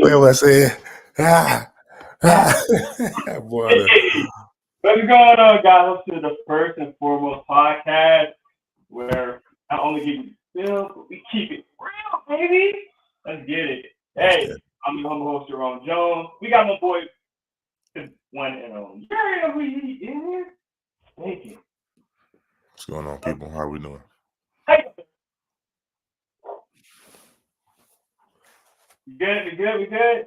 Well, I said, boy, What's going on, guys? Welcome to the first and foremost podcast where not only give you feel, but we keep it real, baby. Let's get it. Hey, I'm your humble host, Jerome Jones. We got my boy, one and only. You already know who he is. Thank you. What's going on, people? How are we doing? Hey. We good?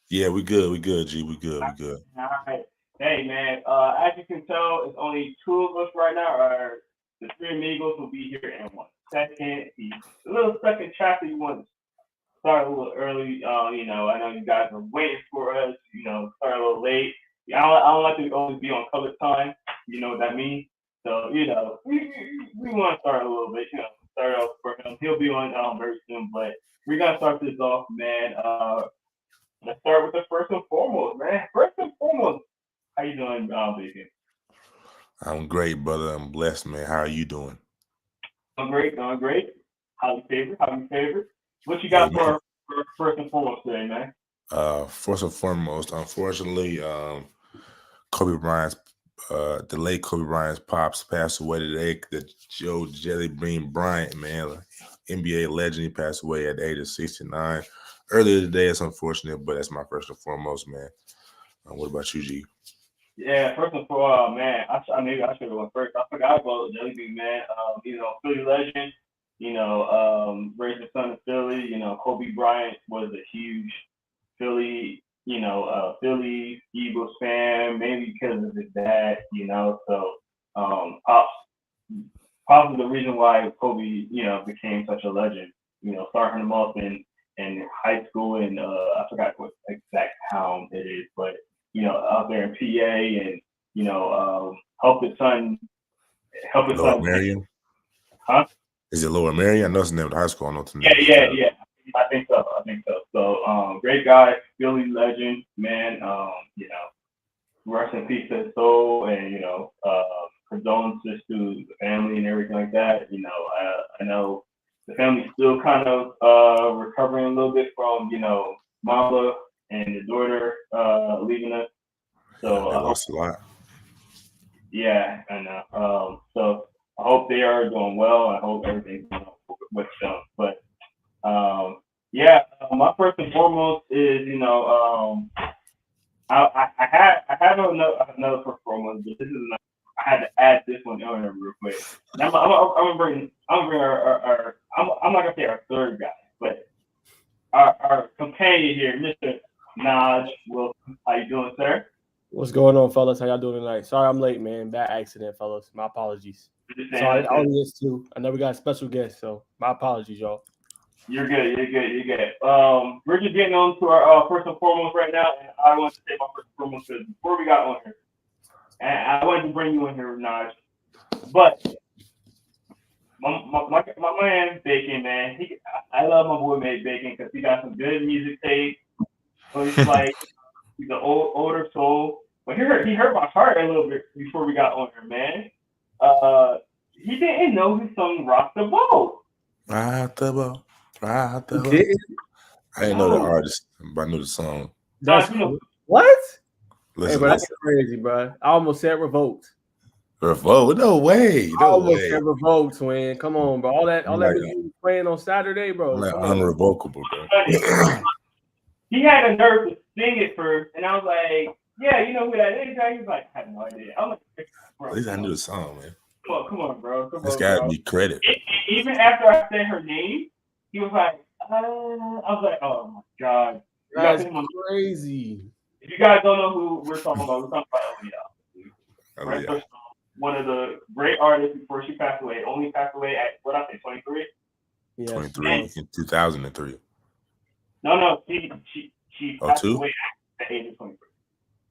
Yeah, we good, G. We good. All right. Hey, man, as you can tell, it's only two of us right now. The three amigos will be here in 1 second. He's a little stuck in traffic. You want to start a little early. I know you guys are waiting for us. Start a little late. I don't like to always be on color time. You know what that means? So, we want to start a little bit. Start off for him. He'll be on very soon, but we're gonna start this off, man. Let's start with the first and foremost, man. First and foremost, how you doing, baby? I'm great, brother. I'm blessed, man. How are you doing? I'm great. How you favorite? What you got for first and foremost today, man? First and foremost, unfortunately, Kobe Bryant's the late Kobe Bryant's pops passed away today. The Joe Jelly Bean Bryant, man, NBA legend, he passed away at the age of 69. Earlier today, it's unfortunate, but that's my first and foremost, man. What about you, G? Yeah, first and foremost, man, maybe I should have went first. I forgot about Jelly Bean, man. Philly legend. Raised the son of Philly. Kobe Bryant was a huge Philly, Philly Eagles fan, maybe because of his dad. So Pops is the reason why Kobe, became such a legend. Starting him off in high school, and I forgot what exact town it is, but out there in PA, and help his son. Lower Marion? Huh? Is it Lower Marion? I know it's the name of the high school. I know it's the name. Yeah. I think so. So, great guy, Philly legend, man. Rest in peace to his soul, and condolences to the family and everything like that. I know the family's still kind of recovering a little bit from Mama and the daughter leaving us. So they lost a lot. Yeah, I know. So I hope they are doing well. I hope everything's going with them. But my first and foremost is I had another first foremost, but this is another. I had to add this one on here real quick. I'm gonna bring our I'm not gonna say our third guy, but our companion here, Mr. Naj Wilson. How you doing, sir? What's going on, fellas? How y'all doing tonight? Sorry I'm late, man. Bad accident, fellas. My apologies. Sorry, audience too. I know we got a special guest, so my apologies, y'all. You're good. We're just getting on to our first and foremost right now, and I want to say my first and foremost because before we got on here, and I wanted to bring you in here, Naj, but my man Bacon, man, I love my boy Bacon because he got some good music tape. So he's like he's an older soul, but he hurt my heart a little bit before we got on here, man. He didn't know his song "Rock the Boat." Rock the boat. I didn't know the artist, but I knew the song. What? Listen, hey, bro, that's crazy, bro. I almost said revoked. Revolt? No way. I almost said revoked, twin. Come on, bro. All that was playing on Saturday, bro. Like unrevocable, bro. He had a nerve to sing it first, and I was like, "Yeah, you know who that is?" He was like, "I have no idea." I'm like, bro, at least I knew the song, man. Come on, bro. This gotta be credit. Even after I said her name, he was like, I was like, oh my god. That's crazy. If you guys don't know who we're talking about Aaliyah. Right? Yeah. One of the great artists before she passed away. Only passed away at, what I say, 23? Yes. 23 in 2003. No, she passed away at the age of 23.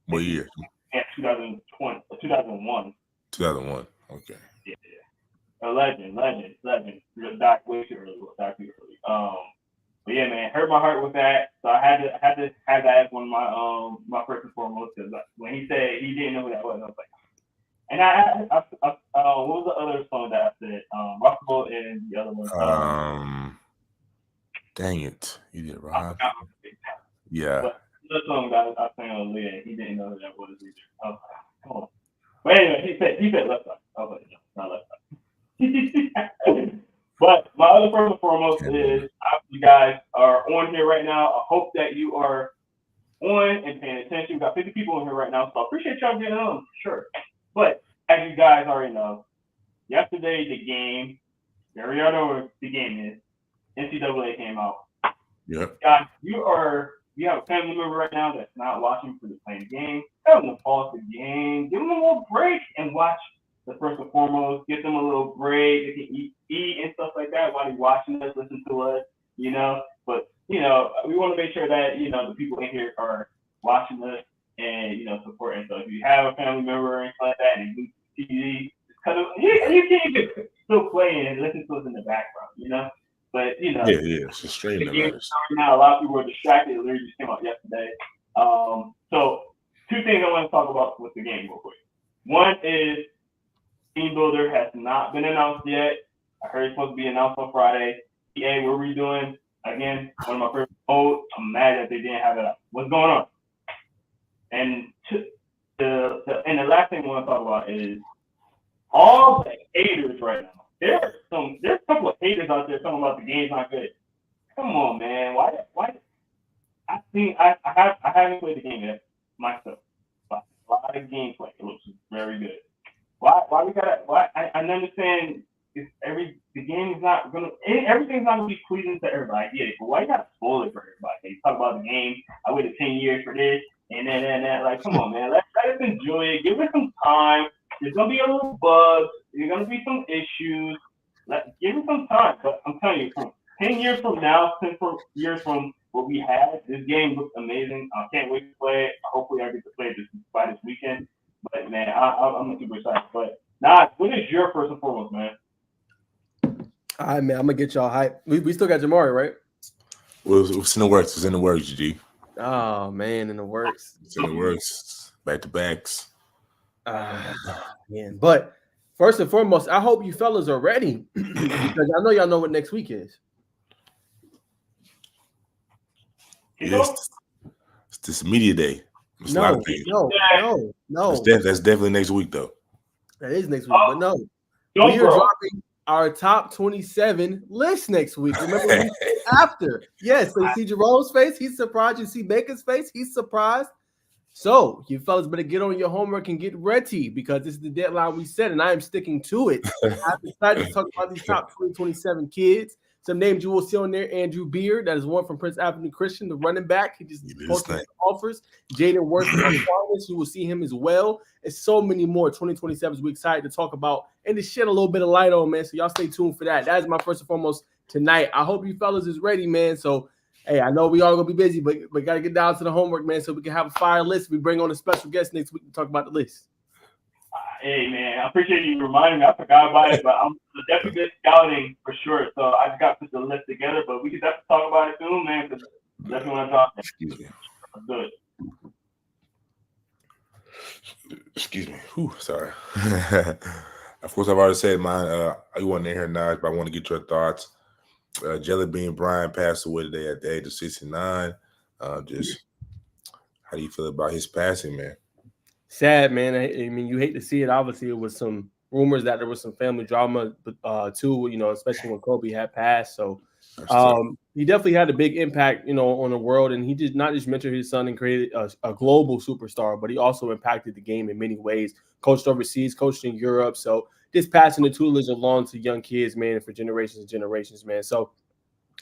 What year? Yeah, 2001. 2001. Okay. Yeah. A legend. Died way too early. But yeah, man, hurt my heart with that. So I had to have that as one of my first and foremost, because when he said he didn't know who that was, I was like, and I what was the other song that I said? Rockable and the other one. Dang it, you did right. Yeah. But the song that I sang on Leah, he didn't know who that was either. I was like, come on. But anyway, he said left side. I was like, no, not left side. But my other first and foremost is you guys are on here right now. I hope that you are on and paying attention. We've got 50 people in here right now, so I appreciate y'all getting on, sure. But as you guys already know, yesterday the game, you already know what the game is. NCAA came out. Yep. Guys, you have a family member right now that's not watching for the playing game. Tell them to pause the game, give them a little break, and watch the first and foremost. Give them a little break. They can eat and stuff like that while they're watching us, listen to us, But, we want to make sure that, the people in here are watching us and, supporting. So if you have a family member or anything like that and you TV, just cut them. You can't even still play and listen to us in the background, But, Yeah, it's a stream that matters. Now, a lot of people are distracted. It literally just came out yesterday. So, two things I want to talk about with the game real quick. One is Team Builder has not been announced yet. I heard it's supposed to be announced on Friday. EA, what are we doing? Again, one of my favorite modes. I'm mad that they didn't have it up. What's going on? And the last thing I want to talk about is all the haters right now. There's a couple of haters out there talking about the game's not good. Come on, man. Why? I haven't played the game yet myself. But a lot of gameplay. It looks very good. Why we gotta? I understand. The game is not gonna. Everything's not gonna be pleasing to everybody. I get it, but why you gotta spoil it for everybody? You talk about the game. I waited 10 years for this, and then that. Like, come on, man. Let us enjoy it. Give it some time. There's gonna be a little bugs. There's gonna be some issues. Give it some time. But I'm telling you, from 10 years from now, 10 years from what we had, this game looks amazing. I can't wait to play it. Hopefully, I get to play it by this weekend. But man, I'm super excited. But what is your first and foremost, man? All right, man. I'm gonna get y'all hype. We still got Jamauri, right? Well, it's in the works. It's in the works, G. Oh man, in the works. It's in the works. Back to backs. Man. But first and foremost, I hope you fellas are ready because I know y'all know what next week is. Yes, it's this media day. It's no. That's definitely next week, though. That is next week, but no. We are dropping our top 27 list next week. Remember, after. Yes, so you see Jerome's face, he's surprised. You see Baker's face, he's surprised. So you fellas better get on your homework and get ready because this is the deadline we set, and I am sticking to it. I'm excited to talk about these top 27 kids. Some names you will see on there: Andrew Beard, that is one from Prince Avenue Christian, the running back. He just posted offers. Jaden Worth, you will see him as well. And so many more 2027s we're excited to talk about and to shed a little bit of light on, man. So y'all stay tuned for that. That is my first and foremost tonight. I hope you fellas is ready, man. So, hey, I know we all gonna be busy, but we gotta get down to the homework, man, so we can have a fire list. We bring on a special guest next week to talk about the list. Hey, man, I appreciate you reminding me. I forgot about it, but I'm definitely been scouting for sure. So I just got to put the list together, but we can definitely talk about it soon, man, because definitely want to talk. Excuse me. Good. Excuse me. Whew, sorry. Of course, I've already said mine. I wasn't in here now, but I want to get your thoughts. Jelly Bean Brian passed away today at the age of 69. Just how do you feel about his passing, man? Sad, man. I mean, you hate to see it. Obviously, it was some rumors that there was some family drama, too. Especially when Kobe had passed. So, he definitely had a big impact, on the world. And he did not just mentor his son and created a global superstar, but he also impacted the game in many ways. Coached overseas, coached in Europe. So, just passing the tutelage along to young kids, man, for generations and generations, man. So,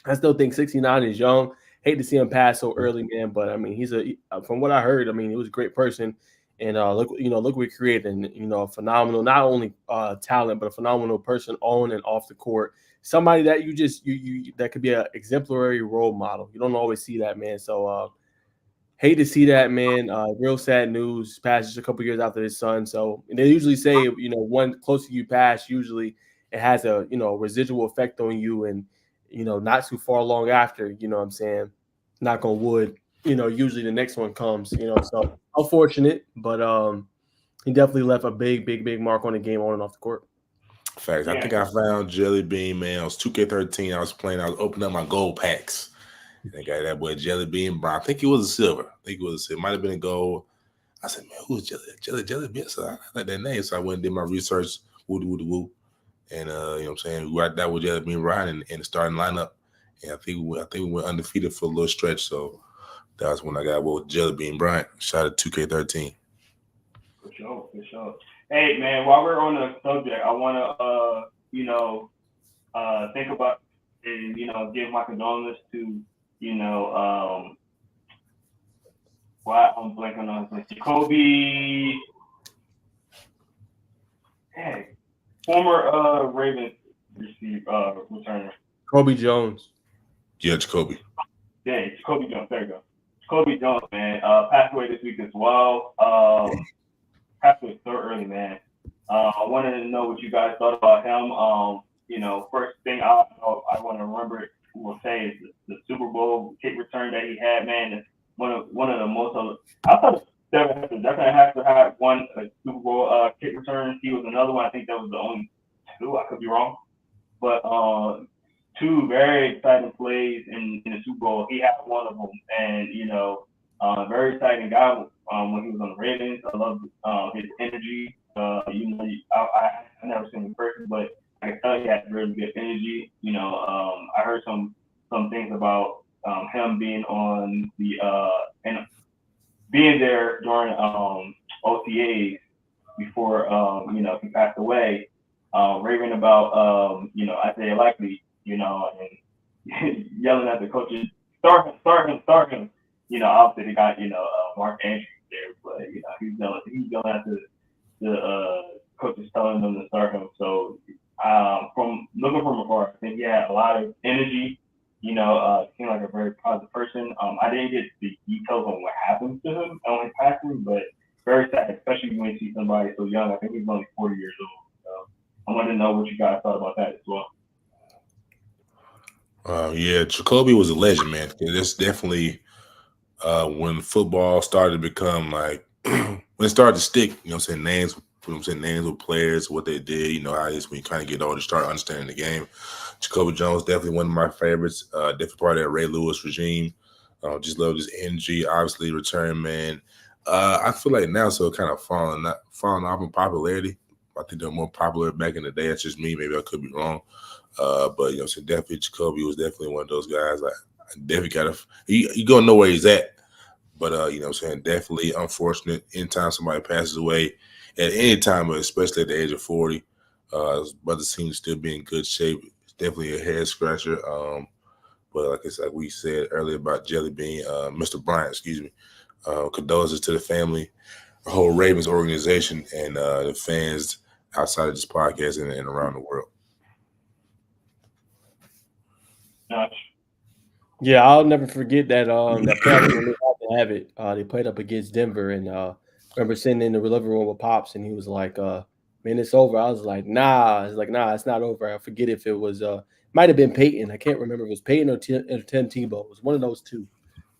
I still think 69 is young. Hate to see him pass so early, man. But I mean, from what I heard, I mean, he was a great person, and look what we created, and a phenomenal, not only talent, but a phenomenal person on and off the court. Somebody that you that could be an exemplary role model. You don't always see that, man. So hate to see that, man. Real sad news. Passed just a couple years after his son. So they usually say, one closer you pass, usually it has a residual effect on you, and not too far long after. You know what I'm saying? Knock on wood. Usually the next one comes. So unfortunate, but he definitely left a big mark on the game on and off the court. Facts. I think I found Jelly Bean, man. I was 2K13. I was opening up my gold packs. I got that boy Jelly Bean Brian. I think he was a silver. Might have been a gold. I said, man, who's Jelly Bean? So I like that name. So I went and did my research. Woo. And you know what I'm saying? We right there with Jelly Bean Brian in the starting lineup. And I think we went undefeated for a little stretch. So that was when I got with Jelly Bean Brian. Shot at 2K13. For sure. Hey man, while we're on the subject, I wanna think about and give my condolences to why I'm blanking on his name. Jacoby, former Ravens returner. Kobe Jones. Yeah, Jacoby. Yeah, Jacoby Jones. There you go. Jacoby Jones, man, passed away this week as well. Passed away so early, man. I wanted to know what you guys thought about him. First thing I want to say is the Super Bowl kick return that he had, man. One of the most. I thought definitely have to have one Super Bowl kick return. He was another one. I think that was the only two. I could be wrong, but two very exciting plays in the Super Bowl. He had one of them, and very exciting guy when he was on the Ravens. I love his energy. I never seen him in person, but I can tell he had really good energy. I heard some things about him being on the and being there during OTAs before he passed away. Raving about Isaiah Likely, and yelling at the coaches, start him. Obviously they got Mark Andrews there, but he's yelling at the coaches telling them to start him. So from looking from afar, I think he had a lot of energy. Seemed like a very positive person. I didn't get the details on what happened to him on his passing, but very sad, especially when you see somebody so young. I think he's only 40 years old. So I wanted to know what you guys thought about that as well. Yeah, Jacoby was a legend, man. That's definitely when football started to become like when it started to stick. Names with players, what they did. How it is when you kind of get older, start understanding the game. Jacoby Jones, definitely one of my favorites. Definitely part of that Ray Lewis regime. Just love his energy. Obviously, return man. I feel like now, so kind of falling off in popularity. I think they're more popular back in the day. That's just me. Maybe I could be wrong. But so definitely Jacoby was definitely one of those guys. I definitely gotta. You gonna know where he's at. But definitely unfortunate. Anytime somebody passes away, at any time, but especially at the age of 40, his brother seems to still be in good shape. It's definitely a head scratcher. But like we said earlier about Jelly Bean, Mr. Bryant, excuse me. Condolences to the family, the whole Ravens organization, and the fans outside of this podcast and around the world. Yeah, I'll never forget that that play when they had to have it. They played up against Denver, and remember sitting in the living room with Pops, and he was like, "Man, it's over." I was like, "Nah." It's like, "Nah, it's not over." I forget if it was might have been Peyton. I can't remember if it was Peyton or Tim Tebow. It was one of those two.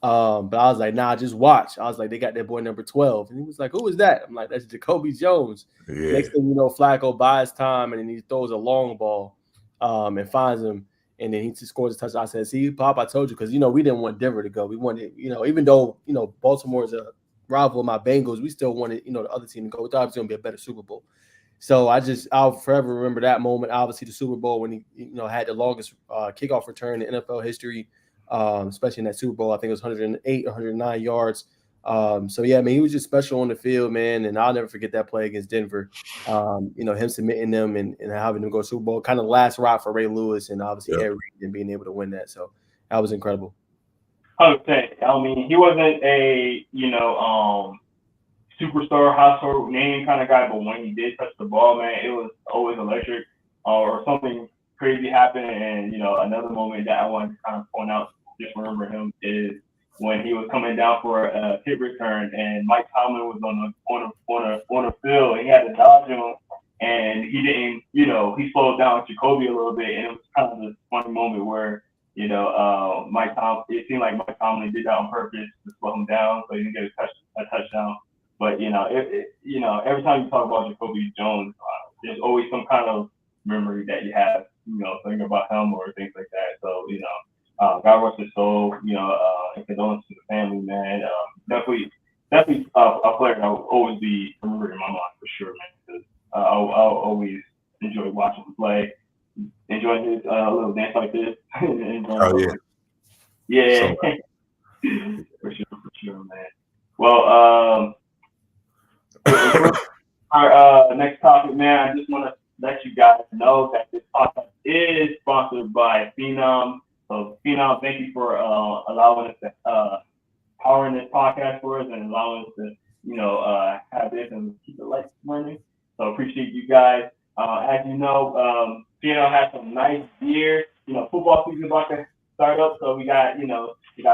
But I was like, "Nah, just watch." I was like, "They got that boy number 12," and he was like, "Who is that?" I'm like, "That's Jacoby Jones." Yeah. Next thing you know, Flacco buys time, and then he throws a long ball, and finds him. And then he just scores a touchdown. I said, "See, Pop, I told you," because we didn't want Denver to go. We wanted, even though Baltimore is a rival of my Bengals, we still wanted the other team to go. We thought it was going to be a better Super Bowl. So I'll forever remember that moment. Obviously, the Super Bowl when he had the longest kickoff return in NFL history, especially in that Super Bowl. I think it was 108, 109 yards. So yeah, I mean, he was just special on the field, man, and I'll never forget that play against Denver. Him submitting them and having them go Super Bowl, kind of last ride for Ray Lewis and obviously Ed Reed and being able to win that. So that was incredible. 100%. I mean, he wasn't a superstar, household name kind of guy, but when he did touch the ball, man, it was always electric. Or something crazy happened, and another moment that I want to kind of point out, just remember him, is when he was coming down for a kick return, and Mike Tomlin was on the field, and he had to dodge him, and he didn't, he slowed down Jacoby a little bit, and it was kind of this funny moment where it seemed like Mike Tomlin did that on purpose to slow him down so he didn't get a touchdown. But every time you talk about Jacoby Jones, there's always some kind of memory that you have, thinking about him or things like that. So God rest his soul, and condolences to the family, man. Definitely a player that will always be remembered in my mind for sure, man. Because I'll always enjoy watching him play, enjoying his little dance like this. Yeah. For sure, man. Well, our next topic, man, I just want to let you guys know that this podcast is sponsored by Phenom. So Phenom, thank you for allowing us to powering this podcast for us and allowing us to have this and keep the lights running. So appreciate you guys. As you know, Phenom has some nice gear. Football season about to start up, so we got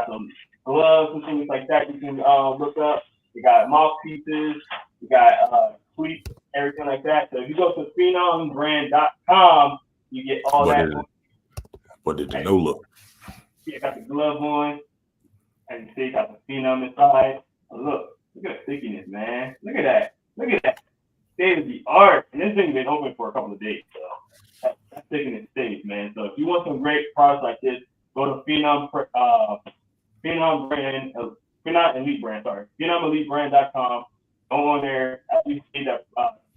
some gloves and things like that you can look up. We got mouthpieces. We got tweets, everything like that. So if you go to phenombrand.com, you get all that. What did you know? Look. Yeah, got the glove on. As you see, got the Phenom inside. Look at the stickiness, man. Look at that. State of the art. And this thing's been open for a couple of days, so that stickiness stays, man. So if you want some great products like this, go to Phenom brand. Phenom Elite Brand, sorry. PhenomEliteBrand.com. Go on there. As you see that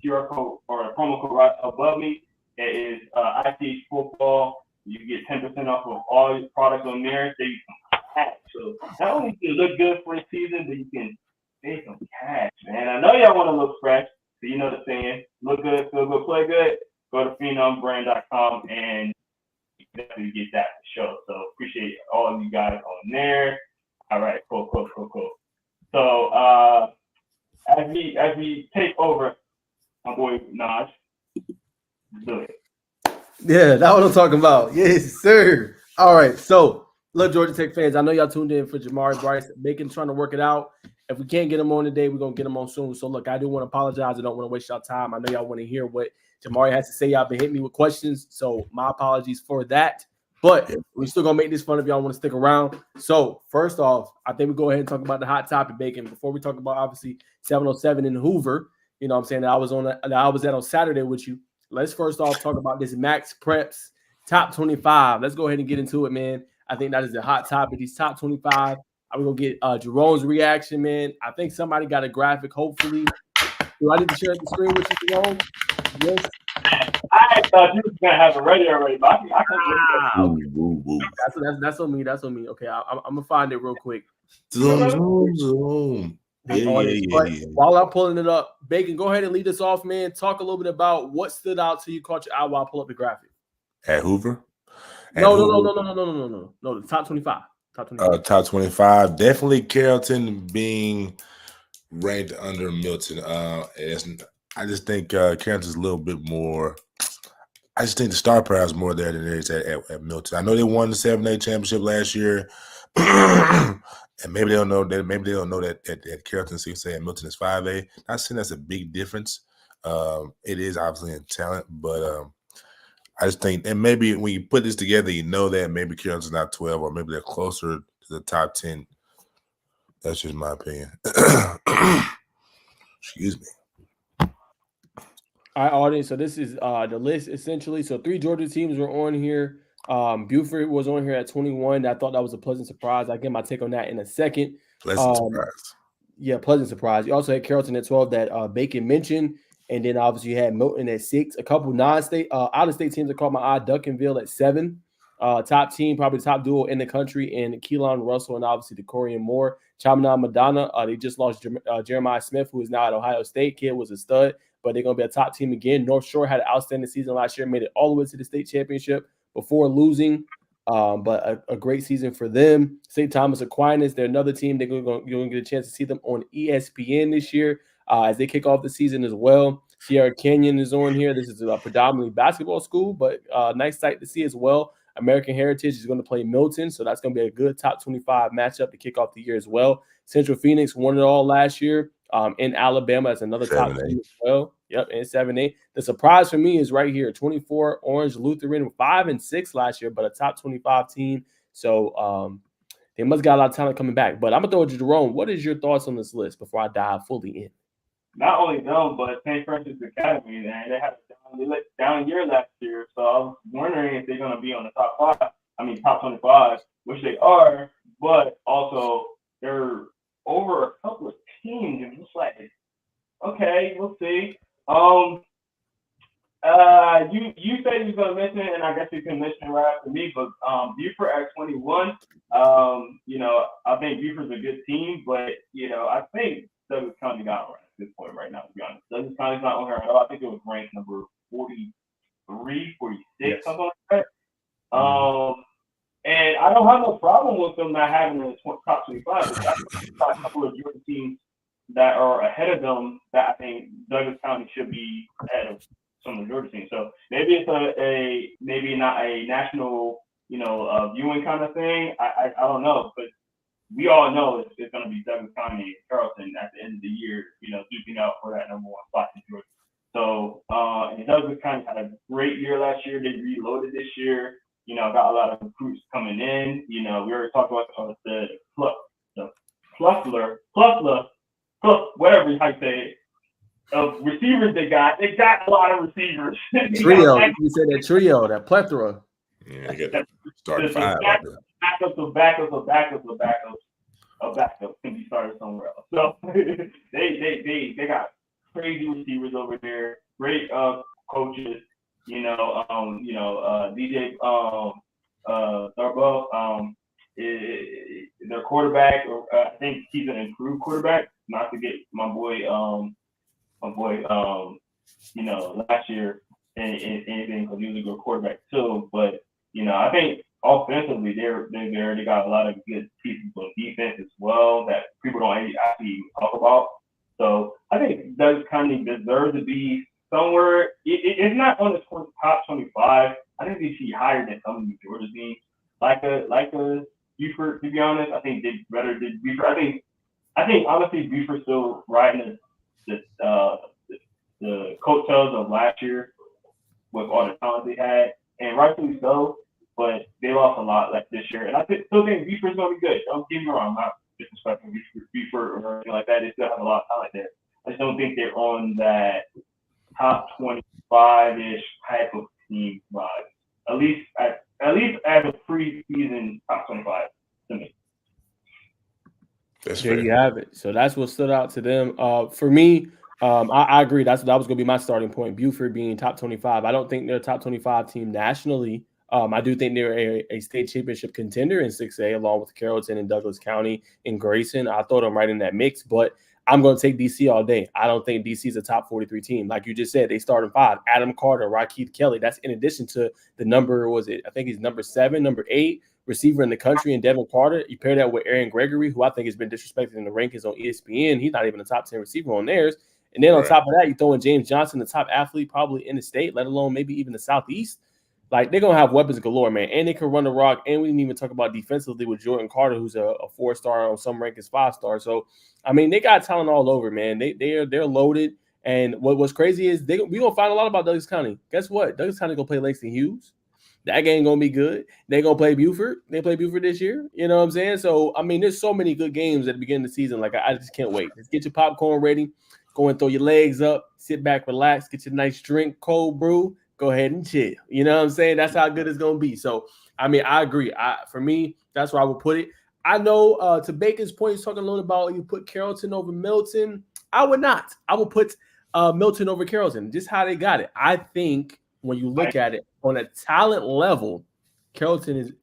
QR code or the promo code right above me, it is ITH Football. You get 10% off of all your products on there. So you can cash. So not only can you look good for the season, but you can save some cash, man. I know y'all want to look fresh, so you know the saying. Look good, feel good, play good. Go to PhenomBrand.com and definitely get that for sure. So appreciate all of you guys on there. All right, cool. So as we take over, my boy Naj, do it. Yeah, that's what I'm talking about. Yes, sir. All right, so look, Georgia Tech fans, I know y'all tuned in for Jamauri Brice. Bacon trying to work it out. If we can't get him on today, we're gonna get him on soon. So look, I do want to apologize. I don't want to waste y'all time. I know y'all want to hear what Jamauri has to say. Y'all been hitting me with questions, so my apologies for that. But we're still gonna make this fun if y'all want to stick around. So first off, I think we go ahead and talk about the hot topic, Bacon. Before we talk about obviously 707 in Hoover, you know what I'm saying, that I was at on Saturday with you. Let's first off talk about this Max Preps top 25. Let's go ahead and get into it, man. I think that is a hot topic. These top 25. I'm gonna get Jerome's reaction, man. I think somebody got a graphic. Hopefully, do I need to share the screen with you, Jerome? Yes. I thought you was gonna have it ready already, but I That's on me. That's on me. Okay, I'm gonna find it real quick. Zoom. Yeah. While I'm pulling it up, Bacon, go ahead and lead us off, man. Talk a little bit about what stood out to you, caught your eye while I pull up the graphic. At Hoover? No. The top 25. Top 25. Definitely Carrollton being ranked under Milton. I just think Carrollton's a little bit more. I just think the star power is more there than there is at Milton. I know they won the 7A championship last year, and maybe they don't know that. Maybe they don't know that Carrollton 6A and Milton is 5A. Not saying that's a big difference. It is obviously in talent, but I just think, and maybe when you put this together, you know that maybe Carrollton's not 12, or maybe they're closer to the top 10. That's just my opinion. Excuse me. All right, audience. So this is the list essentially. So 3 Georgia teams were on here. Buford was on here at 21. I thought that was a pleasant surprise. I'll get my take on that in a second. Pleasant surprise. Yeah, pleasant surprise. You also had Carrollton at 12 that Bacon mentioned. And then obviously you had Milton at 6. A couple non-state, out-of-state teams that caught my eye. Duncanville at 7. Top team, probably the top duo in the country, and Keelan Russell and obviously DeCorian Moore. Chaminade Madonna. They just lost Jeremiah Smith, who is now at Ohio State. Kid was a stud, but they're going to be a top team again. North Shore had an outstanding season last year, made it all the way to the state championship before losing. But a great season for them. St. Thomas Aquinas, they're another team. You're going to get a chance to see them on ESPN this year as they kick off the season as well. Sierra Canyon is on here. This is a predominantly basketball school, but nice sight to see as well. American Heritage is going to play Milton, so that's going to be a good top 25 matchup to kick off the year as well. Central Phoenix won it all last year in Alabama. That's another top team as well. Yep, and 7-8. The surprise for me is right here, 24 Orange Lutheran, 5-6 last year, but a top 25 team. So they must got a lot of talent coming back. But I'm going to throw it to Jerome. What is your thoughts on this list before I dive fully in? Not only them, but St. Francis Academy, man, they had a down year last year. So I was wondering if they're going to be on the top 25, which they are, but also they're over a couple of teams. And it's like, okay, we'll see. You said you were going to mention it, and I guess you can mention it right after me, but Buford at 21, I think Buford's a good team, but, I think Douglas County got around at this point right now, to be honest. Douglas County's not on here at all. I think it was ranked number 43, 46, yes. Something like that. And I don't have no problem with them not having the top 25. But I've got a couple of Georgia teams that are ahead of them that I think Douglas County should be ahead of some of the Georgia teams. So maybe it's maybe not a national, viewing kind of thing. I don't know, but we all know it's going to be Douglas County and Carrollton at the end of the year, duking out for that number one spot in Georgia. So, and Douglas County had a great year last year. They reloaded this year. Got a lot of recruits coming in. We already talked about the whatever how you say it, of receivers they got. They got a lot of receivers. Trio. You said that trio, that plethora. Yeah, you got starting five. Backups can be started somewhere else. So they got crazy receivers over there. Great coaches. DJ Darbo, their quarterback. I think he's an improved quarterback. Not to get my boy, last year and anything because he was a good quarterback too. But I think offensively they already got a lot of good pieces on defense as well that people don't actually talk about. So I think Douglas County deserves to be somewhere. It's not on the top 25. I think they should be higher than some of the Georgia teams, like a Buford. To be honest, I think they better than Buford. I think honestly Buford still riding the coattails of last year with all the talent they had, and rightfully so. But they lost a lot like this year, and I still think Buford's gonna be good. Don't get me wrong, I'm not disrespecting Buford or anything like that. They still have a lot of talent there. I just don't think they're on that top 25-ish type of team vibe. At least as a preseason top 25 to me. There you have it. So that's what stood out to them. For me, I agree. That was going to be my starting point. Buford being top 25. I don't think they're a top 25 team nationally. I do think they're a state championship contender in 6A, along with Carrollton and Douglas County and Grayson. I throw them right in that mix, but I'm going to take DC all day. I don't think DC is a top 43 team. Like you just said, they started 5. Adam Carter, Rakeith Kelly. That's in addition to the number, I think he's number 7, number 8 receiver in the country, and Devin Carter. You pair that with Aaron Gregory, who I think has been disrespected in the rankings on ESPN. He's not even a top 10 receiver on theirs. And then on top of that, you throw in James Johnson, the top athlete probably in the state, let alone maybe even the Southeast. Like, they're going to have weapons galore, man. And they can run the rock. And we didn't even talk about defensively with Jordan Carter, who's a 4-star, on some rankings 5-star. So, I mean, they got talent all over, man. They're loaded. And what's crazy is we're going to find a lot about Douglas County. Guess what? Douglas County going to play Langston Hughes. That game going to be good. They're going to play Buford. They play Buford this year. You know what I'm saying? So, I mean, there's so many good games at the beginning of the season. Like, I just can't wait. Let's get your popcorn ready. Go and throw your legs up. Sit back, relax. Get your nice drink, cold brew. Go ahead and chill. You know what I'm saying? That's how good it's going to be. So, I mean, I agree. For me, that's where I would put it. I know to Bacon's point, he's talking a little about you put Carrollton over Milton. I would not. I would put Milton over Carrollton. Just how they got it. I think when you look at it on a talent level, Carrollton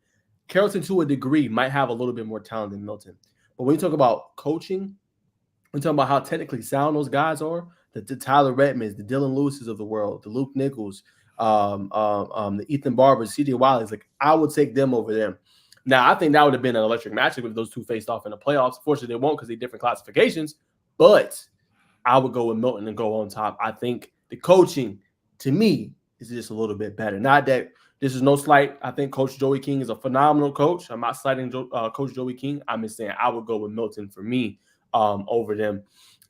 to a degree might have a little bit more talent than Milton. But when you talk about coaching, we're talking about how technically sound those guys are. The Tyler Redmonds, the Dylan Lewises of the world, the Luke Nichols, the Ethan Barbers, CJ Wiley's. Like, I would take them over them. Now, I think that would have been an electric matchup if those two faced off in the playoffs. Fortunately, they won't because they're different classifications. But I would go with Milton and go on top. I think the coaching, to me, is just a little bit better. Not that this is no slight. I think Coach Joey King is a phenomenal coach. I'm not slighting Coach Joey King. I'm just saying I would go with Milton for me over them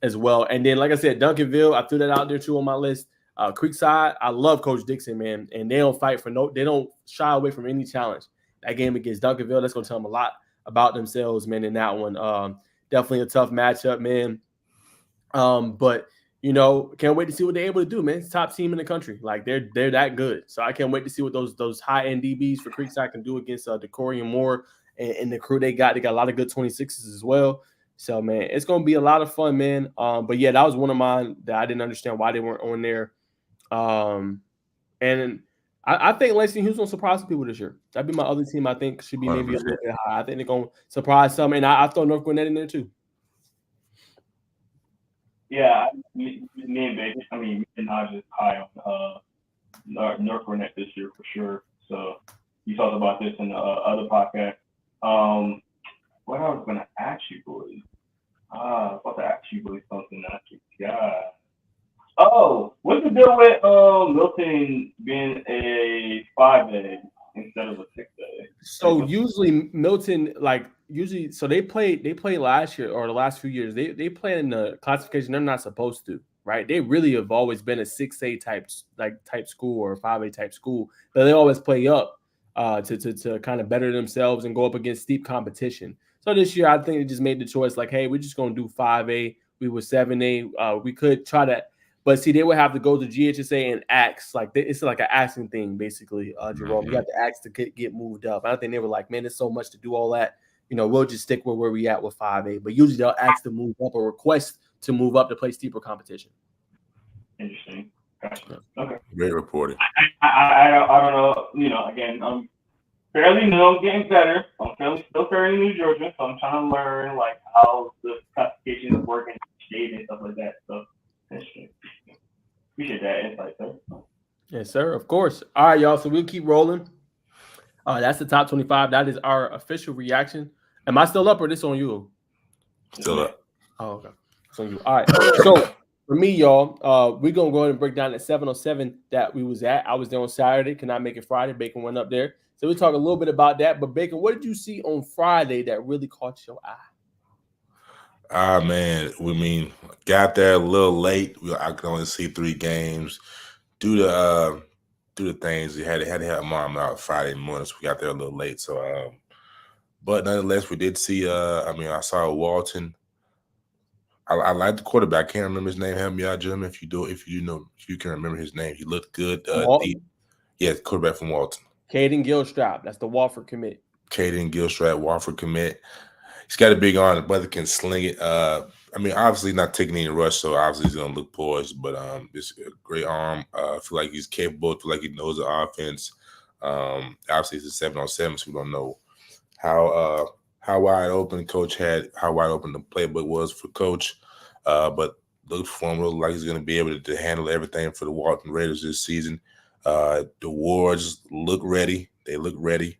as well. And then, like I said, Duncanville, I threw that out there too on my list. Creekside, I love Coach Dixon, man, and they don't fight for they don't shy away from any challenge. That game against Duncanville, that's going to tell them a lot about themselves, man, in that one. Definitely a tough matchup, man. But you know, can't wait to see what they're able to do, man. It's top team in the country. Like, they're that good. So I can't wait to see what those high-end DBs for Creekside can do against Decorian Moore and the crew they got. They got a lot of good 26s as well. So, man, it's going to be a lot of fun, man. But, yeah, that was one of mine that I didn't understand why they weren't on there. And I think Langston Hughes going to surprise some people this year. That'd be my other team I think should be maybe a little bit high. I think they're going to surprise some. And I throw North Gwinnett in there too. Yeah, me and Vegas, me and Naj is high on North Gwinnett this year for sure. So you talked about this in the other podcast. What I was going to ask you boys? I was about to ask you boys something that I forgot. Oh, what's the deal with Milton being a 5A instead of a 6A? So usually Milton, so they played last year or the last few years. They play in the classification they're not supposed to, right? They really have always been a 6A type school or a 5A type school, but they always play up to kind of better themselves and go up against steep competition. So this year, I think they just made the choice like, hey, we're just going to do 5A. We were 7A. We could try to, but see, they would have to go to GHSA and ask. It's like an asking thing, basically, Jerome. You have to ask to get moved up. I think they were like, man, there's so much to do all that. You know, we'll just stick where we at with 5A. But usually they'll ask to move up or request to move up to play steeper competition. Interesting. Gotcha. Okay. Great reporting. I don't know. You know, again, I'm fairly new. I'm getting better. I'm still fairly new, Georgia, so I'm trying to learn like how the classifications work and shade and stuff like that. So interesting. Appreciate that insight, sir. Yes, sir. Of course. All right, y'all. So we'll keep rolling. That's the top 25. That is our official reaction. Am I still up or this on you? Still up. Oh, okay. It's on you. All right. So for me, y'all, we're gonna go ahead and break down at 707 that we was at. I was there on Saturday. Could not make it Friday. Bacon went up there. So we'll talk a little bit about that. But Bacon, what did you see on Friday that really caught your eye? Man, got there a little late. I could only see 3 games. Due to things, we had to have mom out Friday morning, so we got there a little late. So, but nonetheless, we did see. I saw Walton. I like the quarterback. I can't remember his name. Help me out, gentlemen. If you can remember his name, he looked good. Quarterback from Walton. Caden Gilstrap. That's the Wofford commit. Caden Gilstrap, Wofford commit. He's got a big arm. The brother can sling it. Obviously not taking any rush, so obviously he's gonna look poised. But it's a great arm. I feel like he's capable. I feel like he knows the offense. Obviously it's a 7-on-7, so we don't know how wide open how wide open the playbook was for Coach. But looked for him, looked like he's gonna be able to handle everything for the Walton Raiders this season. The Wards look ready. They look ready.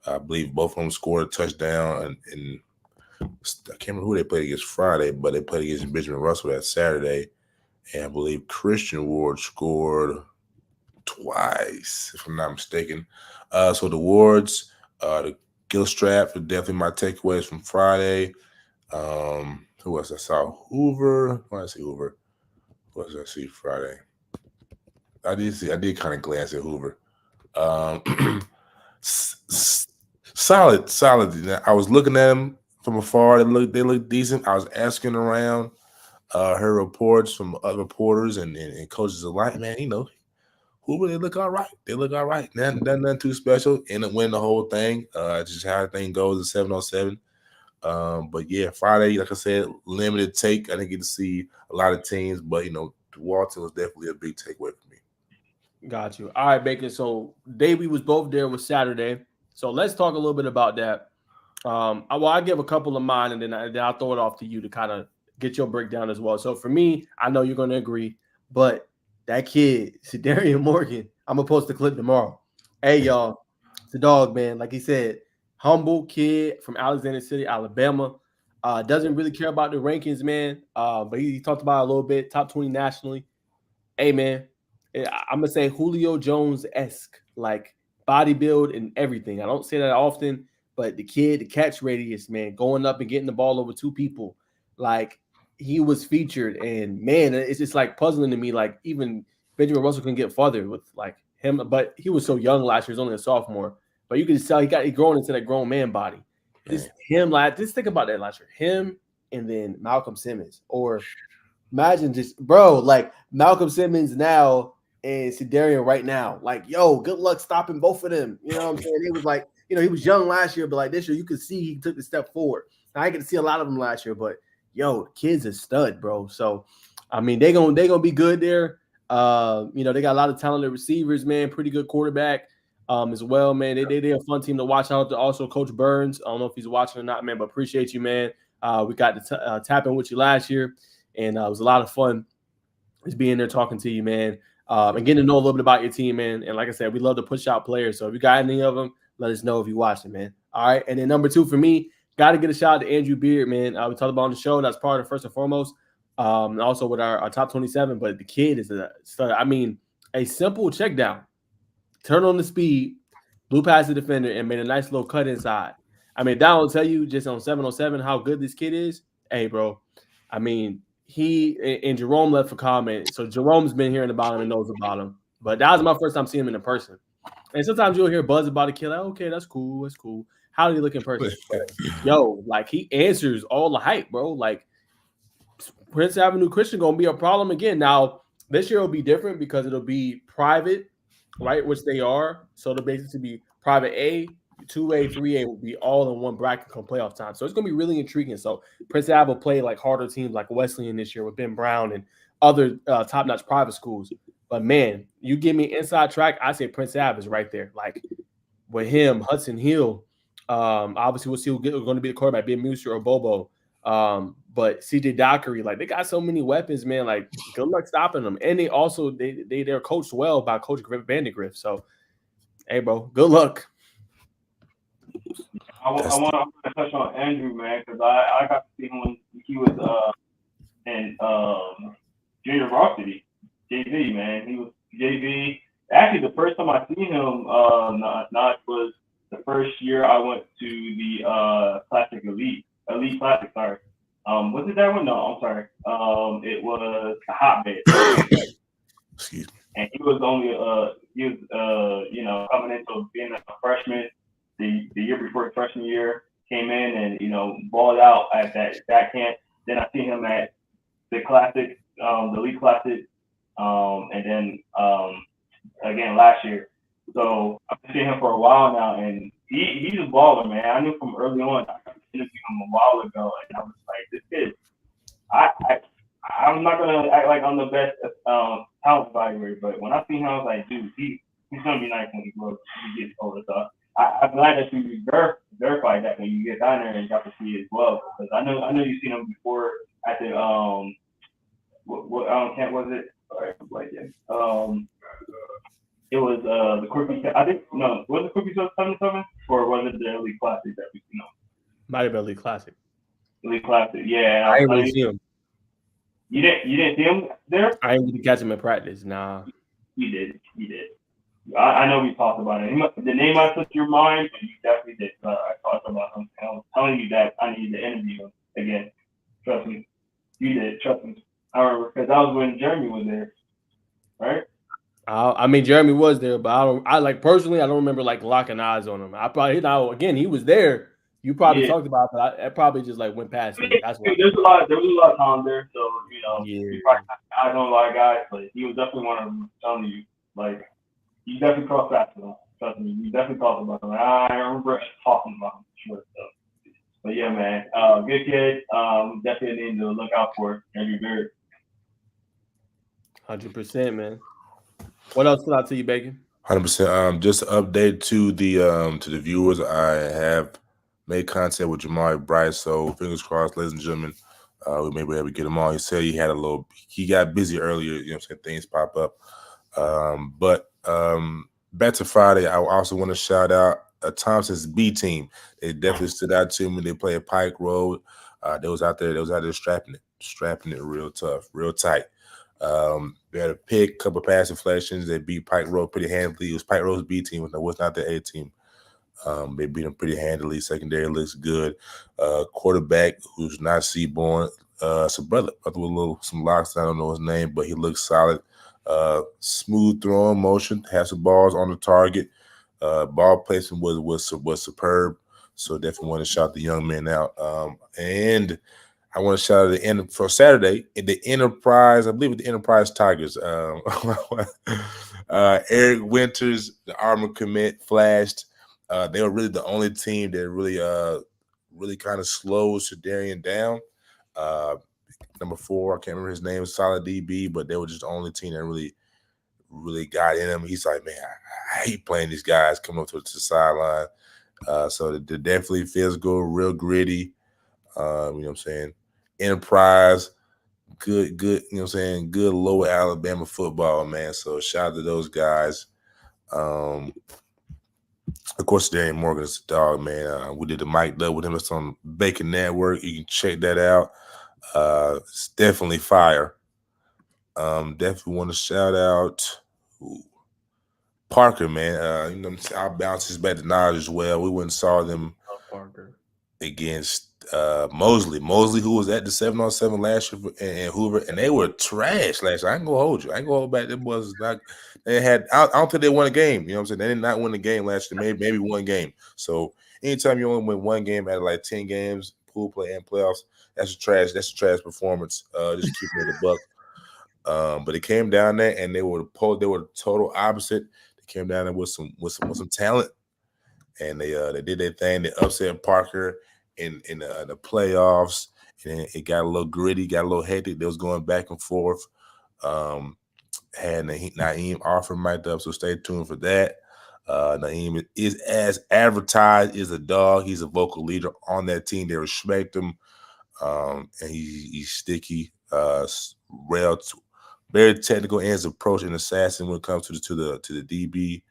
I believe both of them scored a touchdown, and I can't remember who they played against Friday, but they played against Benjamin Russell that Saturday, and I believe Christian Ward scored twice, if I'm not mistaken. So the Wards, the Gilstrap are definitely my takeaways from Friday. Who else I saw? Hoover. Why did I see Hoover? What did I see Friday? I did kind of glance at Hoover. Solid. I was looking at him from afar. They look decent. I was asking around, heard reports from other reporters and coaches alike. Man, Hoover, they look all right. Nothing too special. End up winning the whole thing. Just how the thing goes at 7-on-7. But yeah, Friday, like I said, limited take. I didn't get to see a lot of teams, but Walton was definitely a big takeaway for me. Got you. All right, Bacon. So day we was both there was Saturday. So let's talk a little bit about that. I'll give a couple of mine, and then I'll throw it off to you to kind of get your breakdown as well. So for me, I know you're going to agree, but that kid, Sedarian Morgan, I'm going to post the clip tomorrow. Hey, y'all, it's a dog, man. Like he said, humble kid from Alexander City, Alabama. Doesn't really care about the rankings, man. But he talked about it a little bit, top 20 nationally. Hey, man, I'm going to say Julio Jones-esque, like body build and everything. I don't say that often, but the kid, the catch radius, man, going up and getting the ball over two people, like he was featured. And, man, it's just like puzzling to me. Like even Benjamin Russell can get farther with like him, but he was so young last year. He was only a sophomore. But you can just tell he growing into that grown man body. Just him, like, just think about that last year. Him and then Malcolm Simmons. Or imagine just, bro, like Malcolm Simmons now and Sedarian right now. Like, yo, good luck stopping both of them. You know what I'm saying? It was like, you know, he was young last year, but like this year, you could see he took the step forward. Now, I get to see a lot of them last year, but yo, kid's a stud, bro. So, I mean, they're gonna be good there. You know, they got a lot of talented receivers, man. Pretty good quarterback. As well, man. They're a fun team to watch out. Also, Coach Burns. I don't know if he's watching or not, man, but appreciate you, man. We got to tap in with you last year, and it was a lot of fun just being there talking to you, man, and getting to know a little bit about your team, man. And like I said, we love to push out players. So if you got any of them, let us know if you watch it, man. All right. And then number 2 for me, got to get a shout out to Andrew Beard, man. We talked about on the show. That's part of first and foremost. Also with our top 27, but the kid is a stud. I mean, a simple check down. Turn on the speed, blew past the defender, and made a nice little cut inside. I mean, that will tell you just on 707 how good this kid is. Hey, bro. I mean, he and Jerome left for comment. So Jerome's been hearing about him and knows about him. But that was my first time seeing him in person. And sometimes you'll hear buzz about a kid. Like, okay, that's cool. That's cool. How did he look in person? Yo, like he answers all the hype, bro. Like Prince Avenue Christian going to be a problem again. Now, this year will be different because it'll be private, right, which they are. So it'll basically be private A, 2A, 3A will be all in one bracket come playoff time. So it's going to be really intriguing. So Prince Ave will play like harder teams like Wesleyan this year with Ben Brown and other top-notch private schools. But, man, you give me inside track, I say Prince Ave is right there. Like with him, Hudson Hill, obviously we'll see who's going to be the quarterback, Ben Muster or Bobo. But CJ Dockery, like they got so many weapons, man. Like good luck stopping them. And they're coached well by Coach Vandegrift. So, hey, bro, good luck. I want to touch on Andrew, man, because I got to see him when he was in junior varsity, JV, man. He was JV. Actually, the first time I seen him, not was the first year I went to the Classic Elite Classic. Sorry, was it that one? No, I'm sorry. It was a hotbed. Excuse me. And he was only coming into being a freshman. The year before his freshman year, came in and balled out at that camp. Then I seen him at the Classic, the Elite Classic, and then again last year. So I've seen him for a while now, and he's a baller, man. I knew from early on. I interviewed him a while ago, and I was like, this kid. I'm not gonna act like I'm the best talent evaluator, but when I seen him, I was like, dude, he's gonna be nice when he gets older. So I'm glad that you verified that when you get down there and got to see it as well, because I know you've seen him before at the what camp was it? Sorry, I'm blanking. It was the Quickie. I think no, was it Quickie 77 or was it the Elite Classic that we Might have been Elite Classic. Elite Classic, yeah. I didn't really see him. You didn't see him there? I didn't really catch him in practice. Nah. You did. I know we talked about it. The name I took your mind, but you definitely did. I talked about him. I was telling you that I needed to interview him again. Trust me. You did. Trust me. I remember because that was when Jeremy was there, right? I mean, Jeremy was there, but I personally, I don't remember like locking eyes on him. I probably, again, he was there. You probably talked about it, but I probably just like went past him. That's why. There was a lot of time there, so you probably I know a lot of guys, but he was definitely one of them. Telling you, like, you definitely crossed paths with him. Trust me, you definitely talked about him. I remember talking about him for sure. So. But yeah, man, good kid. Definitely need to look out for Andrew Beard. 100%, man. What else stood out to you, Bacon? 100%. Just an update to the viewers. I have made contact with Jamauri Brice. So fingers crossed, ladies and gentlemen, we may be able to get him on. He said he got busy earlier. You know, what I'm saying, things pop up. But back to Friday, I also want to shout out Thompson's B team. They definitely stood out to me. They played Pike Road. They was out there strapping it real tough, real tight. They had a pick, couple pass deflections. They beat Pike Road pretty handily. It was Pike Road's B team, it was not the A team. They beat them pretty handily. Secondary looks good. Quarterback who's not Seaborn. It's a brother with some locks. I don't know his name, but he looks solid. Smooth throwing motion, has some balls on the target. Ball placement was superb. So definitely want to shout the young man out. And I want to shout out the end for Saturday in the Enterprise. I believe the Enterprise Tigers. Eric Winters, the Armor commit, flashed. They were really the only team that really kind of slowed Shadarian down. Number 4, I can't remember his name, solid DB, but they were just the only team that really got in him. He's like, man, I hate playing these guys coming up to the sideline. So the definitely physical, real gritty. You know what I'm saying? Enterprise, good, you know what I'm saying? Good lower Alabama football, man. So shout out to those guys. Of course, Darian Morgan is a dog, man. We did the mic up with him. It's on Bacon Network. You can check that out. It's definitely fire. Definitely want to shout out Parker, man. You know, I'll bounce his back to knowledge as well. We went and saw them Parker against Mosley. Mosley, who was at the 7-on-7 last year, and Hoover, and they were trash last year. I ain't gonna hold you. I ain't gonna hold back. Them was not. They had. I don't think they won a game. You know what I'm saying? They did not win the game last year. Maybe one game. So anytime you only win one game out of like 10 games, pool play and playoffs, that's a trash performance. Just keeping it a buck. But it came down there, and they were the total opposite. They came down there with some talent, and they did their thing. They upset Parker in the playoffs, and it got a little gritty, got a little hectic. They was going back and forth. Had Naeem Arthur mic'd up, so stay tuned for that. Naeem is as advertised, is a dog. He's a vocal leader on that team. They respect him, and he's sticky, very technical in his approach and assassin when it comes to the DB.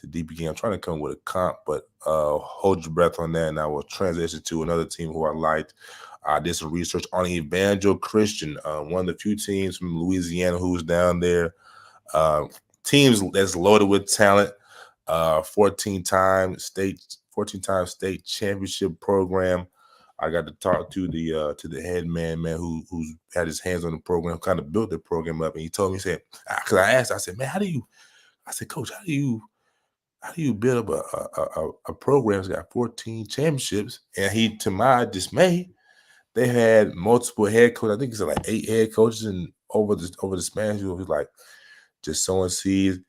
DB game. I'm trying to come with a comp, but hold your breath on that, and I will transition to another team who I liked. I did some research on Evangel Christian, one of the few teams from Louisiana who's down there. Teams that's loaded with talent. 14-time state championship program. I got to talk to the head man who's had his hands on the program, kind of built the program up, and he told me, he said, because I asked, I said, man, Coach, how do you build up a program that's got 14 championships? And he, to my dismay, they had multiple head coaches. I think it's like 8 head coaches, and over the span, he was like just sowing seeds,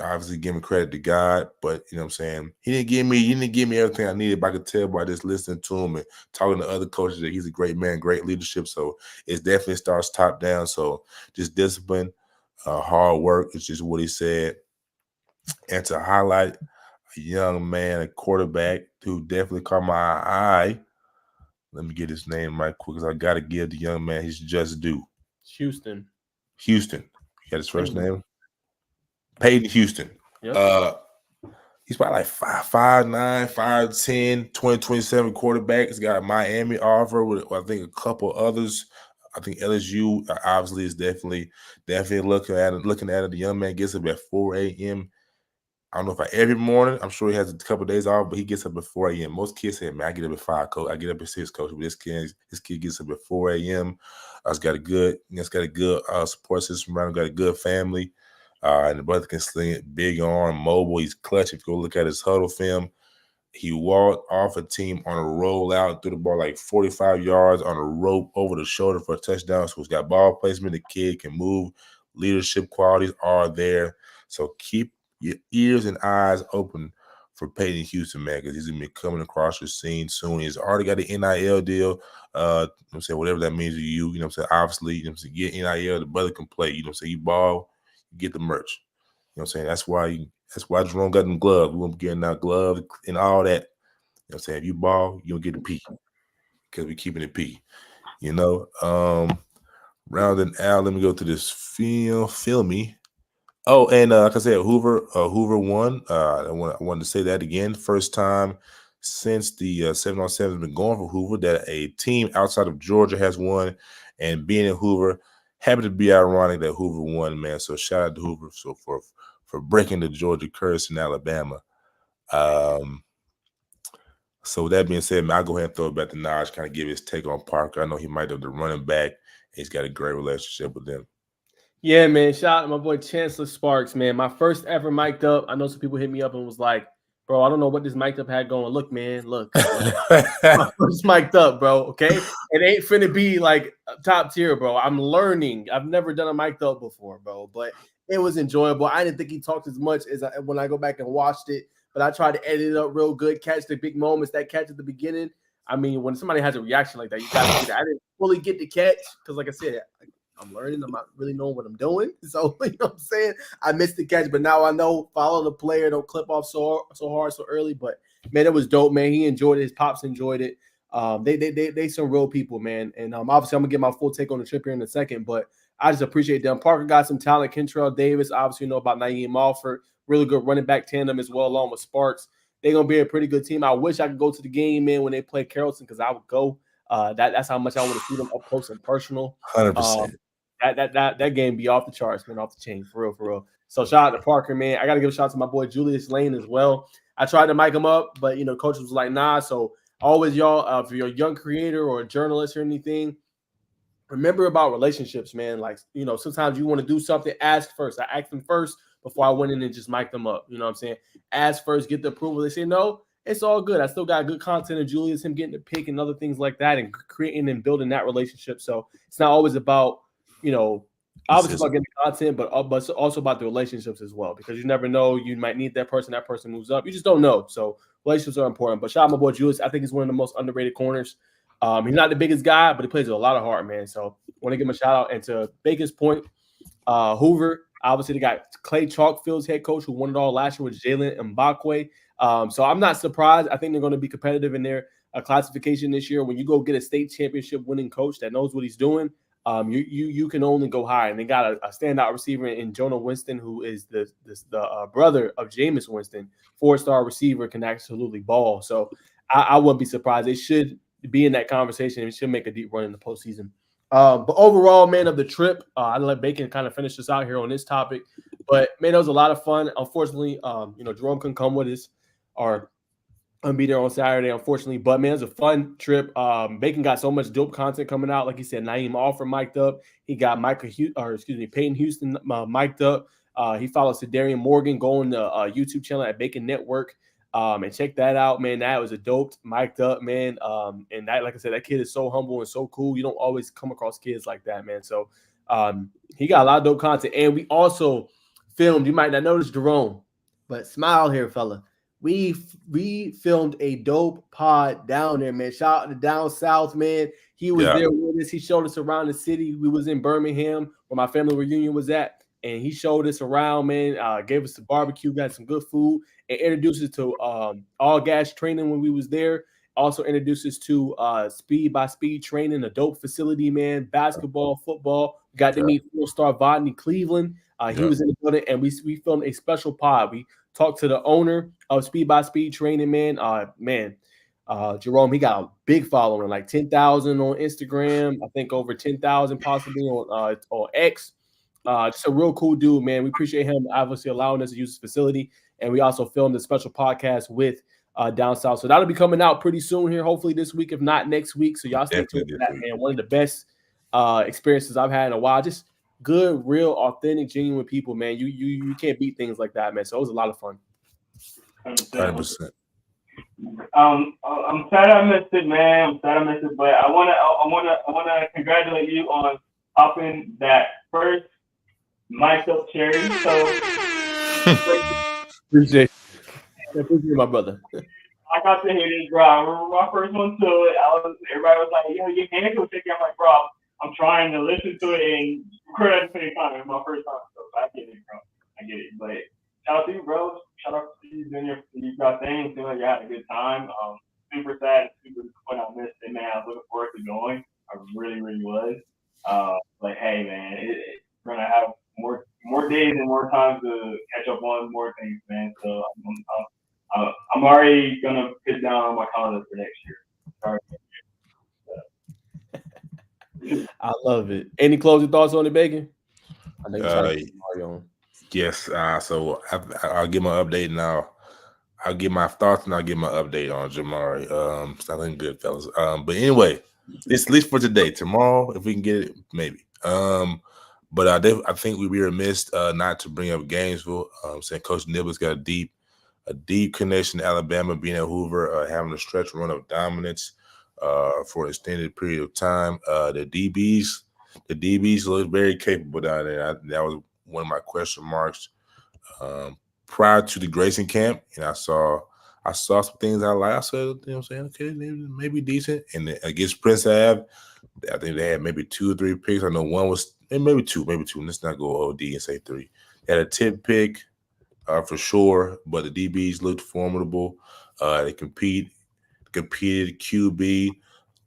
obviously giving credit to God. But you know what I'm saying? He didn't give me everything I needed, but I could tell by just listening to him and talking to other coaches that he's a great man, great leadership. So it definitely starts top down. So just discipline, hard work is just what he said. And to highlight a young man, a quarterback who definitely caught my eye. Let me get his name right quick, because I got to give the young man his just due. Houston. You got his first name? Peyton Houston. Yep. He's probably like 5'9", 5'10", 2027 quarterback. He's got a Miami offer with, I think, a couple others. I think LSU obviously is definitely looking at it. The young man gets up at 4 a.m. I don't know if every morning. I'm sure he has a couple of days off, but he gets up at 4 a.m. Most kids say, man, I get up at 5, coach. I get up at 6, coach. But this kid gets up at 4 a.m. He's got a good support system around him, got a good family. And the brother can sling it, big arm, mobile. He's clutch. If you go look at his huddle film, he walked off a team on a rollout, threw the ball like 45 yards on a rope over the shoulder for a touchdown. So he's got ball placement. The kid can move. Leadership qualities are there. So keep your ears and eyes open for Peyton Houston, man, because he's going to be coming across your scene soon. He's already got an NIL deal. You know what I'm saying? Whatever that means to you, you know what I'm saying? Obviously, you know what I'm saying? Get NIL, the brother can play. You know what I'm saying? You ball, you get the merch. You know what I'm saying? That's why Jerome got them gloves. We won't be getting out gloves and all that. what I'm saying? If you ball, you don't get the P because we keeping it P. You know, rounding out, let me go to this filmy. Oh, and like I said, Hoover won. I wanted to say that again. First time since the 7-on-7 has been going for Hoover that a team outside of Georgia has won. And being in Hoover, happy to be ironic that Hoover won, man. So shout out to Hoover for breaking the Georgia curse in Alabama. So with that being said, man, I'll go ahead and throw it back to Naj, kind of give his take on Parker. I know he might have the running back. He's got a great relationship with them. Yeah, man. Shout out to my boy Chancellor Sparks, man. My first ever mic'd up. I know some people hit me up and was like, bro, I don't know what this mic'd up had going. Look, man, look. My first mic'd up, bro. Okay. It ain't finna be like top tier, bro. I'm learning. I've never done a mic'd up before, bro. But it was enjoyable. I didn't think he talked as much as when I go back and watched it. But I tried to edit it up real good, catch the big moments, that catch at the beginning. I mean, when somebody has a reaction like that, you got to get it. I didn't fully get the catch because, like I said, I'm learning. I'm not really knowing what I'm doing. So, you know what I'm saying? I missed the catch, but now I know follow the player. Don't clip off so hard, so early. But, man, it was dope, man. He enjoyed it. His pops enjoyed it. They some real people, man. And obviously, I'm going to get my full take on the trip here in a second. But I just appreciate them. Parker got some talent. Kentrell Davis, obviously, you know about Naeem Alford. Really good running back tandem as well, along with Sparks. They're going to be a pretty good team. I wish I could go to the game, man, when they play Carrollton because I would go. That's how much I want to see them up close and personal. 100%. That game be off the charts, man, off the chain, for real. So shout out to Parker, man. I got to give a shout out to my boy Julius Lane as well. I tried to mic him up, but, you know, coach was like, nah. So always, y'all, if you're a young creator or a journalist or anything, remember about relationships, man. Like, you know, sometimes you want to do something, ask first. I asked them first before I went in and just mic'd them up. You know what I'm saying? Ask first, get the approval. They say, no, it's all good. I still got good content of Julius, him getting the pick and other things like that and creating and building that relationship. So it's not always about, you know, obviously about getting content, but also about the relationships as well, because you never know. You might need that person moves up. You just don't know. So relationships are important. But shout out my boy Julius. I think he's one of the most underrated corners. He's not the biggest guy, but he plays with a lot of heart, man. So I want to give him a shout out. And to Bacon's point, Hoover, obviously they got Clay Chalkfield's head coach who won it all last year with Jalen Mbakwe. So I'm not surprised. I think they're going to be competitive in their classification this year. When you go get a state championship winning coach that knows what he's doing, you can only go high. And they got a standout receiver in Jonah Winston, who is the brother of Jameis Winston, 4-star receiver, can absolutely ball. So I wouldn't be surprised. They should be in that conversation and should make a deep run in the postseason. But overall, man, of the trip, I'll let Bacon kind of finish this out here on this topic. But, man, it was a lot of fun. Unfortunately, Jerome couldn't come with us or be there on Saturday, unfortunately. But, man, it was a fun trip. Bacon got so much dope content coming out. Like he said, Naeem Alford mic'd up. He got Peyton Houston mic'd up. He follows Sedarian Morgan. Go on the YouTube channel at Bacon Network. And check that out, man. That was a dope mic'd up, man. And that, like I said, that kid is so humble and so cool. You don't always come across kids like that, man. So he got a lot of dope content. And we also filmed, you might not notice Jerome, but smile here, fella. We filmed a dope pod down there, man. Shout out to Down South, man. He was there with us. He showed us around the city. We was in Birmingham where my family reunion was at. And he showed us around, man, gave us the barbecue, got some good food, and introduced us to all gas training when we was there. Also introduced us to speed by speed training, a dope facility, man, basketball, football. Got to meet 4-star Vodney Cleveland. He was in the building, and we filmed a special pod. We talked to the owner of Speed by Speed Training, man. Jerome, he got a big following, like 10,000 on Instagram. I think over 10,000 possibly on X. Just a real cool dude, man. We appreciate him obviously allowing us to use his facility. And we also filmed a special podcast with Down South. So that'll be coming out pretty soon here, hopefully this week, if not next week. So y'all stay tuned for that, man. One of the best experiences I've had in a while. Just good, real, authentic, genuine people, man. You can't beat things like that, man. So it was a lot of fun. 100%. I'm sad I missed it, man. But I wanna congratulate you on popping that first mic'd up cherry. So appreciate my brother. I got to hear this, bro. I remember my first one to it. Everybody was like, "Yo, your hands will take." I'm like, "Bro, I'm trying to listen to it and record at the same time." It's my first time, so I get it, bro. I get it. But shout out to you, bro. Shout out to you doing your thing. Feel like you had a good time. super sad, super disappointed I missed it, man. I was looking forward to going. I really, really was. Like, hey, man, we're gonna have more days and more time to catch up on more things, man. So I'm already gonna put down on my calendar for next year. Sorry. I love it. Any closing thoughts on it, Bacon? I think on. Yes. So I'll give my update now. I'll give my thoughts and I'll give my update on Jamari. Something good, fellas. But anyway, this at least for today. Tomorrow, if we can get it, maybe. But I think we'd be remiss not to bring up Gainesville. Saying Coach Nibble's got a deep connection to Alabama, being at Hoover, having a stretch run of dominance for an extended period of time. The DBs look very capable down there. That was one of my question marks prior to the Grayson camp, and I saw some things I like. I said, you know what I'm saying, okay, maybe decent. And then against Prince Ave, I think they had maybe 2 or 3 picks. I know one was maybe two. Let's not go OD and say 3. They had a tip pick for sure, but the DBs looked formidable. They competed QB.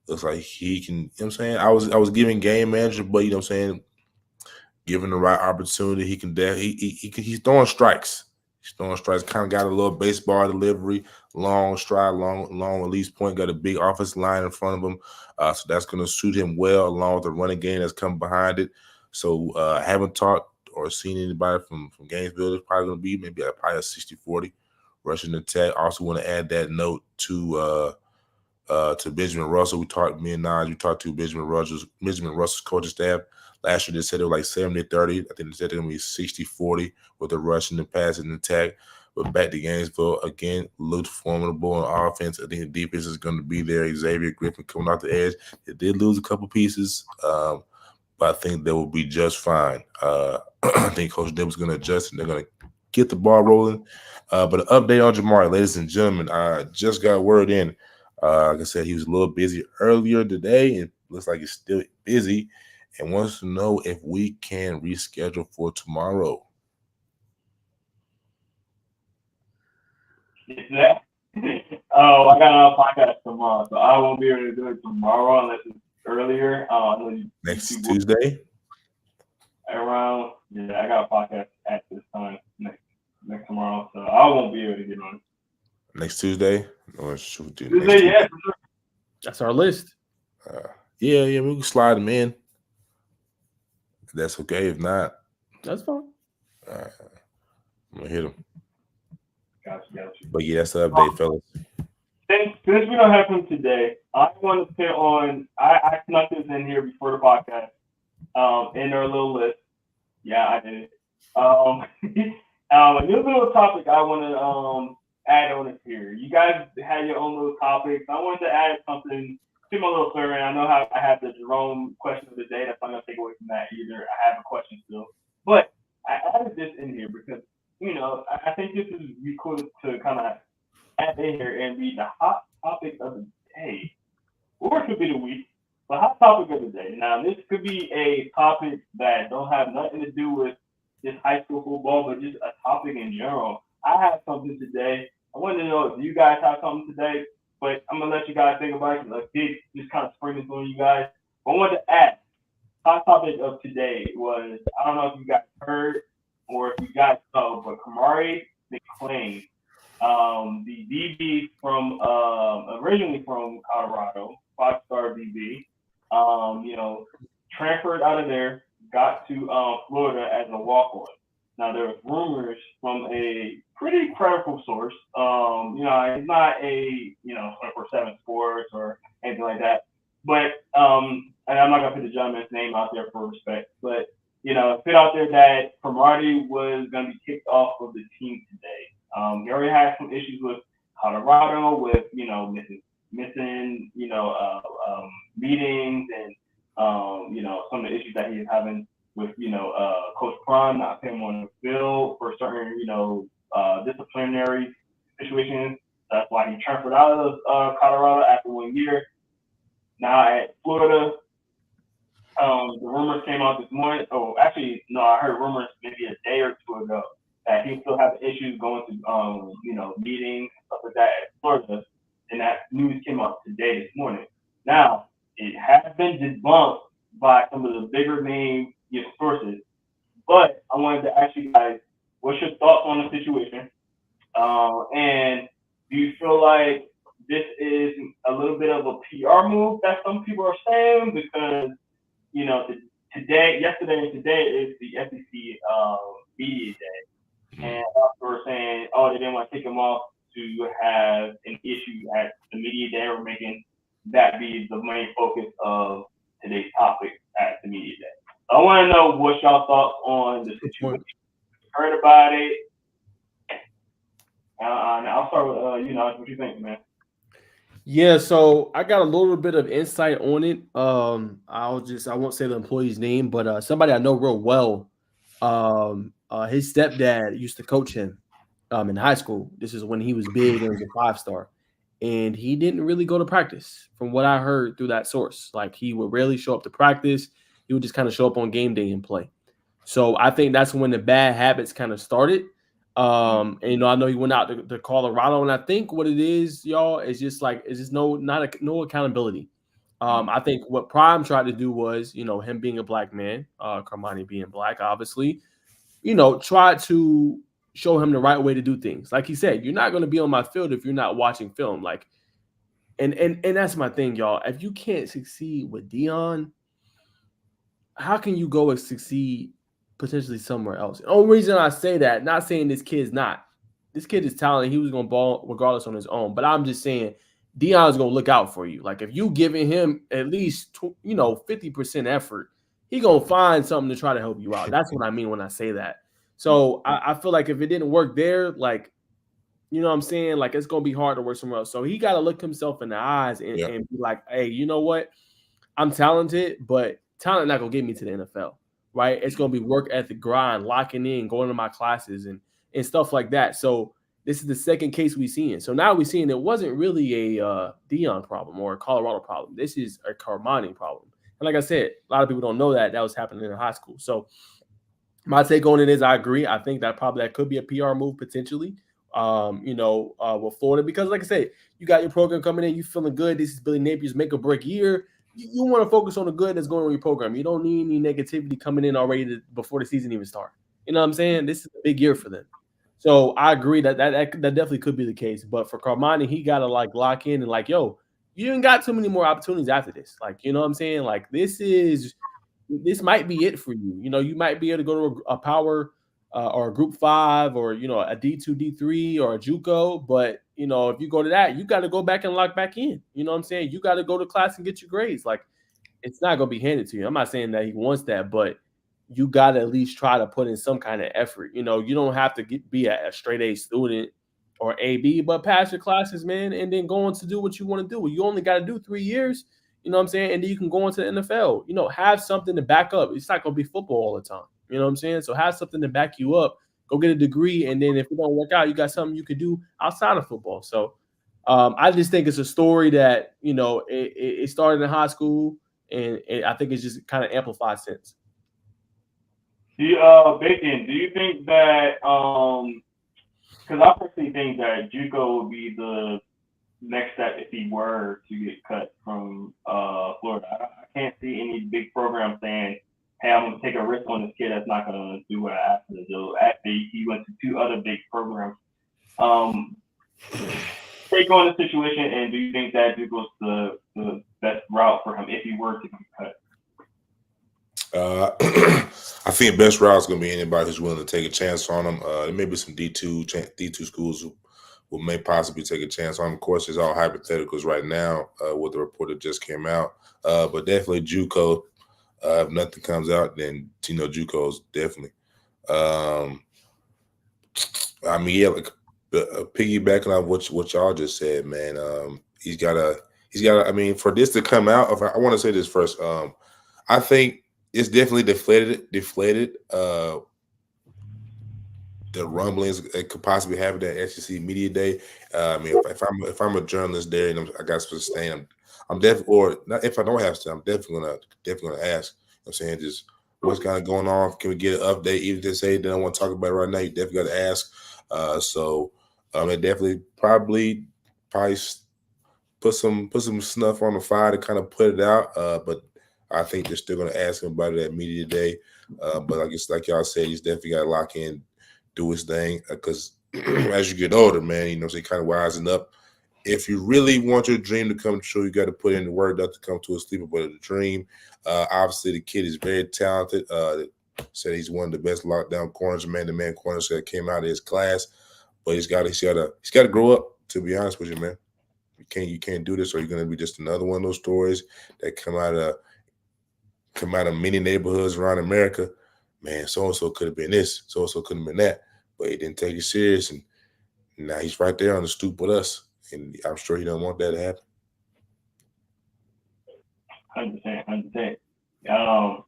Looks like he can, you know what I'm saying? I was giving game manager, but you know what I'm saying, given the right opportunity, he can he's throwing strikes. He's throwing strikes, kind of got a little baseball delivery, long stride, long release point, got a big offensive line in front of him. So that's going to suit him well, along with the running game that's come behind it. So I haven't talked or seen anybody from Gainesville. It's probably going to be maybe probably a 60-40 rushing attack. Also want to add that note to Benjamin Russell. Me and Naj, we talked to Benjamin Russell's coaching staff. Last year they said it was like 70-30. I think they said it was going to be 60-40 with the rushing and passing attack. But back to Gainesville, again, looked formidable on offense. I think the defense is going to be there. Xavier Griffin coming off the edge. They did lose a couple pieces, but I think they will be just fine. I think Coach Nibble's going to adjust, and they're going to get the ball rolling. But an update on Jamari, ladies and gentlemen. I just got word in. Like I said, he was a little busy earlier today. It looks like he's still busy and wants to know if we can reschedule for tomorrow. Oh, I got a podcast tomorrow, so I won't be able to do it tomorrow unless it's earlier. Next Tuesday? Around, yeah, I got a podcast at this time next tomorrow, so I won't be able to get on. Next Tuesday? Or should we do Tuesday, yeah, for sure. That's our list. Yeah, we can slide them in. If that's okay. If not, that's fine. I'm gonna hit them. Gotcha. But yeah, that's the update, fellas. Since we don't have him today, I want to put on. I snuck this in here before the podcast. In our little list. Yeah, I did. A new little topic I want to add on it here. You guys had your own little topics. I wanted to add something to my little survey. I know how I have the Jerome question of the day. That's not going to take away from that either. I have a question still. But I added this in here because, I think this is cool to kind of add in here and be the hot topic of the day. Or it could be the week. The hot topic of the day. Now, this could be a topic that don't have nothing to do with just high school football, but just a topic in general. I have something today. I wanted to know if you guys have something today, but I'm going to let you guys think about it. Like, just kind of spring this on you guys. I wanted to ask, hot topic of today was, I don't know if you guys heard or if you guys know, but Kamari McLean, the DB from originally from Colorado, 5-star DB, transferred out of there, got to Florida as a walk-on. Now there was rumors from a pretty credible source. It's not a 24/7 Sports or anything like that, but and I'm not gonna put the gentleman's name out there for respect, but put out there that Cromartie was gonna be kicked off of the team today. He already had some issues with Colorado, with missing meetings and some of the issues that he is having with Coach Prime not putting him on the field for certain disciplinary situations. That's why he transferred out of Colorado after 1 year. Now at Florida, the rumors came out this morning. Oh, actually, no, I heard rumors maybe a day or two ago that he still has issues going to meetings, stuff like that at Florida. and that news came out today, this morning. Now, it has been debunked by some of the bigger name sources, but I wanted to ask you guys, what's your thoughts on the situation? And do you feel like this is a little bit of a PR move that some people are saying? Because, yesterday and today is the SEC media day. And we're saying, oh, they didn't want to take him off to have an issue at the media day, or making that be the main focus of today's topic at the media day. I want to know what y'all thoughts on the situation. Heard about it. I'll start with what you think, man. Yeah, so I got a little bit of insight on it. I won't say the employee's name, but somebody I know real well. His stepdad used to coach him in high school. This is when he was big and was a 5-star. And he didn't really go to practice, from what I heard through that source. Like, he would rarely show up to practice. He would just kind of show up on game day and play. So I think that's when the bad habits kind of started. And I know he went out to Colorado, and I think what it is, y'all, is just no accountability. I think what Prime tried to do was, him being a black man, Carmani being black, obviously, try to show him the right way to do things. Like he said, you're not going to be on my field if you're not watching film. Like, and that's my thing, y'all. If you can't succeed with Dion, how can you go and succeed potentially somewhere else? The only reason I say that, not saying this kid is talented. He was going to ball regardless on his own. But I'm just saying Dion's going to look out for you. Like, if you giving him at least 50% effort, he going to find something to try to help you out. That's what I mean when I say that. So I feel like if it didn't work there, like, you know what I'm saying? Like, it's going to be hard to work somewhere else. So he got to look himself in the eyes and be like, hey, you know what? I'm talented, but talent not going to get me to the NFL, right? It's going to be work ethic, grind, locking in, going to my classes and stuff like that. So this is the second case we've seen. So now we're seeing it wasn't really a Dion problem or a Colorado problem. This is a Carmani problem. And like I said, a lot of people don't know that was happening in high school. So my take on it is I agree. I think that could be a PR move potentially, with Florida. Because like I said, you got your program coming in, you feeling good. This is Billy Napier's make or break year. You want to focus on the good that's going on your program. You don't need any negativity coming in already before the season even starts. You know what I'm saying? This is a big year for them. So I agree that definitely could be the case. But for Carmani, he got to lock in and yo, you ain't got too many more opportunities after this. Like, you know what I'm saying? Like, this might be it for you. You might be able to go to a power or a group 5 or, a D2, D3 or a JUCO. But, if you go to that, you got to go back and lock back in. You know what I'm saying? You got to go to class and get your grades. Like, it's not going to be handed to you. I'm not saying that he wants that, but you got to at least try to put in some kind of effort. You don't have to be a straight A student or AB, but pass your classes, man, and then go on to do what you want to do. You only got to do 3 years. You know what I'm saying? And then you can go into the NFL. Have something to back up. It's not going to be football all the time. You know what I'm saying? So have something to back you up. Go get a degree. And then if it don't work out, you got something you could do outside of football. So I just think it's a story that, it started in high school. And I think it's just kind of amplified since. Bacon, do you think that, because I personally think that JUCO would be the next step if he were to get cut from Florida. I can't see any big program saying, hey, I'm going to take a risk on this kid that's not going to do what I asked him to do. Actually, he went to 2 other big programs. Take on the situation, and do you think that JUCO's the best route for him if he were to be cut? I think the best route is going to be anybody who's willing to take a chance on him. There may be some D2 schools who may possibly take a chance on him. Of course, it's all hypotheticals right now with the report that just came out. But definitely JUCO. If nothing comes out, then JUCO's definitely. Piggybacking off what y'all just said, man. He's got to. I mean, for this to come out, I want to say this first. I think it's definitely deflated. The rumblings it could possibly happen at SEC Media Day. I mean, if I'm a journalist there and I got to sustain, I'm definitely, or not, if I don't have to, I'm definitely gonna ask. I'm saying just what's kind of going on. Can we get an update? Even if they say they don't want to talk about it right now, you definitely got to ask. It definitely probably put some snuff on the fire to kind of put it out. But I think they're still going to ask him about it at media today. But I guess, like y'all said, he's definitely got to lock in, do his thing. Because as you get older, man, you know, so kind of wising up. If you really want your dream to come true, you got to put in the work not to come to a sleeper, but a dream. Obviously, the kid is very talented. Said he's one of the best lockdown corners, man-to-man corners that came out of his class. But he's got to grow up. To be honest with you, man, you can't do this, or you're gonna be just another one of those stories that come out of many neighborhoods around America. Man, so and so could have been this, so and so could have been that, but he didn't take it serious, and now he's right there on the stoop with us, and I'm sure he don't want that to happen. 100%.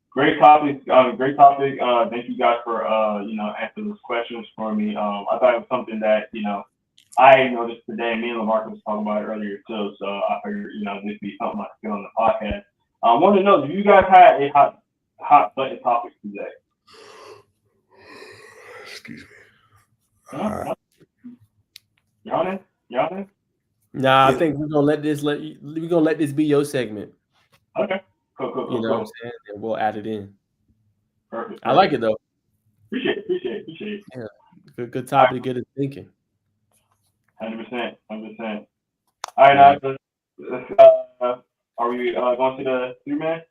Great topic. Great topic. Thank you guys for answering those questions for me. I thought it was something that I noticed today. Me and Lamarcus was talking about it earlier too. So I figured this would be something I could get on the podcast. I want to know, do you guys have a hot button topic today? Excuse me. Y'all? Nah, I think we're gonna let this be your segment. Okay. Cool. You know what I'm saying? And we'll add it in. Perfect. I like it though. Appreciate it. Yeah. Good topic to get us thinking. 100%. All right, now are we going to the 3-man?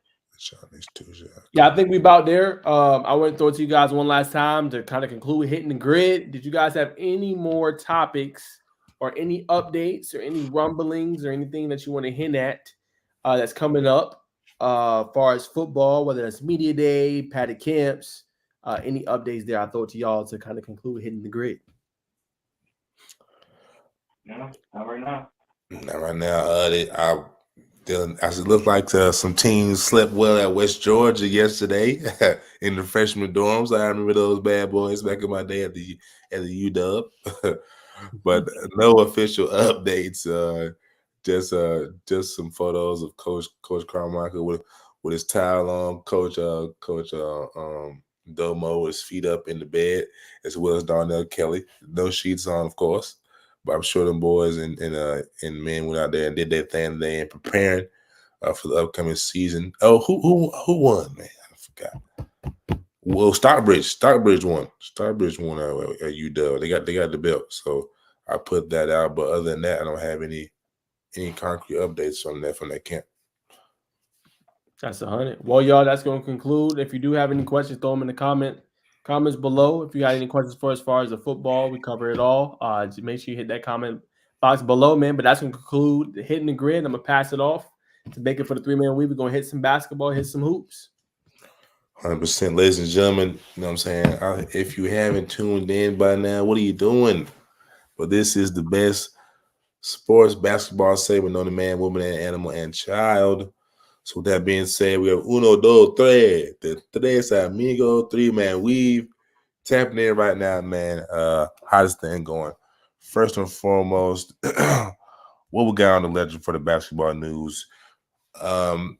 Yeah, I think we about there. I want to throw it to you guys one last time to kind of conclude hitting the grid. Did you guys have any more topics or any updates or any rumblings or anything that you want to hint at that's coming up as far as football, whether that's media day, padded camps, any updates there? I throw it to y'all to kind of conclude hitting the grid. No, not right now. Not right now. As it looked like some teams slept well at West Georgia yesterday in the freshman dorms. I remember those bad boys back in my day at the UW. But no official updates. Just some photos of Coach Carmichael with his towel on. Coach Domo with his feet up in the bed, as well as Darnell Kelly. No sheets on, of course. But I'm sure them boys and men went out there and did their thing today and preparing for the upcoming season. Oh, who won, man? I forgot. Well, Stockbridge won. Stockbridge won at UW. They got the belt. So I put that out. But other than that, I don't have any concrete updates from that camp. That's 100. Well, y'all, that's going to conclude. If you do have any questions, throw them in the comments below. If you got any questions for as far as the football, we cover it all. Just make sure you hit that comment box below, man. But that's going to conclude the hitting the grid. I'm going to pass it off to Baker for the 3-man week. We're going to hit some basketball, hit some hoops. 100%, ladies and gentlemen. You know what I'm saying? If you haven't tuned in by now, what are you doing? But this is the best sports basketball segment on the man, woman, and animal and child. So with that being said, we have uno, dos, tres. The tres amigo, 3-man weave. Tapping in right now, man. Hottest thing going. First and foremost, what we got on the legend for the basketball news? Onyeka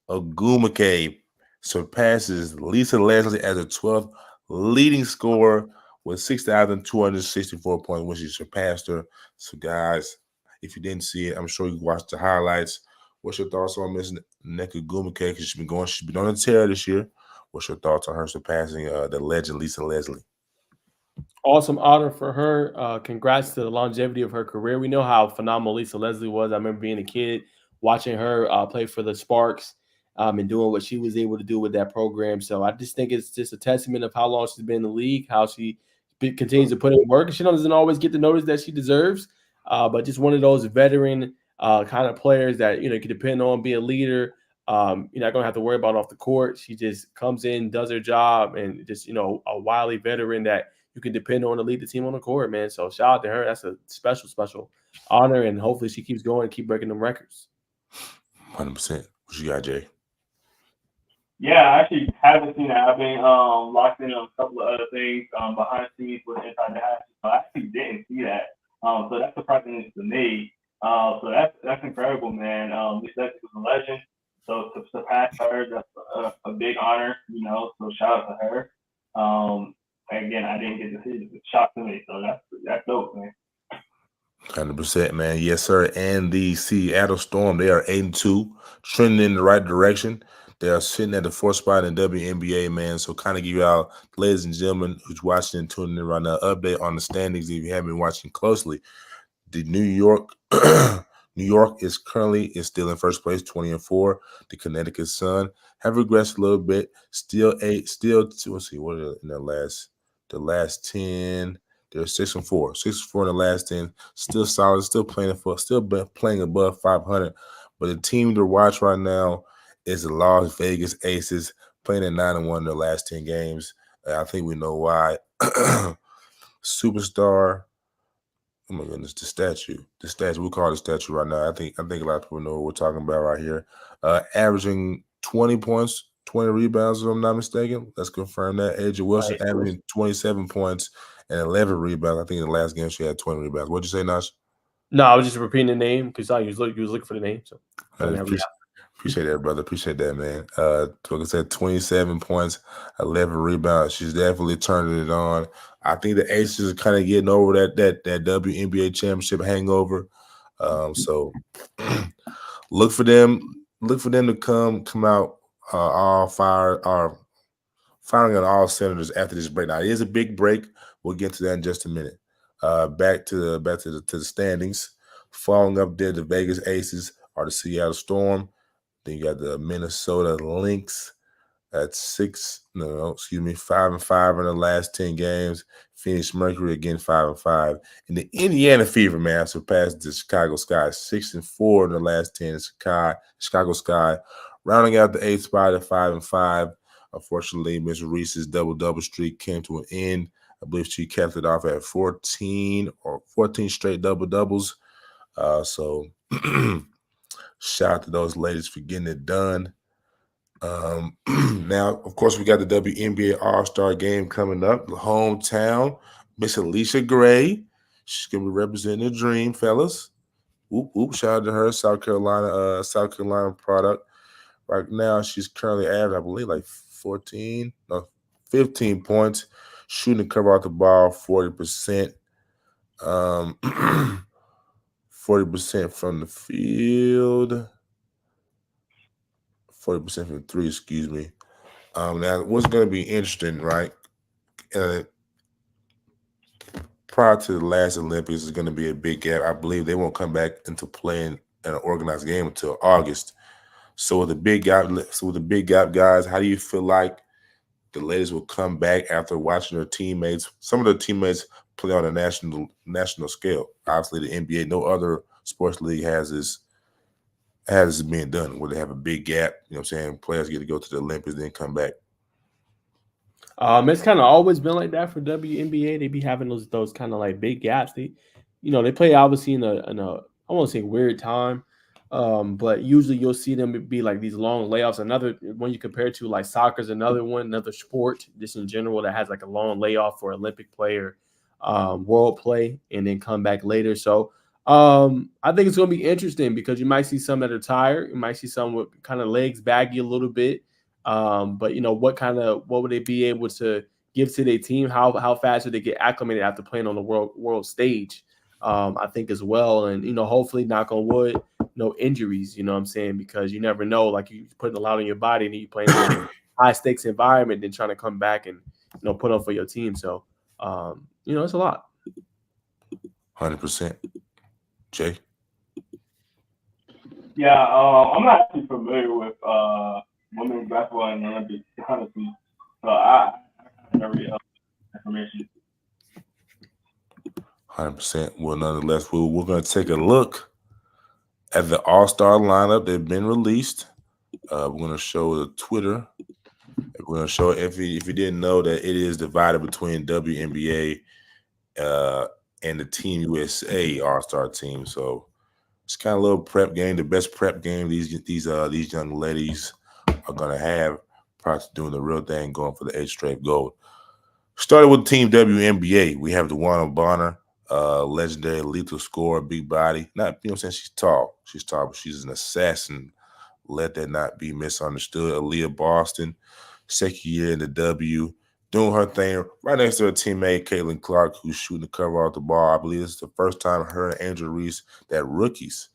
Ogwumike surpasses Lisa Leslie as the 12th leading scorer with 6,264 points when she surpassed her. So, guys, if you didn't see it, I'm sure you watched the highlights. What's your thoughts on Miss Onyeka Ogwumike? Because she's been on a tear this year. What's your thoughts on her surpassing the legend Lisa Leslie? Awesome honor for her. Congrats to the longevity of her career. We know how phenomenal Lisa Leslie was. I remember being a kid watching her play for the Sparks and doing what she was able to do with that program. So I just think it's just a testament of how long she's been in the league, how she continues to put in work. She doesn't always get the notice that she deserves, but just one of those veteran kind of players that, you can depend on, be a leader. You're not going to have to worry about off the court. She just comes in, does her job, and just, a wily veteran that you can depend on to lead the team on the court, man. So shout out to her. That's a special, special honor, and hopefully she keeps going and keep breaking them records. 100%. What you got, Jay? Yeah, I actually haven't seen it. I've been locked in on a couple of other things behind the scenes with Inside the Hatch. I actually didn't see that. So that's surprising to me. So that's incredible, man. This was a legend. So to surpass her, that's a big honor, so shout out to her. Again, I didn't get to see it. It's a shock to me. So that's dope, man. 100%, man. Yes, sir. And the Seattle Storm, they are 8-2, trending in the right direction. They are sitting at the fourth spot in WNBA, man. So, kind of give y'all, ladies and gentlemen, who's watching and tuning in right now, update on the standings if you haven't been watching closely. The New York, New York is still in first place, 20-4. The Connecticut Sun have regressed a little bit, still eight, still. Let's see, what are in the last 10? They're 6-4, 6-4 in the last 10. Still solid, still playing above 500. But the team to watch right now is the Las Vegas Aces, playing at 9-1 in their last 10 games. I think we know why. Superstar. Oh my goodness, the statue. We call it the statue right now. I think a lot of people know what we're talking about right here. Averaging 20 points, 20 rebounds, if I'm not mistaken. Let's confirm that. Aja Wilson averaging 27 points and 11 rebounds. I think in the last game she had 20 rebounds. What'd you say, Nash? No, I was just repeating the name because you was looking for the name. So appreciate that, brother. Appreciate that, man. Like I said, 27 points, 11 rebounds. She's definitely turning it on. I think the Aces are kind of getting over that WNBA championship hangover. So look for them to come out all firing on all cylinders after this break. Now it is a big break. We'll get to that in just a minute. Back to the standings. Following up there, the Vegas Aces are the Seattle Storm. Then you got the Minnesota Lynx at 5-5 in the last 10 games. Phoenix Mercury again 5-5. And the Indiana Fever, man, surpassed the Chicago Sky 6-4 in the last 10. Chicago Sky rounding out the 8th spot at 5-5. Unfortunately, Miss Reese's double streak came to an end. I believe she capped it off at 14 straight double-doubles. So shout out to those ladies for getting it done. Now, of course, we got the WNBA All-Star Game coming up. The hometown, Miss Alicia Gray. She's gonna be representing the Dream, fellas. Shout out to her, South Carolina product. Right now, she's currently averaging, I believe, like 15 points, shooting the cover off the ball 40%. 40% from the field. 40% from 3, excuse me. Now, what's going to be interesting, right? Prior to the last Olympics, is going to be a big gap. I believe they won't come back into playing an organized game until August. So with the big gap, guys, how do you feel like the ladies will come back after watching their teammates? Some of their teammates play on a national scale. Obviously, the NBA, no other sports league has this being done, where they have a big gap. You know what I'm saying? Players get to go to the Olympics, then come back. It's kind of always been like that for WNBA. They be having those kind of like big gaps. They play obviously in a I won't say weird time, but usually you'll see them be like these long layoffs. Another when you compare it to like soccer is another sport just in general that has like a long layoff for Olympic play or world play and then come back later. So I think it's going to be interesting because you might see some that are tired. You might see some with kind of legs baggy a little bit. But what would they be able to give to their team? How fast would they get acclimated after playing on the world stage? I think as well. And, hopefully knock on wood, no injuries, you know what I'm saying? Because you never know, like you putting a lot on your body and you playing in a high stakes environment, then trying to come back and, put on for your team. So, it's a lot. 100%. Jay? Yeah, I'm not too familiar with women's basketball in the Olympics, honestly. So I have no information. 100%. Well, nonetheless, we're going to take a look at the All-Star lineup that's been released. We're going to show the Twitter. We're going to show, if you didn't know, that it is divided between WNBA and the Team USA All-Star team. So it's kind of a little prep game, the best prep game these young ladies are going to have prior to doing the real thing, going for the 8th straight gold. Started with Team WNBA. We have DeWanna Bonner, legendary lethal scorer, big body. She's tall. She's tall, but she's an assassin. Let that not be misunderstood. Aaliyah Boston, second year in the W. doing her thing right next to her teammate Caitlin Clark, who's shooting the cover off the ball. I believe it's the first time her and Angel Reese, that rookies,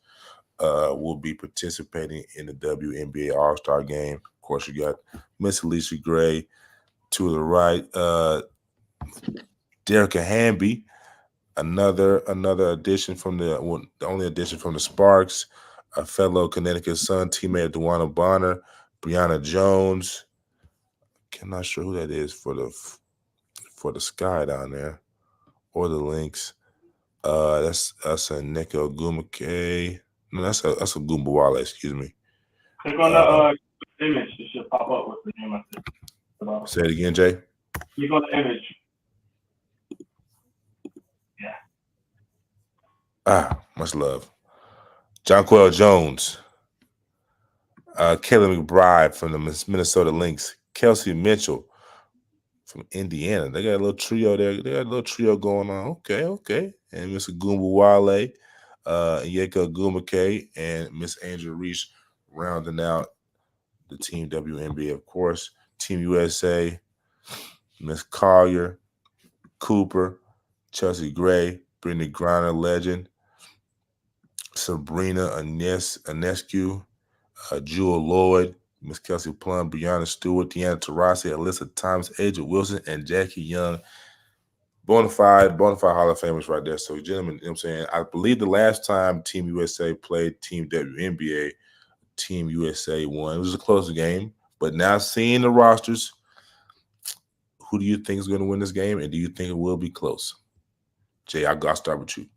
will be participating in the WNBA All-Star game. Of course, you got Miss Alicia Gray to the right, Derricka Hamby, another addition from the only addition from the Sparks, a fellow Connecticut Sun teammate DeWanna Bonner, Brianna Jones. I'm not sure who that is for the Sky down there or the Lynx. That's a Neko Gumake. No, that's a Gumbawale, excuse me. Click on the image. It should pop up with the name I said. Say it again, Jay. Click on the image. Yeah. Much love. Jonquel Jones. Kayla McBride from the Minnesota Lynx. Kelsey Mitchell from Indiana. They got a little trio there. They got a little trio going on. Okay. And Miss Gumbawale, Yeka Gumake, and Miss Angel Reese rounding out the Team WNBA, of course. Team USA, Miss Collier, Cooper, Chelsea Gray, Brittany Griner, legend, Sabrina Anescu, Jewel Lloyd, Miss Kelsey Plum, Brianna Stewart, Deanna Taurasi, Alyssa Thomas, Aja Wilson, and Jackie Young. Bonafide Hall of Famers right there. So, gentlemen, you know what I'm saying? I believe the last time Team USA played Team WNBA, Team USA won. It was a close game. But now seeing the rosters, who do you think is going to win this game? And do you think it will be close? Jay, I'll start with you.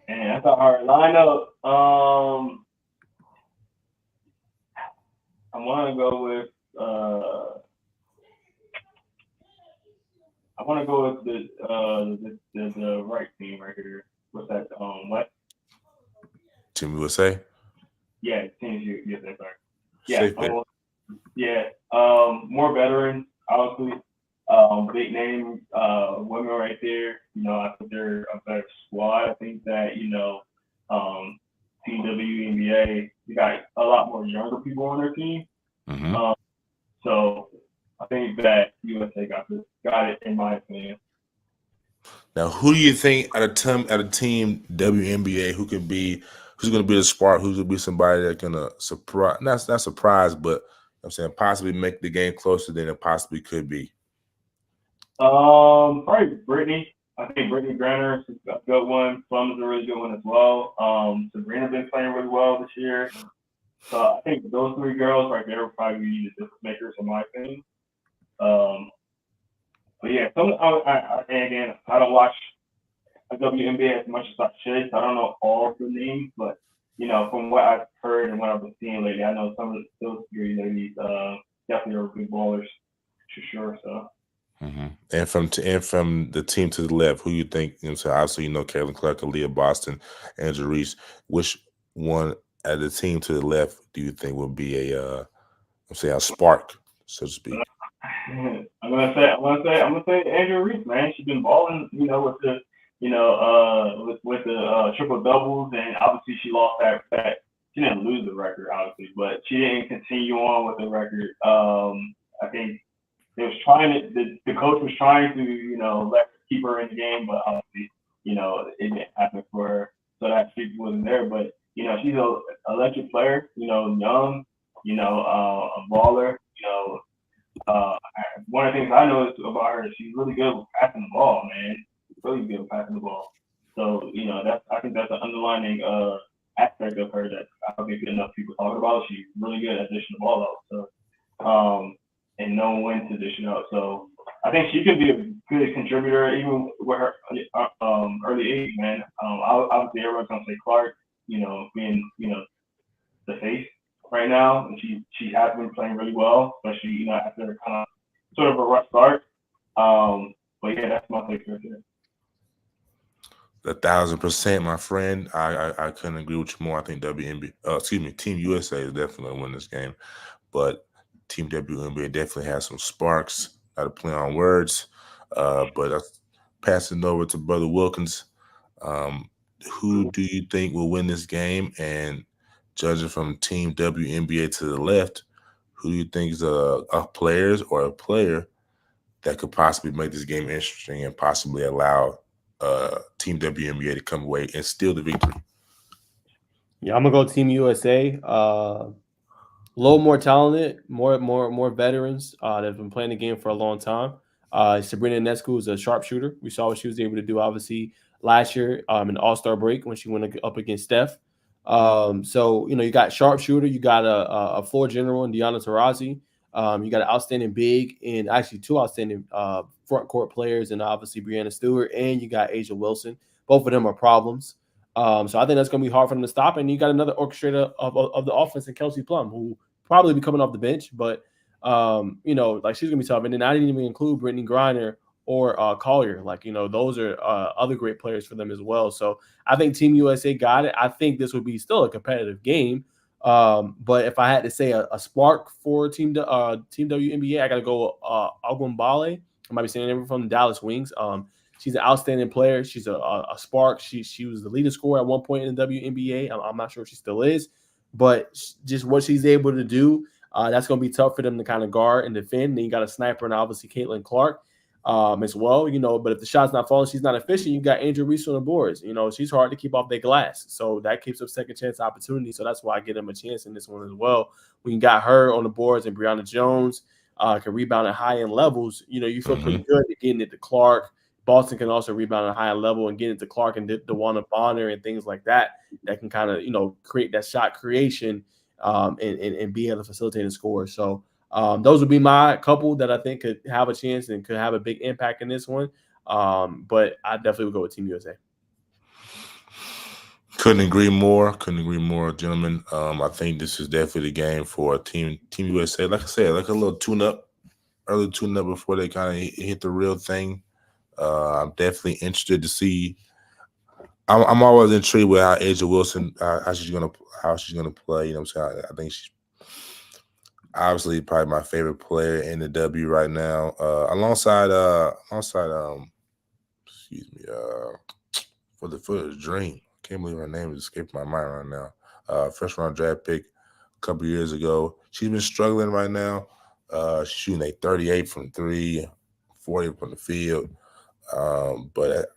And that's a hard lineup. I want to go with the right team right here. What's that? What? Team USA? Yeah, Team USA. Sorry. Yeah. More veterans, obviously. Big name women right there. I think they're a better squad. I think that, Team WNBA, they got a lot more younger people on their team. Mm-hmm. So I think that USA got it, in my opinion. Now, who do you think at a team WNBA who's going to be the spark, who's going to be somebody that's going to surprise, not surprise, but I'm saying possibly make the game closer than it possibly could be? Probably Brittany. I think Brittany Griner is a good one. Plum is a really good one as well. Sabrina's been playing really well this year. So I think those three girls right there will probably be the difference makers in my opinion. But yeah, I don't watch WNBA as much as I should, so I don't know all of the names, but from what I've heard and what I've been seeing lately, I know some of those three ladies definitely are good ballers for sure. So. Mm-hmm. And from the team to the left, who you think? So obviously, Caitlin Clark, Aaliyah Boston, Angel Reese. Which one at the team to the left do you think will be a spark, so to speak? I'm gonna say Angel Reese, man. She's been balling, with the with the triple doubles, and obviously she lost that. She didn't lose the record, obviously, but she didn't continue on with the record. I think they was the coach was trying to keep her in the game, but obviously it didn't happen for her, so that streak wasn't there. But she's an electric player, young, a baller. One of the things I noticed about her is she's really good with passing the ball, man. Really good with passing the ball. So I think that's an underlining aspect of her that I don't think enough people talk about. She's really good at dishing the ball out. So and knowing when to dish it out. So I think she could be a good contributor even with her early age, man. Obviously everyone's gonna say Clark, being the face right now, and she has been playing really well, especially after kind of sort of a rough start. But yeah, that's my take right there. 1,000%, my friend. I couldn't agree with you more. I think Team USA is definitely gonna win this game, but Team WNBA definitely has some sparks. Got to play on words, but passing it over to Brother Wilkins. Who do you think will win this game? And judging from Team WNBA to the left, who do you think is a players or a player that could possibly make this game interesting and possibly allow Team WNBA to come away and steal the victory? Yeah, I'm gonna go Team USA. A little more talented, more veterans that have been playing the game for a long time. Sabrina Ionescu is a sharpshooter. We saw what she was able to do, obviously, last year in the All-Star break when she went up against Steph. So you got sharpshooter, you got a floor general in Deanna Taurasi. You got an outstanding big and actually two outstanding front court players, and obviously Breanna Stewart, and you got Asia Wilson. Both of them are problems. So I think that's going to be hard for them to stop. And you got another orchestrator of the offense in Kelsey Plum, who probably be coming off the bench, but like she's going to be tough. And then I didn't even include Brittany Griner or Collier. Like, those are other great players for them as well. So I think Team USA got it. I think this would be still a competitive game. But if I had to say a spark for Team WNBA, I got to go Agumbale. I might be saying it from the Dallas Wings. She's an outstanding player. She's a spark. She was the leading scorer at one point in the WNBA. I'm not sure if she still is, but just what she's able to do, that's going to be tough for them to kind of guard and defend. Then you got a sniper and obviously Caitlin Clark as well. But if the shot's not falling, she's not efficient. You got Angel Reese on the boards. She's hard to keep off their glass, so that keeps up second chance opportunity. So that's why I give them a chance in this one as well. We got her on the boards and Brianna Jones can rebound at high end levels. You feel pretty good at getting it to Clark. Boston can also rebound at a high level and get into Clark and DeWanna Bonner and things like that can kind of, create that shot creation and be able to facilitate and score. So those would be my couple that I think could have a chance and could have a big impact in this one. But I definitely would go with Team USA. Couldn't agree more, gentlemen. I think this is definitely the game for Team USA. Like I said, like a little early tune-up before they kind of hit the real thing. I'm definitely interested to see. I'm always intrigued with how Asia Wilson how she's gonna play. I'm saying? I think she's obviously probably my favorite player in the W right now. Alongside for the Dream. I can't believe her name is escaping my mind right now. First round draft pick a couple years ago. She's been struggling right now. She's shooting a 38 from 3, 40 from the field. But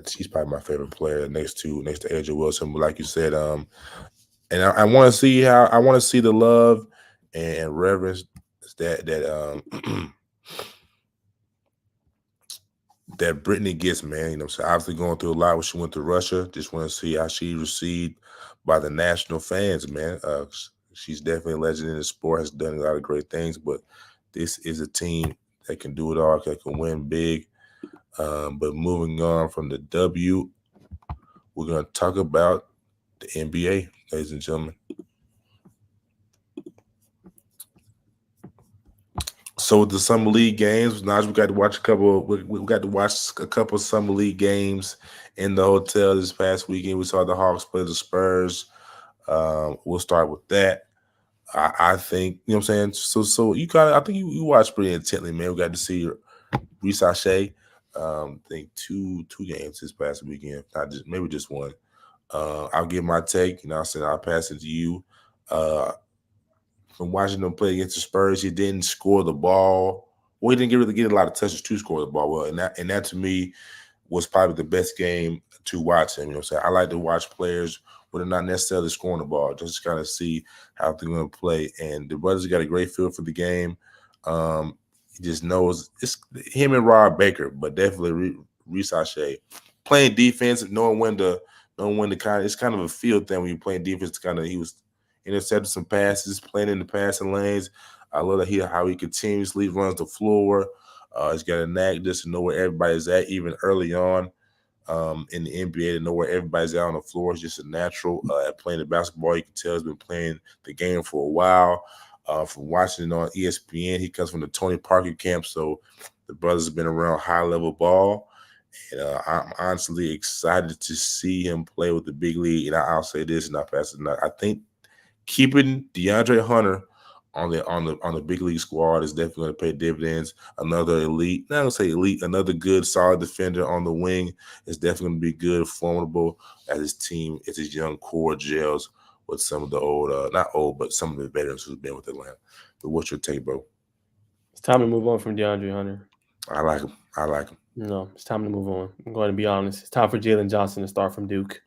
she's probably my favorite player next to Asia Wilson. But like you said, and I want to see the love and reverence that that Brittany gets, man. So obviously going through a lot when she went to Russia. Just want to see how she received by the national fans, man. She's definitely a legend in the sport, has done a lot of great things, but this is a team that can do it all, that can win big. But moving on from the W, we're going to talk about the NBA, ladies and gentlemen. So with the summer league games, Naj, we got to watch a couple. We got to watch a couple of summer league games in the hotel this past weekend. We saw the Hawks play the Spurs. We'll start with that. I think, you know what I'm saying. So you I think you watched pretty intently, man. We got to see Brice Joins. I think two games this past weekend, maybe just one. I'll give my take. I'll pass it to you. From watching them play against the Spurs, he didn't score the ball. Well, he didn't really get a lot of touches to score the ball. Well, and that to me was probably the best game to watch him. I like to watch players when they're not necessarily scoring the ball, just kind of see how they're going to play. And the brothers got a great feel for the game. He just knows it's him and Rob Baker, but definitely Brice Joins playing defense, knowing when to it's kind of a field thing when you're playing defense. He was intercepted some passes, playing in the passing lanes. I love how he continuously runs the floor. He's got a knack just to know where everybody's at, even early on in the NBA, to know where everybody's at on the floor. It's just a natural at playing the basketball. You can tell he's been playing the game for a while. From watching it on ESPN, he comes from the Tony Parker camp, so the brothers have been around high-level ball. And I'm honestly excited to see him play with the big league. And I'll say this, and I'll pass it. I think keeping DeAndre Hunter on the big league squad is definitely going to pay dividends. Another elite, not going to say elite, another good, solid defender on the wing is definitely going to be good, formidable as his young core gels with some of the old, not old, but some of the veterans who've been with Atlanta. But what's your take, bro? It's time to move on from DeAndre Hunter. I like him. I like him. No, it's time to move on. I'm going to be honest. It's time for Jalen Johnson to start from Duke.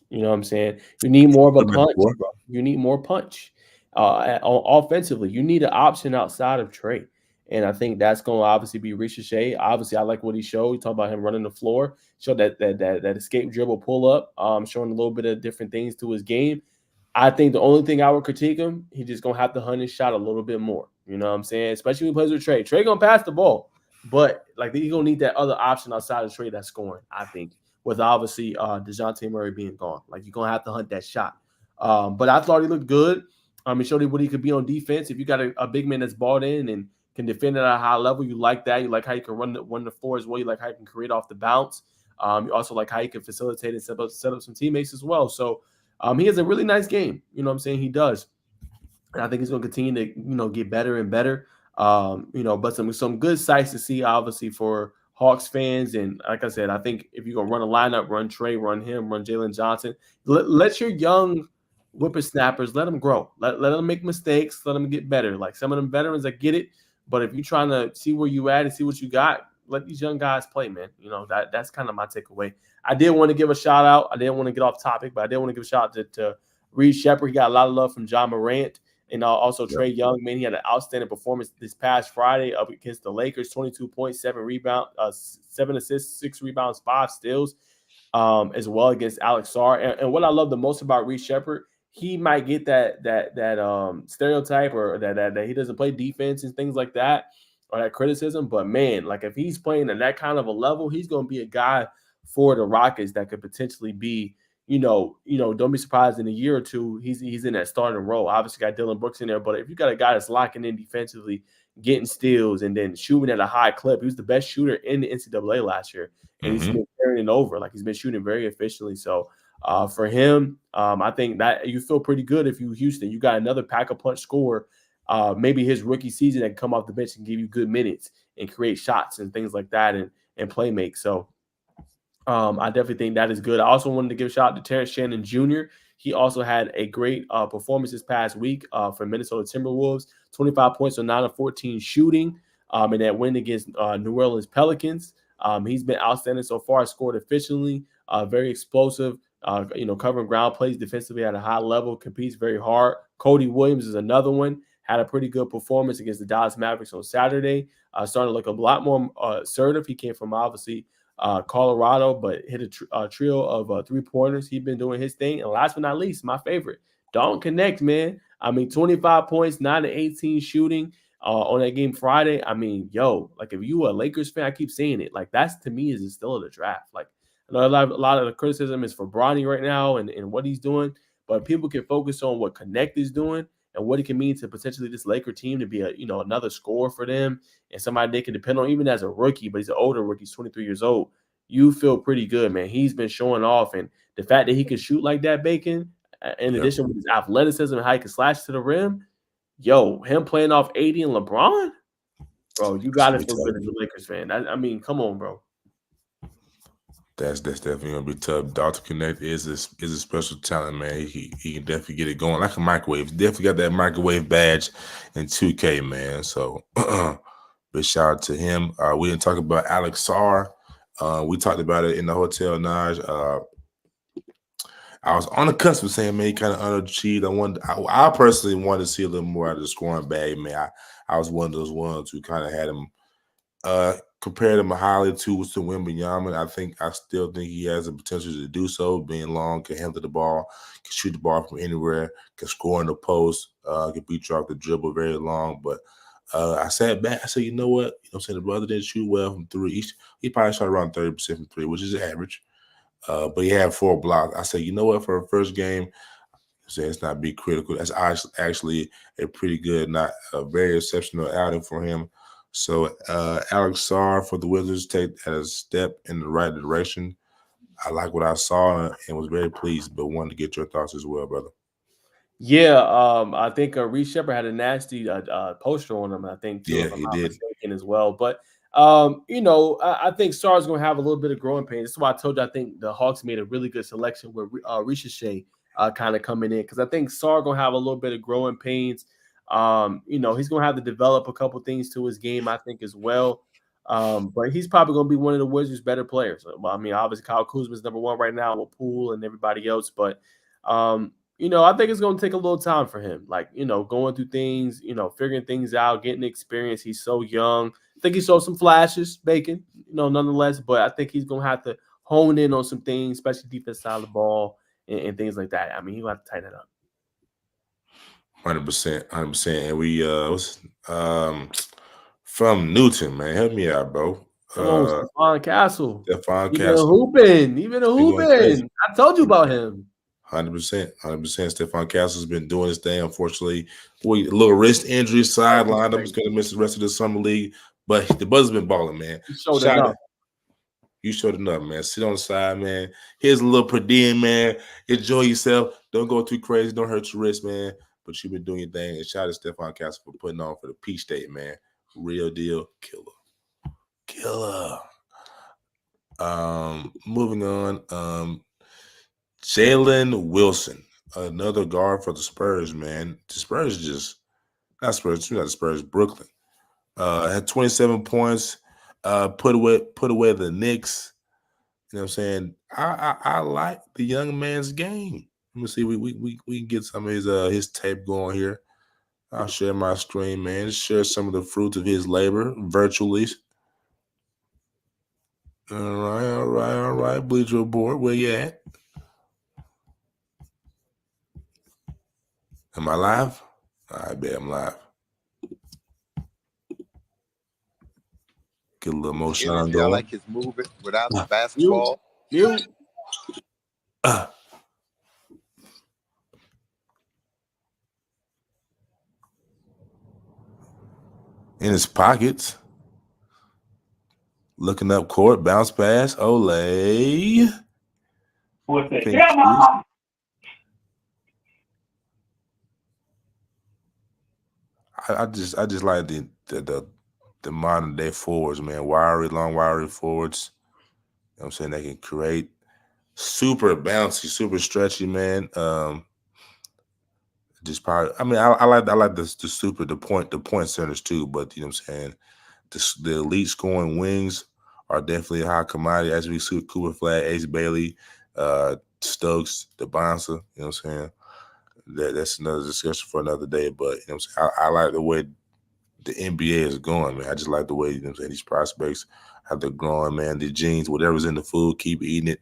You know what I'm saying? You need more of a punch, bro. You need more punch. Offensively, you need an option outside of Trey. And I think that's going to obviously be Ricochet. Obviously, I like what he showed. We talked about him running the floor, showed that escape dribble pull up, showing a little bit of different things to his game. I think the only thing I would critique him, he's just going to have to hunt his shot a little bit more. You know what I'm saying? Especially when he plays with Trey. Trey going to pass the ball, but like he's going to need that other option outside of Trey that's scoring, I think, with obviously DeJounte Murray being gone. Like, you're going to have to hunt that shot. But I thought he looked good. He showed what he could be on defense. If you got a big man that's bought in and can defend at a high level, you like that. You like how you can run the floor as well. You like how you can create off the bounce. You also like how you can facilitate and set up some teammates as well. So he has a really nice game. You know what I'm saying? He does. And I think he's going to continue to, get better and better. But some good sights to see, obviously, for Hawks fans. And like I said, I think if you're going to run a lineup, run Trey, run him, run Jalen Johnson, let your young whippersnappers, let them grow. Let them make mistakes. Let them get better. Like some of them veterans, I get it. But if you're trying to see where you at and see what you got, let these young guys play, man. That's kind of my takeaway. I did want to give a shout out. I didn't want to get off topic, but I did want to give a shout out to Reed Shepherd. He got a lot of love from John Morant. And also Trey Young, man, he had an outstanding performance this past Friday up against the Lakers. 22 points, 7 rebounds, 7 assists, 6 rebounds, 5 steals, as well against Alex Sarr. And what I love the most about Reed Shepherd, he might get that stereotype or that he doesn't play defense and things like that, or that criticism. But man, like if he's playing at that kind of a level, he's going to be a guy for the Rockets that could potentially be. Don't be surprised in a year or two, he's in that starting role. Obviously got Dylan Brooks in there, but if you got a guy that's locking in defensively, getting steals, and then shooting at a high clip, he was the best shooter in the NCAA last year, and he's been carrying it over. Like he's been shooting very efficiently. So for him, I think that you feel pretty good if you Houston. You got another pack-a-punch scorer, maybe his rookie season that can come off the bench and give you good minutes and create shots and things like that and play make. So I definitely think that is good. I also wanted to give a shout out to Terrence Shannon Jr. He also had a great performance this past week for Minnesota Timberwolves. 25 points on 9 of 14 shooting in that win against New Orleans Pelicans. He's been outstanding so far. Scored efficiently, very explosive, covering ground, plays defensively at a high level, competes very hard. Cody Williams is another one. Had a pretty good performance against the Dallas Mavericks on Saturday. Starting to look a lot more assertive. He came from obviously Colorado, but hit a trio of 3-pointers. He's been doing his thing. And last but not least, my favorite, don't connect, man. 25 points, 9 to 18 shooting on that game Friday. Like if you a Lakers fan, I keep saying it. Like that's to me is still of the draft. Like I know a lot of the criticism is for Bronny right now and what he's doing, but people can focus on what Connect is doing and what it can mean to potentially this Laker team to be another scorer for them and somebody they can depend on even as a rookie, but he's an older rookie, he's 23 years old. You feel pretty good, man. He's been showing off, and the fact that he can shoot like that, Bacon, in addition with his athleticism and how he can slash to the rim, him playing off AD and LeBron, bro, you got to feel good as a Lakers fan. Come on, bro. That's definitely gonna be tough. Dr. Connect is a special talent, man. He can definitely get it going like a microwave. Definitely got that microwave badge in 2K, man. So big shout out to him. We didn't talk about Alex Sarr. We talked about it in the hotel, Naj. I was on the cusp of saying, man, he kind of underachieved. I personally wanted to see a little more out of the scoring bag, man. I was one of those ones who kind of had him compared him highly to Wembanyama. I still think he has the potential to do so, being long, can handle the ball, can shoot the ball from anywhere, can score in the post, can beat you off the dribble very long. But I sat back. I said, you know what? I'm saying the brother didn't shoot well from 3. He probably shot around 30% from 3, which is average. But he had 4 blocks. I said, you know what? For a first game, it's not be critical. That's actually a pretty good, not a very exceptional outing for him. So Alex Sarr for the Wizards take a step in the right direction. I like what I saw and was very pleased, but wanted to get your thoughts as well, brother. Yeah, I think Reed Shepherd had a nasty poster on him. I think too, if I'm not mistaken as well. But I think Sarr's going to have a little bit of growing pains. That's why I told you I think the Hawks made a really good selection with Ricochet kind of coming in because I think Sarr going to have a little bit of growing pains. He's gonna have to develop a couple things to his game, I think, as well. But he's probably gonna be one of the Wizards' better players. Well, I mean, obviously Kyle Kuzma's number one right now with Poole and everybody else, but I think it's gonna take a little time for him. Like, going through things, figuring things out, getting experience. He's so young. I think he showed some flashes, Bacon, nonetheless, but I think he's gonna have to hone in on some things, especially defense side of the ball and things like that. I mean, he'll have to tighten it up. 100%, 100%. And we from Newton, man. Help me out, bro. Come on, Stephon Castle. Stephon Even Castle. Even a hooping. I told you about him. 100%. Stephon Castle's been doing his thing. Unfortunately, a little wrist injury, sidelined him. He's going to miss the rest of the summer league. But the Buzz's been balling, man. You showed enough. You showed enough, man. Sit on the side, man. Here's a little per diem, man. Enjoy yourself. Don't go too crazy. Don't hurt your wrist, man. But you've been doing your thing. And shout out to Stephon Castle for putting on for the Peach State, man. Real deal. Killer. Moving on. Jalen Wilson, another guard for the Spurs, man. The Spurs not the Spurs, Brooklyn. Had 27 points, put away the Knicks. You know what I'm saying? I like the young man's game. Let me see. We can get some of his tape going here. I'll share my screen, man. Share some of the fruits of his labor virtually. All right. Bleacher Report, where you at? Am I live? I bet I'm live. Get a little more shine going. I like his movement without the basketball. You. In his pockets. Looking up court, bounce pass, Olay. What's that? Come on! I just like the modern day forwards, man. Long wiry forwards. You know what I'm saying? They can create super bouncy, super stretchy, man. Just probably. I mean, I like the point centers too. But you know what I'm saying? The elite scoring wings are definitely a high commodity. As we see Cooper Flag, Ace Bailey, Stokes, the bouncer. You know what I'm saying? That's another discussion for another day. But you know what I'm saying? I like the way the NBA is going, man. I just like the way, you know what I'm saying, these prospects how they're growing, man. The genes, whatever's in the food, keep eating it.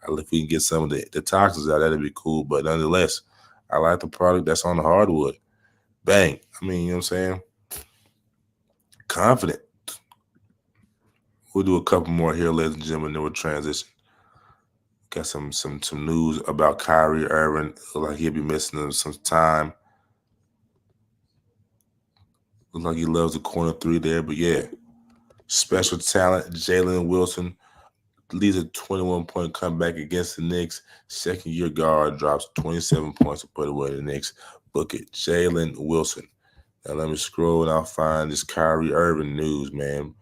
If we can get some of the toxins out, that'd be cool. But nonetheless, I like the product that's on the hardwood. Bang. I mean, you know what I'm saying? Confident. We'll do a couple more here, ladies and gentlemen, then we'll transition. Got some news about Kyrie Irving. Look like he'll be missing some time. Look like he loves the corner three there, but yeah. Special talent, Jalen Wilson leads a 21-point comeback against the Knicks. Second-year guard drops 27 points to put away the Knicks. Book it. Jalen Wilson. Now let me scroll and I'll find this Kyrie Irving news, man.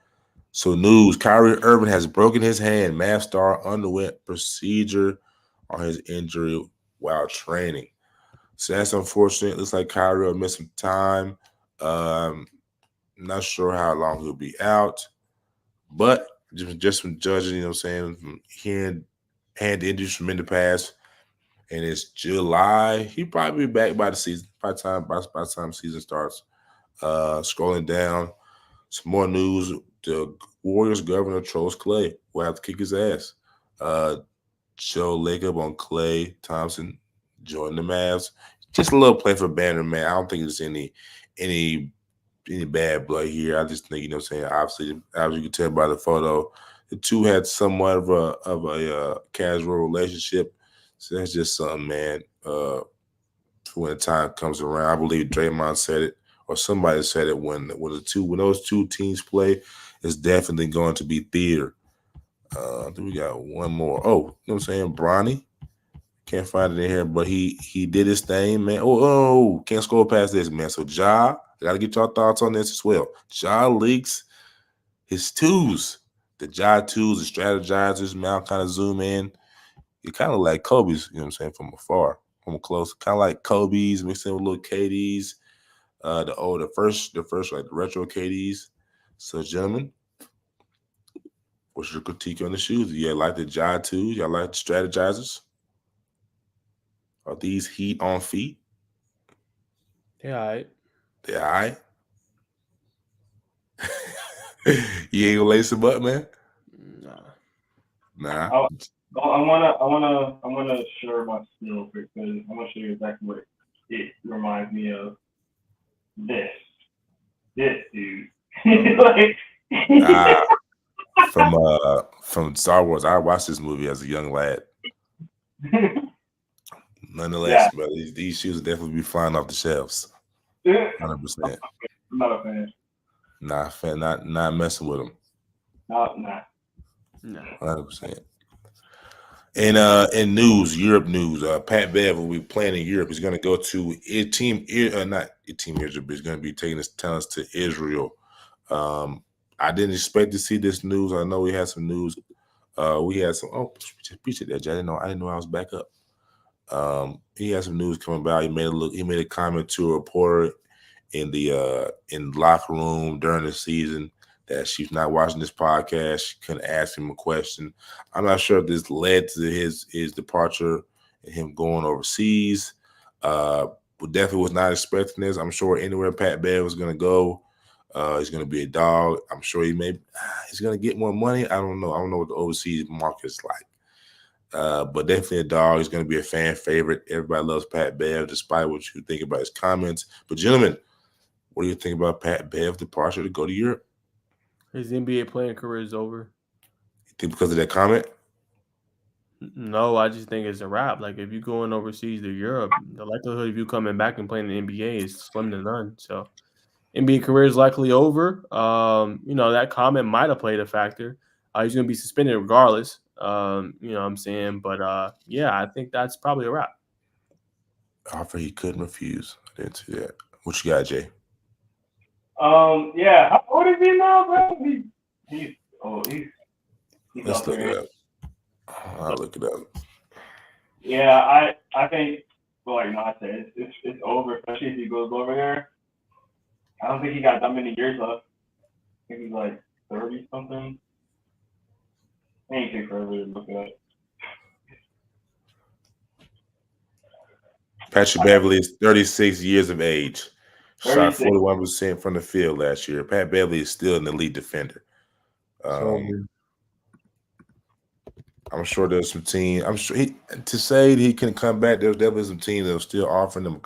So Kyrie Irving has broken his hand. Math star underwent procedure on his injury while training. So that's unfortunate. Looks like Kyrie will miss some time. Not sure how long he'll be out. But just from judging, you know what I'm saying, from hearing hand injuries from in the past, and it's July, he'll probably be back by the season, by the time season starts. Scrolling down, some more news. The Warriors governor trolls Clay. Will have to kick his ass. Joe Lacob on Clay Thompson joining the Mavs. Just a little play for banner, man. I don't think there's any bad blood here. I just think, you know what I'm saying, obviously you can tell by the photo, the two had somewhat of a casual relationship. So that's just something, man. When the time comes around, I believe Draymond said it, or somebody said it when those two teams play, it's definitely going to be theater. I think we got one more. Oh, you know what I'm saying? Bronny. Can't find it in here, but he did his thing, man. Oh, can't scroll past this, man. So I got to get your thoughts on this as well. Ja leaks his twos. The Ja twos, the strategizers, man. I'll kind of zoom in. You're kind of like Kobe's, you know what I'm saying, from afar, from close. Kind of like Kobe's, mixed in with little KD's. the first like the retro KDs. So, gentlemen, what's your critique on the shoes? You like the Jai 2s? Y'all like the Strategizers? Are these heat on feet? Yeah, all right. They're all right. You ain't gonna lace them up, man? Nah. I wanna share my skill because I want to show you exactly what it reminds me of. This dude. Like, From Star Wars, I watched this movie as a young lad. Nonetheless, but these shoes will definitely be flying off the shelves. 100%. I'm not a fan. Nah, fan, not messing with them. Nah. 100%. And in news, Europe news, Pat Bev will be playing in Europe. He's going to go to not Team Israel, but he's going to be taking his talents to Israel. I didn't expect to see this news. I know we had some news. We had some. Oh, appreciate that, Jay. I didn't know I was back up. He had some news coming about. He made a comment to a reporter in the locker room during the season that she's not watching this podcast. She couldn't ask him a question. I'm not sure if this led to his departure and him going overseas. But definitely was not expecting this. I'm sure anywhere Pat Bev was going to go, he's going to be a dog. I'm sure he's going to get more money. I don't know. I don't know what the overseas market is like. But definitely a dog. He's going to be a fan favorite. Everybody loves Pat Bev, despite what you think about his comments. But gentlemen, what do you think about Pat Bev's departure to go to Europe? His NBA playing career is over. You think because of that comment? No, I just think it's a wrap. Like, if you're going overseas to Europe, the likelihood of you coming back and playing the NBA is slim to none. So, NBA career is likely over. That comment might have played a factor. He's going to be suspended regardless. You know what I'm saying? But, I think that's probably a wrap. Offer he couldn't refuse. I didn't see that. What you got, Jay? How old is he now, bro? He's Let's look it up. I'll look it up. Yeah, I think, like I said, it's over, especially if he goes over there. I don't think he got that many years left. I think he's like 30 something. I ain't take forever to look it up. Patrick Beverly is 36 years of age. 36. Shot 41% from the field last year. Pat Beverly is still an elite defender. I'm sure there's some team. I'm sure to say that he can come back. There's definitely some teams that are still offering him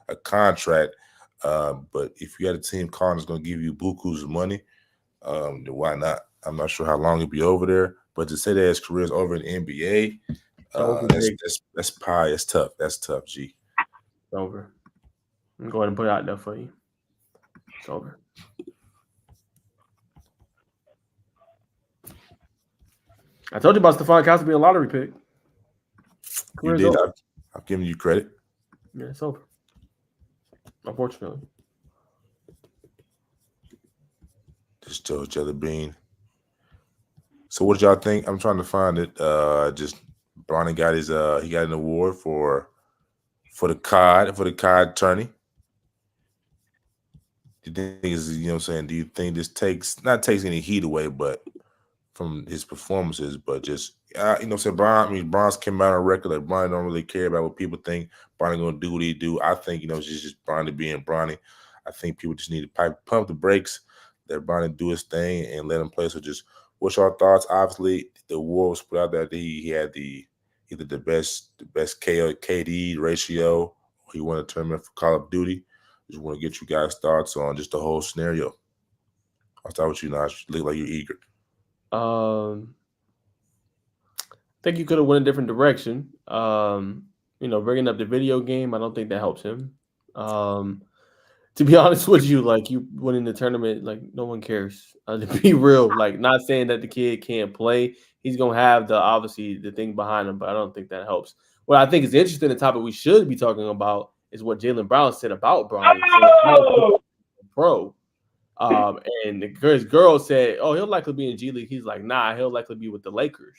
a contract. But if you got a team calling that's going to give you bukus of money, then why not? I'm not sure how long he'll be over there. But to say that his career is over in the NBA, that's pie. It's tough. That's tough, G. It's over. I'm going to put it out there for you. It's over. I told you about Stephon Castle being a lottery pick. You did. I've given you credit. Yeah, it's over. Unfortunately. Just Joe Jelly Bean. So what did y'all think? I'm trying to find it. Just Bronny got his he got an award for the COD tourney. Do you think is what I'm saying? Do you think this takes any heat away, but from his performances, but just Bron's came out on record that Bronny don't really care about what people think. Bronny gonna do what he do. I think it's just Bronny being Bronny. I think people just need to pump the brakes, let Bronny do his thing, and let him play. So just what's your thoughts? Obviously, the award was put out there that he had either the best KD ratio, or he won a tournament for Call of Duty. Just want to get you guys' thoughts on just the whole scenario. I'll start with you, Nash. You look like you're eager. I think you could have went a different direction. Bringing up the video game, I don't think that helps him. To be honest with you, like, you winning the tournament, like, no one cares. To be real, like, not saying that the kid can't play. He's going to have the thing behind him, but I don't think that helps. What I think is interesting, the topic we should be talking about is what Jaylen Brown said about Bronny. Pro. And his girl said, "Oh, he'll likely be in G League." He's like, "Nah, he'll likely be with the Lakers."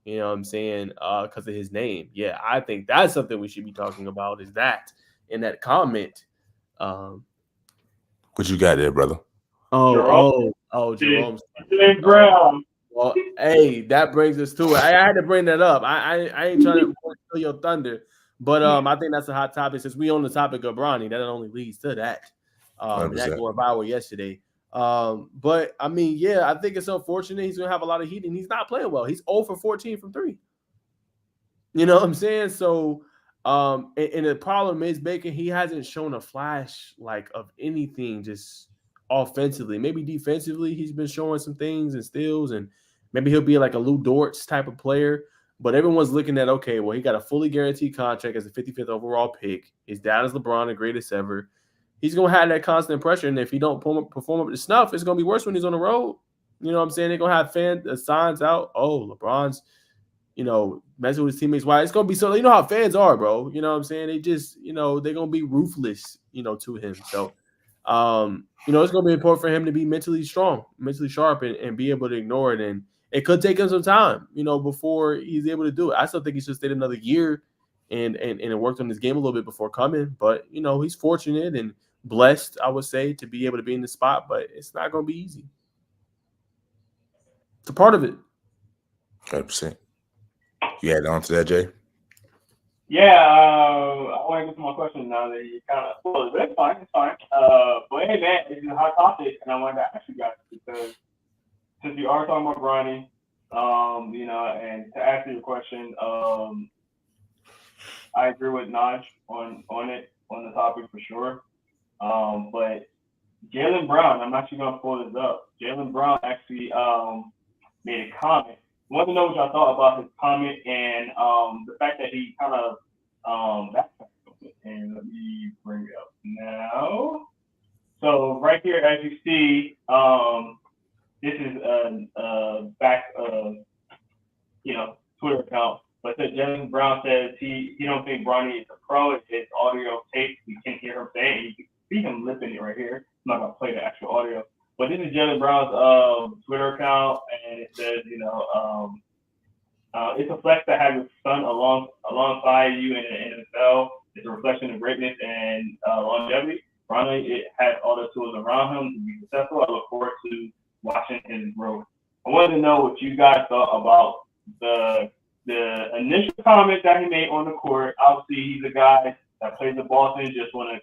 You know what I'm saying? Because of his name. Yeah, I think that's something we should be talking about. Is that in that comment What you got there, brother? Jerome. Jerome. Jalen Brown. Well, hey, that brings us to it. I had to bring that up. I ain't trying to steal your thunder, but I think that's a hot topic since we on the topic of Bronny. That only leads to that. And that going viral yesterday. But I mean, yeah, I think it's unfortunate. He's gonna have a lot of heat, and he's not playing well. He's 0 for 14 from 3. You know what I'm saying? So, and the problem is Bacon. He hasn't shown a flash like of anything just offensively. Maybe defensively, he's been showing some things and steals, and maybe he'll be like a Lou Dortz type of player. But everyone's looking at, okay, well, he got a fully guaranteed contract as a 55th overall pick. His dad is LeBron, the greatest ever. He's going to have that constant pressure. And if he don't perform up to snuff, it's going to be worse when he's on the road. You know what I'm saying? They're going to have fan signs out. Oh, LeBron's, messing with his teammates. Why? It's going to be so, you know how fans are, bro. You know what I'm saying? They just, they're going to be ruthless, to him. So, it's going to be important for him to be mentally strong, mentally sharp, and be able to ignore it. And it could take him some time, before he's able to do it. I still think he should stay another year and worked on his game a little bit before coming. But, he's fortunate and blessed, I would say, to be able to be in the spot. But it's not going to be easy. It's a part of it. 100%. You add on to that, Jay? Yeah, I want to get to my question now that you kind of spoiled it. It's fine. But hey, man, it's a hot topic, and I wanted to ask you guys because since we are talking about Bronny, and to answer your question, I agree with Naj on the topic for sure. But Jaylen Brown, I'm actually gonna pull this up. Jaylen Brown actually made a comment. I want to know what y'all thought about his comment and the fact that he kind of and let me bring it up now. So right here, as you see, this is a back Twitter account. But Jaylen Brown says he don't think Bronny is a pro. It's audio tape. You can hear him saying. You can see him lipping it right here. I'm not gonna play the actual audio. But this is Jaylen Brown's Twitter account, and it says, it's a flex to have your son alongside you in the NFL. It's a reflection of greatness and longevity. Bronny has all the tools around him to be successful. I look forward to watching his growth. I wanted to know what you guys thought about the initial comment that he made on the court. Obviously, he's a guy that plays at Boston, just won a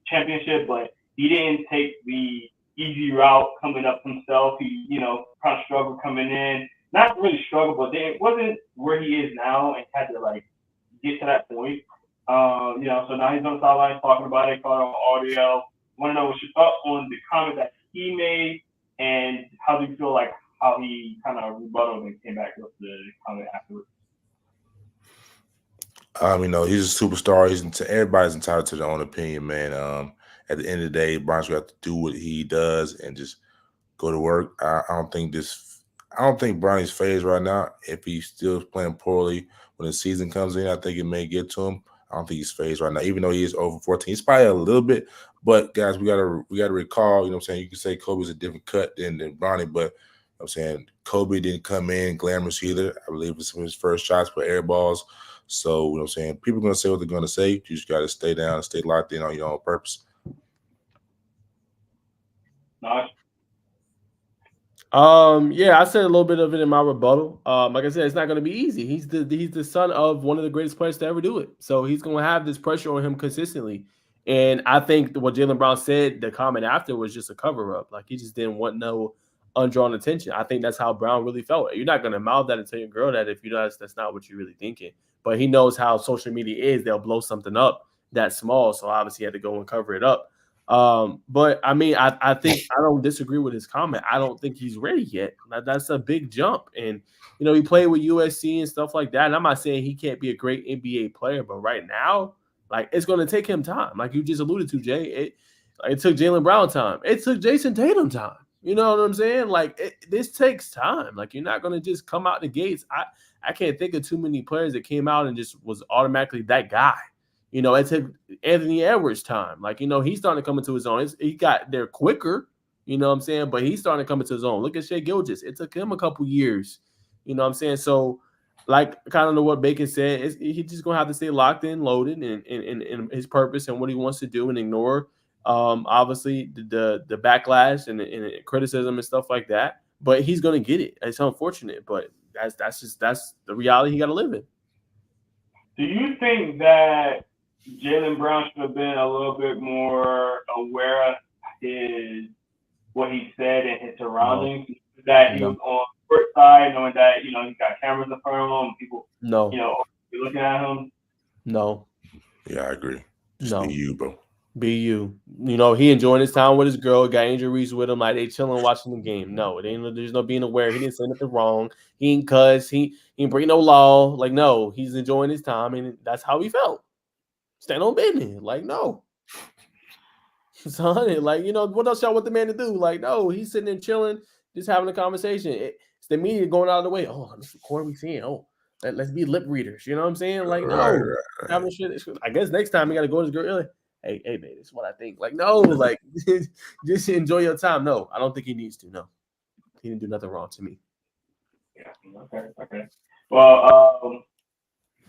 championship, but he didn't take the easy route coming up himself. He, kind of struggled coming in. Not really struggled, but it wasn't where he is now and had to, get to that point. So now he's on the sidelines talking about it, caught on audio. I want to know what your thoughts on the comment that he made and how do you feel like how he kind of rebutted and came back with the comment afterwards. He's a superstar. Everybody's entitled to their own opinion, man. At the end of the day, Bron's got to do what he does and just go to work. I don't think Bronny's phase right now. If he's still playing poorly when the season comes in, I think it may get to him. I don't think he's phased right now, even though he is over 14. He's probably a little bit, but guys, we gotta recall. You know what I'm saying? You can say Kobe's a different cut than Bronny, but I'm saying Kobe didn't come in glamorous either. I believe it's his first shots for air balls. So, I'm saying? People are going to say what they're going to say. You just got to stay down and stay locked in on your own purpose. Nice. I said a little bit of it in my rebuttal. Like I said, it's not going to be easy. He's the son of one of the greatest players to ever do it. So he's going to have this pressure on him consistently. And I think what Jaylen Brown said, the comment after, was just a cover-up. Like, he just didn't want no undrawn attention. I think that's how Brown really felt. You're not going to mouth that and tell your girl that if that's not what you're really thinking. But he knows how social media is. They'll blow something up that small. So obviously he had to go and cover it up. But I mean, I think I don't disagree with his comment. I don't think he's ready yet. That's a big jump. And, he played with USC and stuff like that. And I'm not saying he can't be a great NBA player, but right now, it's going to take him time. Like you just alluded to, Jay, it took Jaylen Brown time. It took Jason Tatum time. You know what I'm saying? This takes time. You're not going to just come out the gates. I can't think of too many players that came out and just was automatically that guy. It took Anthony Edwards time. He's starting to come into his own. He got there quicker, you know what I'm saying? But he's starting to come into his own. Look at Shai Gilgeous. It took him a couple years, you know what I'm saying? So like kind of what Bacon said, he's just gonna have to stay locked in, loaded, and his purpose and what he wants to do, and ignore obviously the backlash and criticism and stuff like that. But he's gonna get it. It's unfortunate, but that's the reality he got to live in. Do you think that Jaylen Brown should have been a little bit more aware of what he said and his surroundings? That he was on the court side, knowing that he's got cameras in front of him, people looking at him. No. Yeah, I agree. Just No. be you, bro. Be you. He enjoying his time with his girl, got injuries with him, like they chilling watching the game. No, there's no being aware. He didn't say nothing wrong. He ain't cuss. He ain't break no law. Like, no, he's enjoying his time, and that's how he felt. Stand on business. Like, no. Son, like, what else y'all want the man to do? Like, no, he's sitting there chilling, just having a conversation. It's the media going out of the way. Oh, let's record what we seeing. Oh, let's be lip readers. You know what I'm saying? Like, no. Right. Having shit. I guess next time you got to go to his girl. Hey, babe, this is what I think. Like, no, like, just enjoy your time. No, I don't think he needs to. No, he didn't do nothing wrong to me. Yeah. Okay. Well,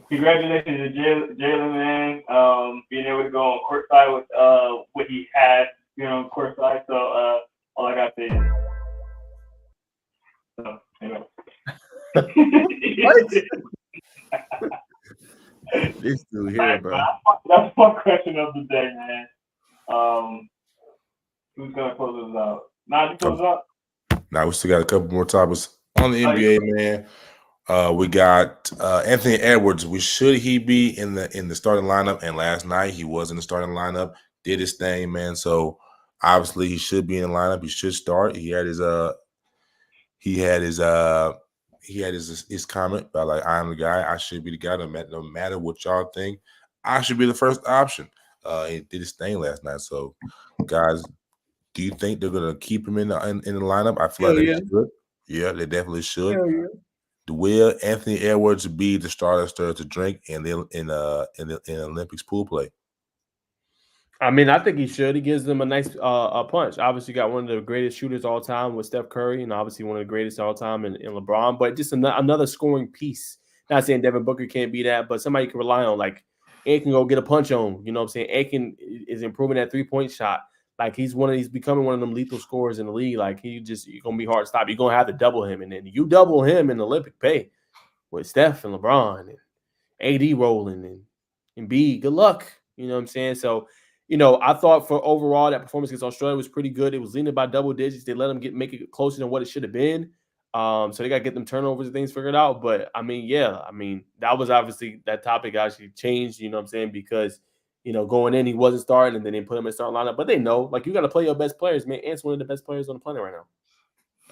congratulations to Jaylen, man. Being able to go on courtside with what he had, courtside. So all I got to say is, anyway. What? This dude here, bro. That's my question of the day, man. Who's gonna close us out? You close out. Now we still got a couple more topics on the NBA, man. We got Anthony Edwards. Should he be in the starting lineup? And last night he was in the starting lineup, did his thing, man. So obviously he should be in the lineup. He should start. He had his comment about, like, I'm the guy. I should be the guy. No matter what y'all think, I should be the first option. He did his thing last night. So, guys, do you think they're gonna keep him in the lineup? I feel like they should. Yeah, they definitely should. Yeah. Will Anthony Edwards be the starter to drink in the Olympics pool play? I mean, I think he should. He gives them a nice punch. Obviously, got one of the greatest shooters all time with Steph Curry, and obviously one of the greatest all time in LeBron. But just another scoring piece. Not saying Devin Booker can't be that, but somebody you can rely on. Like, Ant can go get a punch on. You know what I'm saying? Ant is improving that 3-point shot. Like, he's becoming one of them lethal scorers in the league. Like, you're gonna be hard to stop. You're gonna have to double him, and then you double him in Olympic pay with Steph and LeBron and AD rolling and B. Good luck. You know what I'm saying? So, I thought for overall that performance against Australia was pretty good. It was leaning by double digits. They let them make it closer than what it should have been. So they got to get them turnovers and things figured out. But I mean, that was obviously that topic actually changed. You know what I'm saying? Because going in he wasn't starting, and then they put him in starting lineup. But they know, like, you got to play your best players, man. Ant's one of the best players on the planet right now.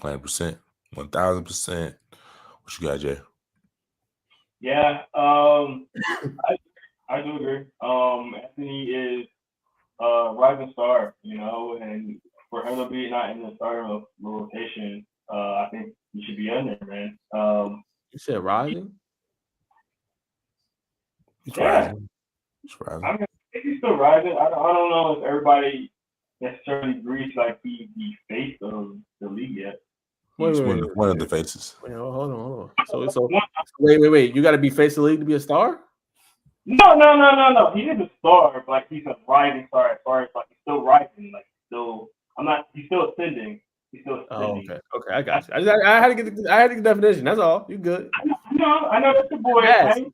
100%, 1000%. What you got, Jay? Yeah, I do agree. Anthony is rising star, and for him to be not in the starting rotation, I think he should be in there, man. You said rising? He's rising. He's rising. I think he's still rising. I don't know if everybody necessarily agrees like he's the face of the league yet. He's one of the faces. Wait, hold on. So wait. You got to be face of the league to be a star? No. He is a star, but like, he's a rising star as far as like he's still rising. Like, he's still ascending. Oh, okay. I got you. I had to get the definition. That's all. You good? I know that's the boy. Yes. Right?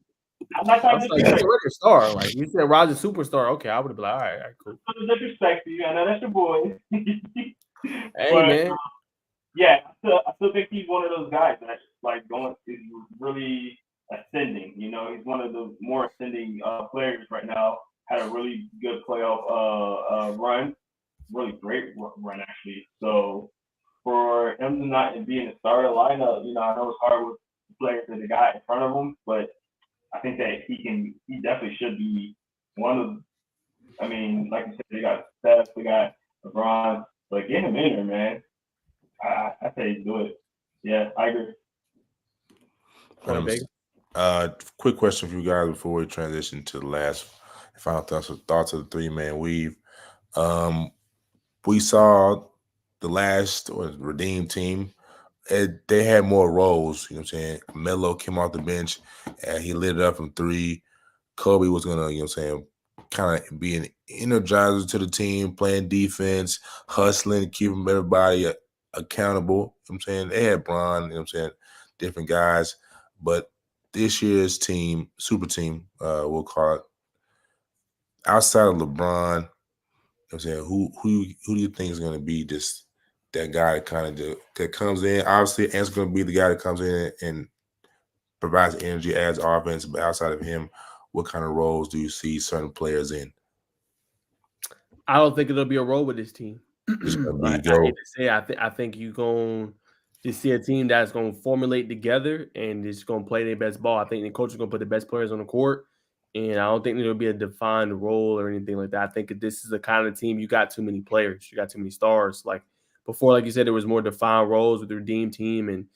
I'm not trying to disrespect. Like, a star. Like, you said, rising superstar. Okay, I would have been like, all right, cool. Disrespect you. I know that's your boy. Hey, man. Yeah, I still think he's one of those guys that's like is really ascending. He's one of the more ascending players right now. Had a really good playoff run, really great run actually. So for him to not be in the starter lineup, I know it's hard with the players that they got in front of him, but I think that he definitely should be one of. I mean, like you said, they got Steph, they got LeBron, but get him in there, man. I say do it. Yeah, I agree. Quick question for you guys before we transition to the last final thoughts of the three-man weave. We saw the last redeemed team they had more roles. You know what I'm saying? Melo came off the bench and he lit it up from three. Kobe was gonna, you know what I'm saying, kind of be an energizer to the team, playing defense, hustling, keeping everybody accountable. You know what I'm saying? They had Bron, you know what I'm saying, different guys. But this year's team, super team, we'll call it, outside of LeBron, you know what I'm saying, who do you think is gonna be just that guy that comes in? Obviously, Ant's gonna be the guy that comes in and provides energy, adds offense, but outside of him, what kind of roles do you see certain players in? I don't think it'll be a role with this team. I hate to say, I think you're going to see a team that's going to formulate together and just going to play their best ball. I think the coach is going to put the best players on the court, and I don't think there'll be a defined role or anything like that. I think this is the kind of team you got too many players, you got too many stars. Like before, like you said, there was more defined roles with the Redeem team and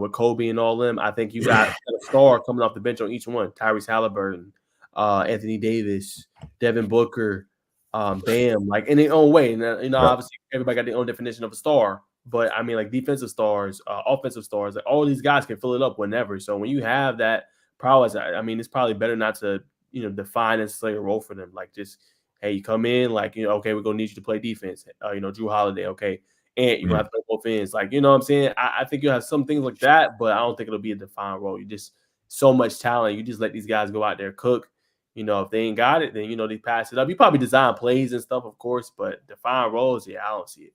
with Kobe and all them. I think you got a star coming off the bench on each one: Tyrese Halliburton, Anthony Davis, Devin Booker. Bam, like in their own way. And, obviously everybody got their own definition of a star, but I mean, like defensive stars, offensive stars, like all these guys can fill it up whenever. So when you have that prowess, I mean, it's probably better not to, define necessarily a role for them. Like just, hey, you come in, like, okay, we're going to need you to play defense. Drew Holiday, okay. And you're going to have to play both ends. Like, you know what I'm saying? I think you'll have some things like that, but I don't think it'll be a defined role. You just so much talent. You just let these guys go out there, cook. If they ain't got it, then, they pass it up. You probably design plays and stuff, of course, but define roles, I don't see it.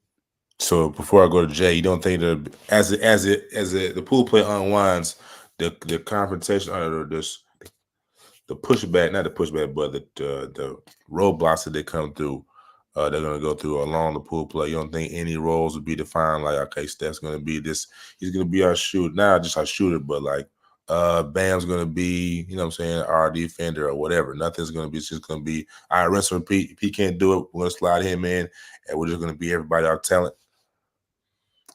So before I go to Jay, you don't think that as the pool play unwinds, the confrontation or the pushback, not the pushback, but the roadblocks that they come through, they're gonna go through along the pool play. You don't think any roles would be defined like, okay, Steph's gonna be this, he's gonna be our shooter, not just our shooter, but like Bam's gonna be, our defender or whatever. Nothing's gonna be. It's just gonna be, all right, rinse and repeat. If he can't do it, we're gonna slide him in, and we're just gonna be everybody our talent.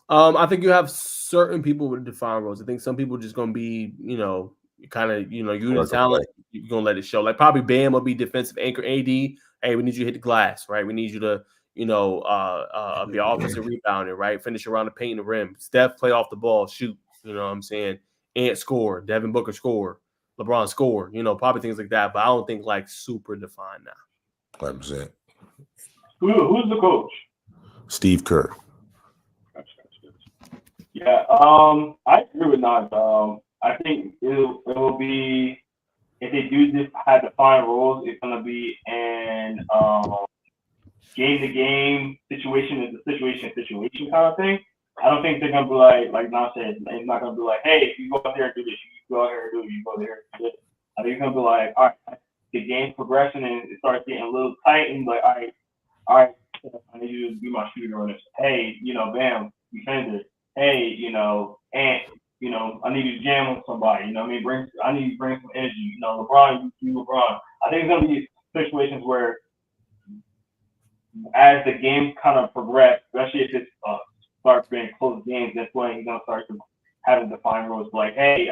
I think you have certain people with defined roles. I think some people just gonna be, kind of, you the talent. You're gonna let it show. Like probably Bam will be defensive anchor. AD, hey, we need you to hit the glass, right? We need you to, be offensive rebounder, right? Finish around the paint and the rim. Steph play off the ball, shoot. You know what I'm saying? Ant score, Devin Booker score, LeBron score, probably things like that. But I don't think like super defined now. 100%. Who's the coach? Steve Kerr. Yeah, I agree with Nas. I think it will be, if they do this have defined roles, it's gonna be an game to game situation kind of thing. I don't think they're gonna be like Nas said, it's not gonna be like, hey, if you go out there and do this, you go out here and do it, you go there and do this. I think it's gonna be like, all right, the game progression and it starts getting a little tight and like, all right, I need you to be my shooter on this. Hey, Bam, defender. Hey, Ant, I need you to jam on somebody. I need you to bring some energy. LeBron, you LeBron. I think it's gonna be situations where, as the game kind of progress, especially if it starts being close games, that's when he's gonna start to having defined roles. Like, hey,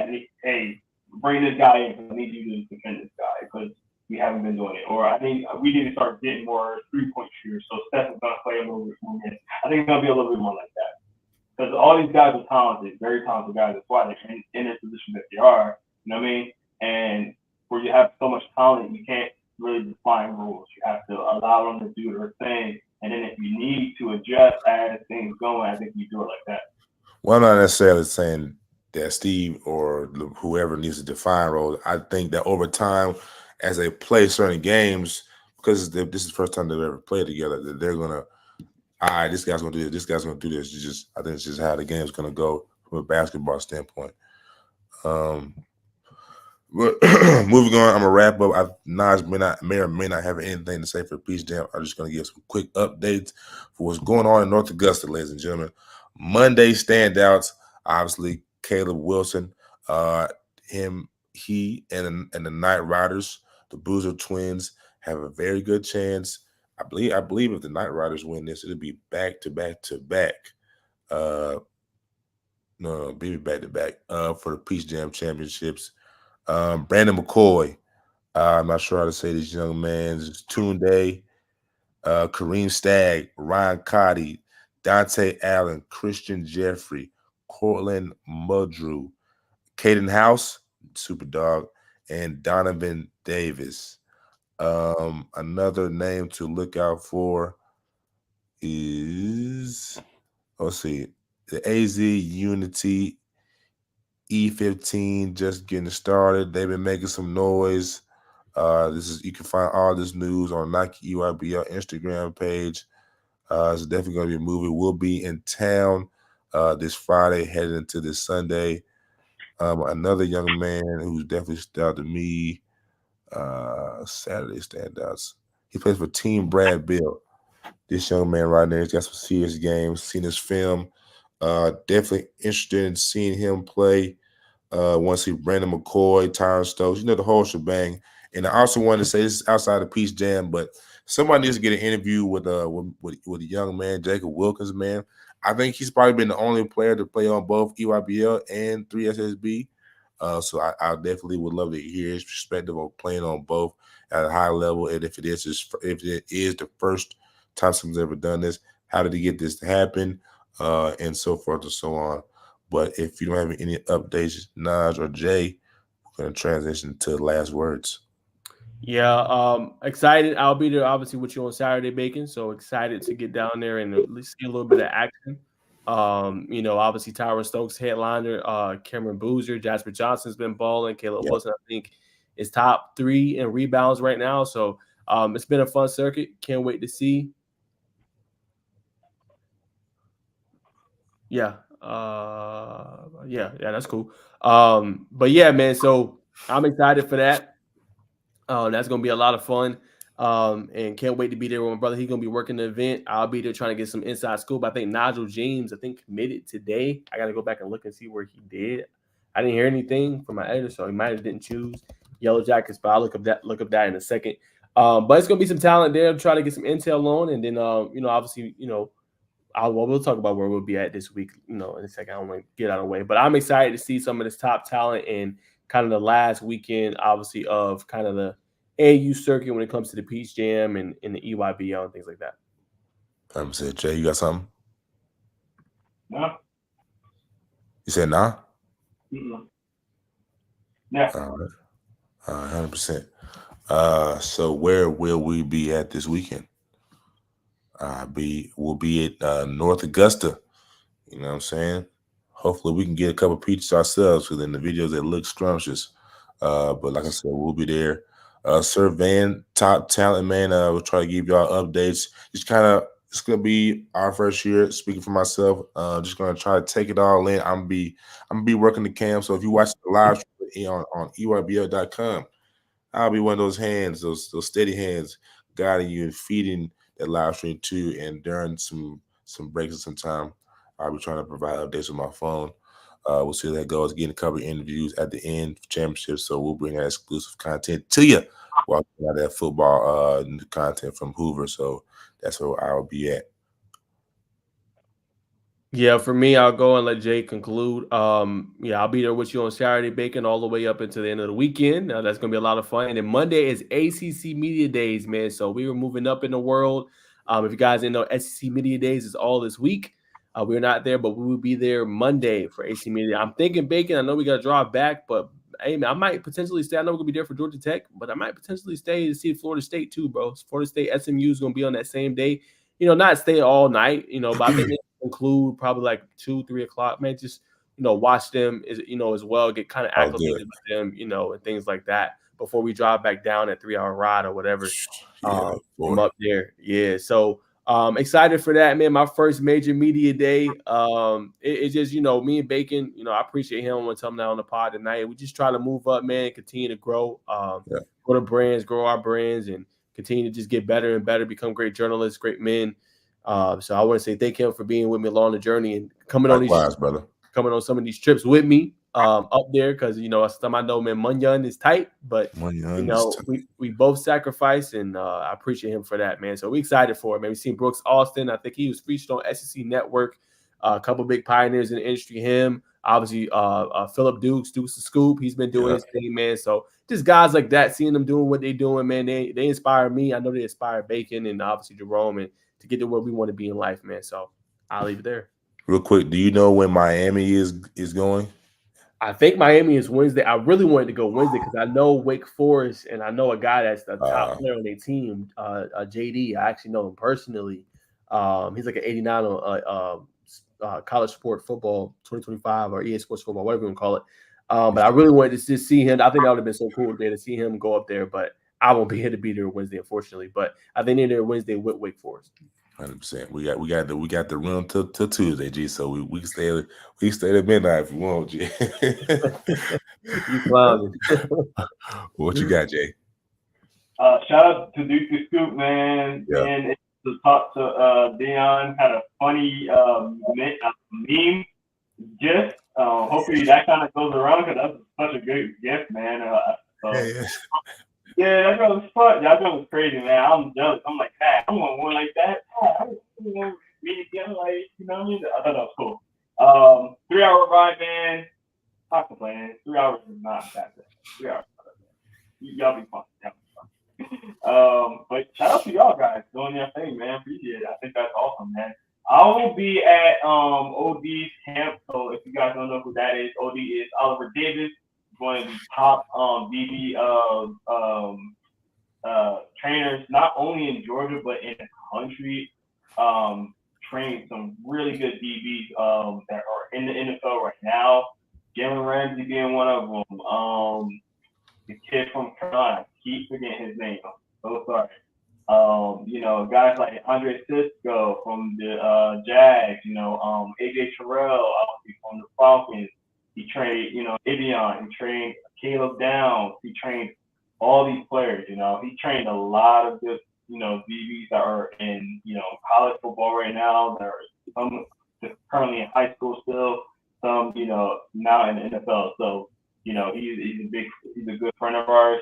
bring this guy in because I need you to defend this guy because we haven't been doing it. Or I think we need to start getting more 3-point shooters. So Steph is gonna play a little bit more. I think it's gonna be a little bit more like that. Because all these guys are talented, very talented guys. That's why they're in the position that they are. You know what I mean? And where you have so much talent, you can't really define rules. You have to allow them to do their thing. And then if you need to adjust as things going, I think you do it like that. Well, I'm not necessarily saying that Steve or whoever needs to define roles. I think that over time, as they play certain games, because this is the first time they've ever played together, that they're going to, all right, this guy's gonna do this. This guy's gonna do this. I think it's just how the game's gonna go from a basketball standpoint. But moving on, I'm gonna wrap up. Nas may or may not have anything to say for Peach Jam. I'm just gonna give some quick updates for what's going on in North Augusta, ladies and gentlemen. Monday standouts, obviously Caleb Wilson, he and the Knight Riders, the Boozer twins, have a very good chance. I believe if the Knight Riders win this, it'll be back to back. No, be back to back for the Peach Jam Championships. Brandon McCoy, I'm not sure how to say this young man's Tunde, Kareem Stagg, Ryan Cotty, Dante Allen, Christian Jeffrey, Cortland Mudrew, Caden House, super dog, and Donovan Davis. Another name to look out for is, let's see, the AZ Unity E15 just getting started. They've been making some noise. You can find all this news on Nike EYBL Instagram page. It's definitely going to be a movie. We'll be in town this Friday, heading into this Sunday. Another young man who's definitely stood out to me. Saturday standouts. He plays for Team Brad Bill. This young man right there, he's got some serious games. Seen his film. Definitely interested in seeing him play. Once see Brandon McCoy, Tyron Stokes, the whole shebang. And I also wanted to say this is outside of Peace Jam, but somebody needs to get an interview with a young man, Jacob Wilkins, man. I think he's probably been the only player to play on both EYBL and 3SSB. So I definitely would love to hear his perspective of playing on both at a high level. And if it is the first time someone's ever done this, how did he get this to happen? And so forth and so on. But if you don't have any updates, Naj or Jay, we're going to transition to the last words. Yeah, excited. I'll be there obviously with you on Saturday, Bacon. So excited to get down there and at least see a little bit of action. Obviously Tyron Stokes, headliner, Cameron Boozer, Jasper Johnson's been balling. Caleb Wilson, I think, is top 3 in rebounds right now. So it's been a fun circuit. Can't wait to see. Yeah. That's cool. But yeah, man. So I'm excited for that. That's gonna be a lot of fun. And can't wait to be there with my brother. He's gonna be working the event. I'll be there trying to get some inside scoop. I think Nigel James, committed today. I gotta go back and look and see where he did. I didn't hear anything from my editor, so he might have didn't choose Yellow Jackets, but I'll look up that in a second. But it's gonna be some talent there. I'm trying to get some intel on, and then obviously, we'll talk about where we'll be at this week, in a second. I don't want to get out of the way, but I'm excited to see some of this top talent and kind of the last weekend, obviously, of kind of the AU circuit when it comes to the Peach Jam and the EYBL and things like that. I'm saying, Jay, you got something? No. You said nah? Mm-mm. Yeah. All right. 100%. So where will we be at this weekend? We'll be at North Augusta. You know what I'm saying? Hopefully we can get a couple peaches ourselves because in the videos it looks scrumptious. But like I said, we'll be there. Sir Van, top talent, man. We'll try to give y'all updates. It's gonna be our first year. Speaking for myself, just gonna try to take it all in. I'm gonna be working the camp. So if you watch the live stream on EYBL.com, I'll be one of those hands, those steady hands, guiding you and feeding that live stream too. And during some breaks of some time, I'll be trying to provide updates on my phone. We'll see how that goes. Getting a couple of interviews at the end of championships, so we'll bring that exclusive content to you while we got that football content from Hoover. So that's where I'll be at. Yeah, for me, I'll go and let Jay conclude. I'll be there with you on Saturday, Bacon, all the way up until the end of the weekend. That's gonna be a lot of fun. And then Monday is ACC Media Days, man. So we were moving up in the world. If you guys didn't know, SEC Media Days is all this week. We're not there, but we will be there Monday for AC Media. I'm thinking, Bacon, I know we got to drive back, but hey, man, I might potentially stay. I know we're going to be there for Georgia Tech, but I might potentially stay to see Florida State too, bro. Florida State SMU is going to be on that same day. Not stay all night, but I think they conclude probably like 2-3 o'clock, man. Just, watch them, as well, get kind of acclimated with them, and things like that before we drive back down that 3-hour ride or whatever. From up there. Yeah. So, excited for that, man. My first major media day. It's just, me and Bacon, I appreciate him when coming out on the pod tonight. We just try to move up, man, and continue to grow, grow the brands, grow our brands, and continue to just get better and better, become great journalists, great men. So I want to say thank him for being with me along the journey and coming on some of these trips with me up there, because I know, man, Munyon is tight, but we both sacrifice, and I appreciate him for that, man. So we excited for it, man. We seen Brooks Austin. I think he was featured on SEC Network. A couple big pioneers in the industry. Him, obviously, Philip Dukes the Scoop. He's been doing his thing, man. So just guys like that, seeing them doing what they're doing, man. They inspire me. I know they inspire Bacon and obviously Jerome, and to get to where we want to be in life, man. So I'll leave it there. Real quick, do you know when Miami is going? I think Miami is Wednesday. I really wanted to go Wednesday because I know Wake Forest and I know a guy that's a top player on their team, JD. I actually know him personally. He's like an 89 on College Sport Football 2025 or EA Sports Football, whatever you want to call it. But I really wanted to just see him. I think that would have been so cool today to see him go up there. But I won't be here to be there Wednesday, unfortunately. But I think they're there Wednesday with Wake Forest. 100%. We got the room till Tuesday, G. So we can stay at midnight if we want, G. You clowning. What you got, Jay? Shout out to Duke the Scoop, man. Yeah. And to talk to Dion, had a funny meme. Just hopefully that kind of goes around because that's such a good gift, man. Yeah, that girl was fun. That girl was crazy, man. I'm jealous. I'm like, hey, I want one like that. I want me again, like, you know what I mean? I thought that was cool. 3-hour ride, man. Not complaining. 3 hours is not that bad. 3 hours. Y'all be fun. But shout out to y'all guys doing your thing, man. Appreciate it. I think that's awesome, man. I will be at OD's camp. So if you guys don't know who that is, OD is Oliver Davis, one of the top DB trainers, not only in Georgia but in the country. Trained some really good DBs that are in the NFL right now. Jalen Ramsey being one of them. The kid from Carolina, keep forgetting his name. I'm so sorry. You know, guys like Andre Cisco from the Jags, you know, AJ Terrell obviously from the Falcons. He trained, you know, Ivion. He trained Caleb Downs. He trained all these players, you know. He trained a lot of good, you know, DBs that are in, you know, college football right now. There are some currently in high school still, some, you know, now in the NFL. So, you know, he's a good friend of ours.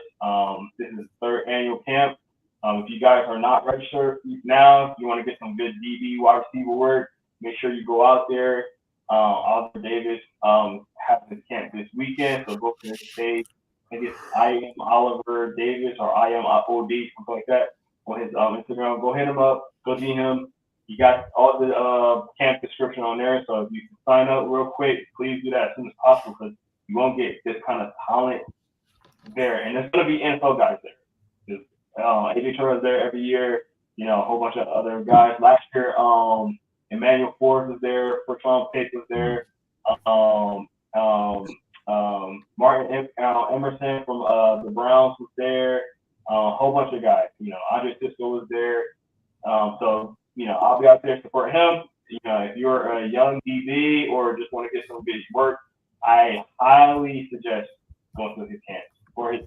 This is his 3rd annual camp. If you guys are not registered now, if you want to get some good DB wide receiver work, make sure you go out there. Oliver Davis has his camp this weekend, so go to his page. I think it's I am Oliver Davis or I am OD, something like that, on his Instagram. Go hit him up. Go see him. You got all the camp description on there, so if you can sign up real quick, please do that as soon as possible because you won't get this kind of talent there. And there's going to be NFL guys there. AJ Terrell's there every year. You know, a whole bunch of other guys. Last year, Emmanuel Forbes was there. Bertrand Pitt was there. Martin Emerson from the Browns was there. A whole bunch of guys. You know, Andre Cisco was there. So, you know, I'll be out there to support him. You know, if you're a young DB or just want to get some good work, I highly suggest going to his camp. Or if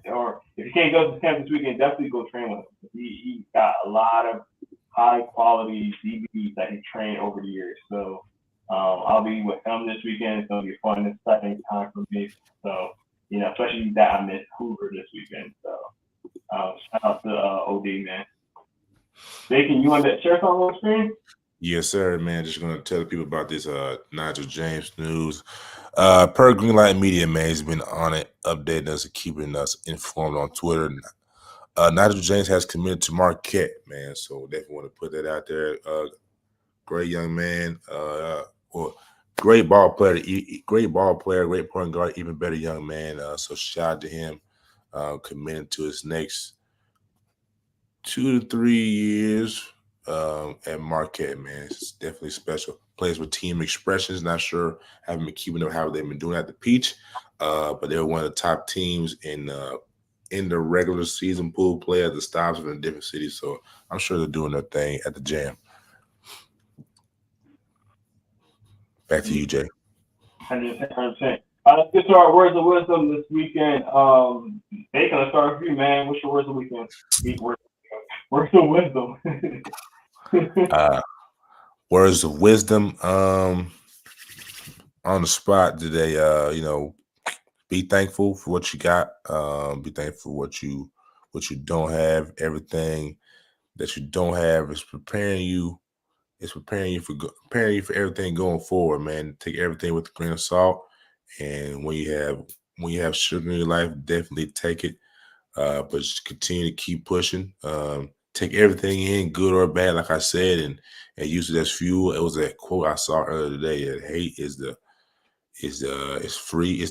you can't go to his camp this weekend, definitely go train with him. He's got a lot of high quality DBs that he trained over the years. So I'll be with him this weekend. It's gonna be a fun, exciting time for me. So, you know, especially that I missed Hoover this weekend. So shout out to OD, man. Bacon, you want to share something on the screen? Yes, sir, man. Just gonna tell the people about this Nigel James news. Per Greenlight Media, man, he's been on it, updating us and keeping us informed on Twitter. Nigel James has committed to Marquette, man. So definitely want to put that out there. Great young man. Great ball player, great point guard, even better young man. So shout out to him, committing to his next 2 to 3 years at Marquette, man. It's definitely special. Plays with Team Expressions. Not sure, haven't been keeping up how they've been doing at the Peach, but they're one of the top teams in the regular season pool play at the stops in different cities. So I'm sure they're doing their thing at the Jam. Back to you, Jay. 100%. Let's get to our words of wisdom this weekend. Bacon, let's start with you, man. What's your words of weekend? Words of wisdom. Words of wisdom. On the spot today, you know, be thankful for what you got. Be thankful for what you don't have. Everything that you don't have is preparing you. It's preparing you for everything going forward, man. Take everything with a grain of salt. And when you have sugar in your life, definitely take it. But just continue to keep pushing. take everything in, good or bad, like I said, and use it as fuel. It was a quote I saw earlier today that hate is free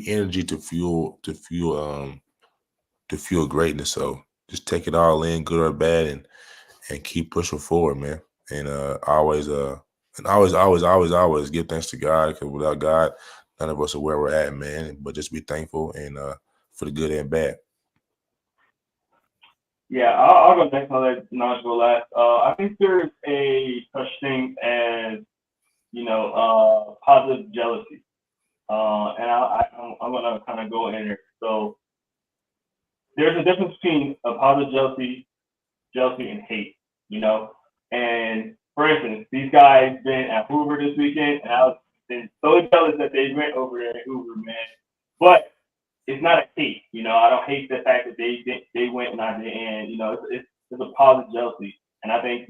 energy to fuel greatness. So just take it all in, good or bad, and keep pushing forward, man. And always give thanks to God, because without God, none of us are where we're at, man. But just be thankful and for the good and bad. Yeah, I'll go next. I'll let Naj go last. I think there's a such thing as, positive jealousy. And I'm gonna kind of go in there. So there's a difference between a positive jealousy and hate. And for instance, these guys been at Hoover this weekend, and I was been so jealous that they went over there at Hoover, man. But it's not a hate. I don't hate the fact that they went and I didn't. And it's a positive jealousy, and I think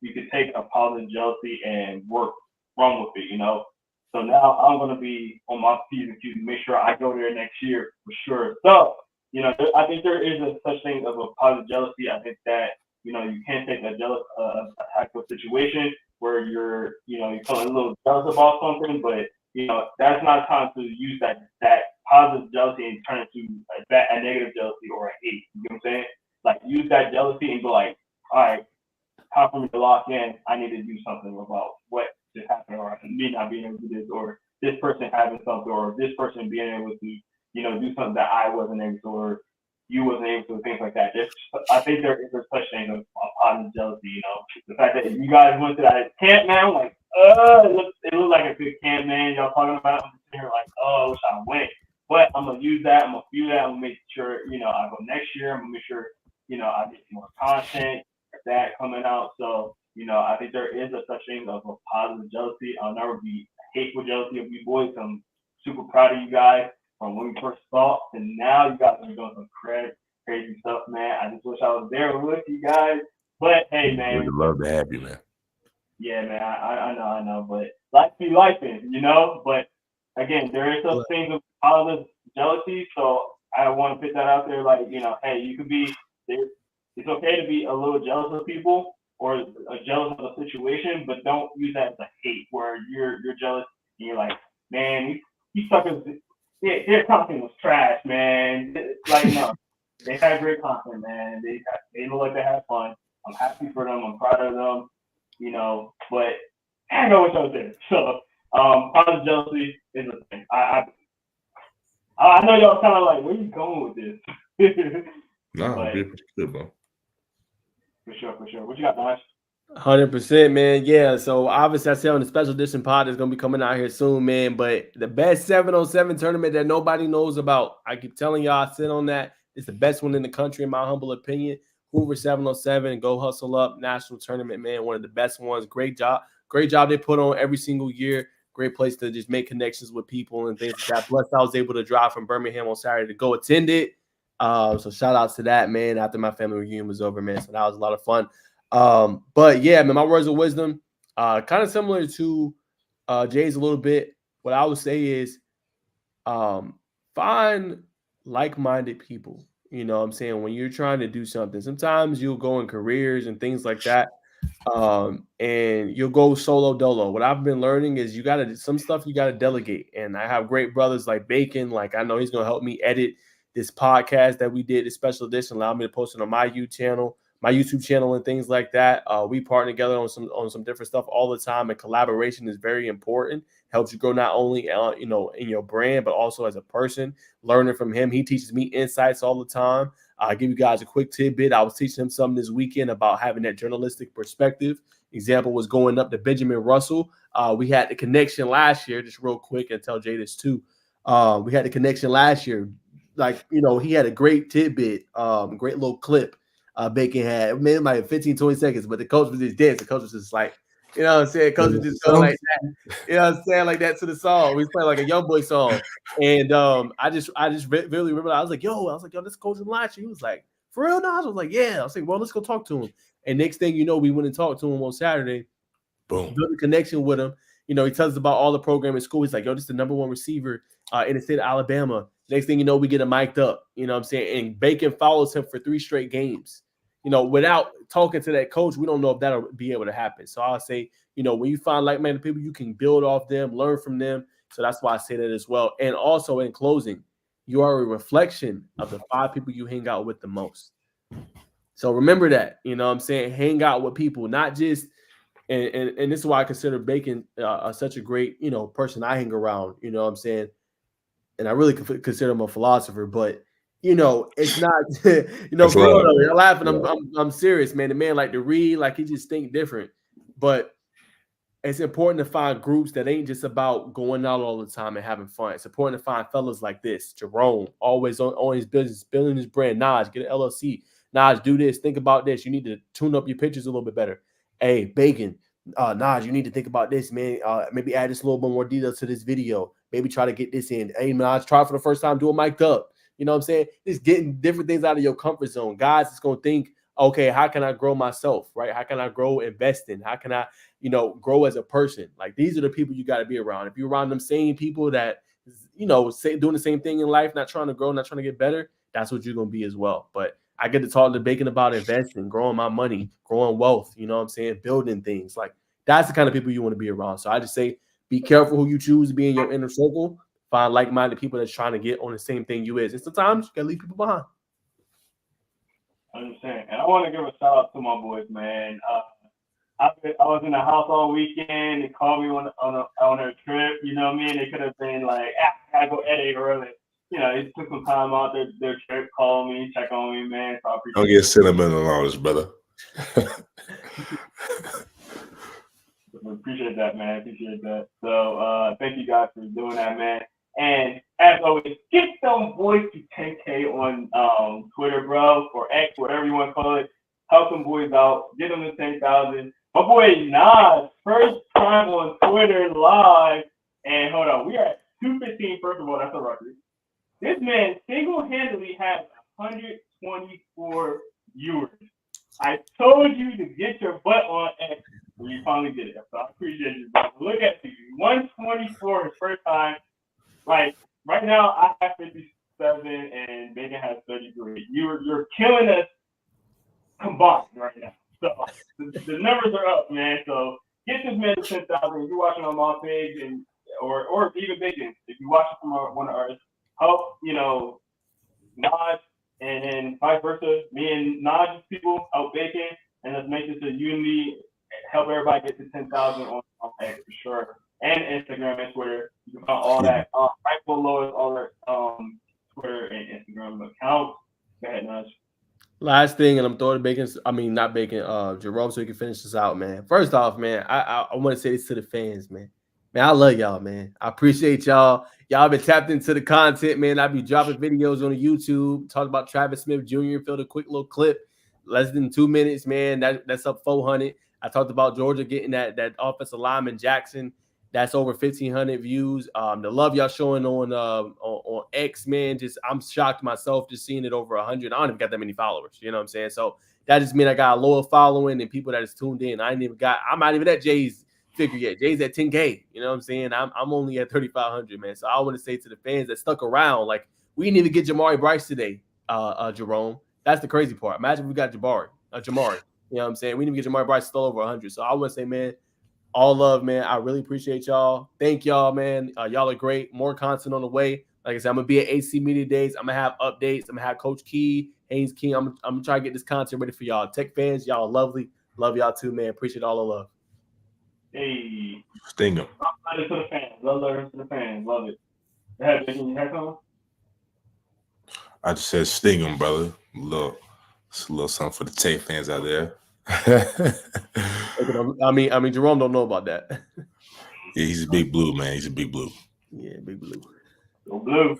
you could take a positive jealousy and work wrong with it. So now I'm gonna be on my P's and Q's, make sure I go there next year for sure. So I think there is a such thing of a positive jealousy. I think that you can't take a jealous type of situation where you're feeling a little jealous about something, but that's not time to use that positive jealousy and turn it to a negative jealousy or a hate. You know what I'm saying? Like, use that jealousy and be like, all right, time for me to lock in. I need to do something about what just happened, or me not being able to do this, or this person having something, or this person being able to, do something that I wasn't able to, or you wasn't able to, things like that. I think there is a such thing of positive jealousy. The fact that you guys went to that camp, man, like, it looked like a good camp, man. Y'all talking about it, I'm sitting here like, I wish I went. But I'm gonna use that. I'm gonna view that. I'm gonna make sure, I go next year. I'm gonna make sure, I get more content that coming out. So, I think there is a such thing of a positive jealousy. I'll never be hateful jealousy of you boys. I'm super proud of you guys from when we first saw, and now you guys are doing some crazy stuff, man. I just wish I was there with you guys. But hey, man, We'd love to have you, man. Yeah, man, I know, but life be lifing, But again, there is such things of positive jealousy, so I want to put that out there. Like, hey, you could be. It's okay to be a little jealous of people or jealous of a situation, but don't use that as a hate, where you're jealous and you're like, man, these suckers, their content was trash, man. Like, no, they had great content, man. They look like they had fun. I'm happy for them. I'm proud of them. But I know what's out there. So, positive jealousy is a thing. I know y'all kind of like, where you going with this? No, pretty good, bro. For sure. What you got, Nash? 100%, man. Yeah. So obviously, I said on the special edition pod is gonna be coming out here soon, man. But the best 7-on-7 tournament that nobody knows about, I keep telling y'all, I sit on that. It's the best one in the country, in my humble opinion. Hoover 7-on-7, Go Hustle Up national tournament, man. One of the best ones. Great job they put on every single year. Great place to just make connections with people and things like that. Plus, I was able to drive from Birmingham on Saturday to go attend it. So shout out to that, man, after my family reunion was over, man. So that was a lot of fun. But yeah, man, my words of wisdom, kind of similar to Jay's a little bit. What I would say is find like-minded people. You know what I'm saying? When you're trying to do something, sometimes you'll go in careers and things like that. And you'll go solo dolo. What I've been learning is some stuff you gotta delegate. And I have great brothers like Bacon. Like, I know he's gonna help me edit this podcast that we did, this special edition, allow me to post it on my YouTube channel and things like that. We partner together on some different stuff all the time, and collaboration is very important. Helps you grow not only in your brand, but also as a person. Learning from him, he teaches me insights all the time. I'll give you guys a quick tidbit. I was teaching him something this weekend about having that journalistic perspective. Example was going up to Benjamin Russell. We had the connection last year, just real quick, and tell Jay this too. We had the connection last year. Like, he had a great tidbit, great little clip Bacon had. It made it like 15, 20 seconds, but the coach was just dancing. The coach was just like, you know what I'm saying? Coach was just going like that. You know what I'm saying? Like that to the song. We was playing like a young boy song. And I just really remember, I was like, yo, this coach from last year. He was like, for real now? I was like, yeah. I was like, well, let's go talk to him. And next thing you know, we went and talked to him on Saturday. Boom. Built a connection with him. He tells us about all the program in school. He's like, yo, this is the number one receiver in the state of Alabama. Next thing you know, we get him mic'd up. You know what I'm saying? And Bacon follows him for 3 straight games. You know, without talking to that coach, we don't know if that'll be able to happen. So I'll say, you know, when you find like-minded people, you can build off them, learn from them. So that's why I say that as well. And also in closing, you are a reflection of the 5 people you hang out with the most. So remember that, you know what I'm saying? Hang out with people, not just, and this is why I consider Bacon such a great, you know, person I hang around, you know what I'm saying? And I really consider him a philosopher, but you know, it's not, you know, growing up, you're laughing. I'm serious, man. The man like to read, like he just think different. But it's important to find groups that ain't just about going out all the time and having fun. It's important to find fellas like this. Jerome, always on his business, building his brand. Naj, get an LLC. Naj, do this. Think about this. You need to tune up your pictures a little bit better. Hey, Bacon, Naj, you need to think about this, man. Maybe add this a little bit more detail to this video. Maybe try to get this in. Hey, Naj, try for the first time, do it mic'd up. You know what I'm saying? Just getting different things out of your comfort zone. Guys, it's going to think, okay, how can I grow myself, right? How can I grow investing? How can I, you know, grow as a person? Like, these are the people you got to be around. If you're around them same people that, you know, doing the same thing in life, not trying to grow, not trying to get better, that's what you're going to be as well. But I get to talk to Bacon about investing, growing my money, growing wealth, you know what I'm saying? Building things. Like, that's the kind of people you want to be around. So I just say, be careful who you choose to be in your inner circle. Find like-minded people that's trying to get on the same thing you is. And sometimes you got to leave people behind. I understand. And I want to give a shout out to my boys, man. I was in the house all weekend. They called me on their trip. You know what I mean? They could have been like, I gotta go edit early. You know, they took some time out their trip, called me, check on me, man. So I appreciate Don't get sentimental on this, brother. Appreciate that, man. Appreciate that. So thank you guys for doing that, man. And as always, get them boys to 10K on Twitter, bro, or X, whatever you want to call it. Help them boys out. Get them to 10,000. My boy Nas, first time on Twitter live. And hold on, we are at 215. First of all, that's a record. This man single-handedly has 124 viewers. I told you to get your butt on X when you finally did it. So I appreciate you, bro. Look at you. 124 his first time. Like, right now, I have 57 and Bacon has 33. You're killing us combined right now. So the numbers are up, man. So get this man to 10,000. If you're watching on my page and or even Bacon, if you're watching from one of ours, help, you know, Naj and then vice versa. Me and Naj's people help Bacon, and let's make this a unity. Help everybody get to 10,000 on X for sure. And Instagram and Twitter. You can find all that right below is all our Twitter and Instagram accounts. Go ahead, Naj. Last thing, and I'm throwing Bacon. I mean, not Bacon. Jerome, so we can finish this out, man. First off, man, I want to say this to the fans, man. Man, I love y'all, man. I appreciate y'all. Y'all been tapped into the content, man. I be dropping videos on the YouTube, talking about Travis Smith Jr. Filled a quick little clip, less than 2 minutes, man. That's up 400. I talked about Georgia getting that offensive lineman Jackson. That's over 1,500 views. The love y'all showing on X, man, just I'm shocked myself just seeing it over 100. I don't even got that many followers. You know what I'm saying? So that just means I got a loyal following and people that is tuned in. I'm not even at Jay's figure yet. Jay's at 10K. You know what I'm saying? I'm only at 3,500, man. So I want to say to the fans that stuck around, like, we didn't even get Jamauri Brice today, Jerome. That's the crazy part. Imagine we got Jamari. You know what I'm saying? We didn't even get Jamauri Brice still over 100. So I want to say, man, all love, man. I really appreciate y'all. Thank y'all, man. Y'all are great. More content on the way. Like I said, I'm going to be at AC Media Days. I'm going to have updates. I'm going to have Coach Key, Haynes King. I'm going to try to get this content ready for y'all. Tech fans, y'all are lovely. Love y'all too, man. Appreciate all the love. Hey. Sting them. Love it to the fans. Love it to the fans. Love it. Go ahead, Bacon. You have something? I just said sting them, brother. It's a little something for the Tay fans out there. I mean, Jerome don't know about that. Yeah, he's a big blue, man. He's a big blue. Yeah, big blue. Go blue.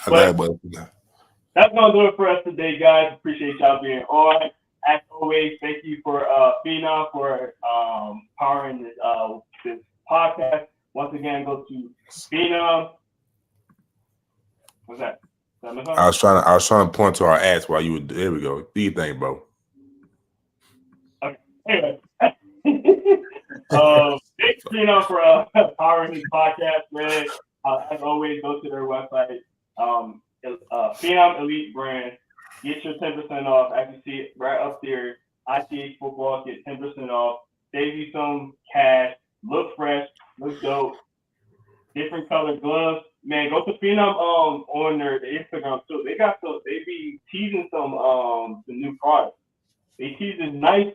That's gonna do it for us today, guys. Appreciate y'all being on. As always, thank you for Phenom for powering this podcast. Once again, go to Phenom. What's that? I was trying to point to our ads while you were there. We go. Do you think, bro? Okay. Anyway, thanks Phenom for powering this podcast, man. As always, go to their website, Phenom Elite brand. Get your 10% off. As you see it right up there, ITH football, get 10% off. Save you some cash. Look fresh. Look dope. Different colored gloves. Man, go to Phenom on their Instagram too. They be teasing some new products. They teased this nice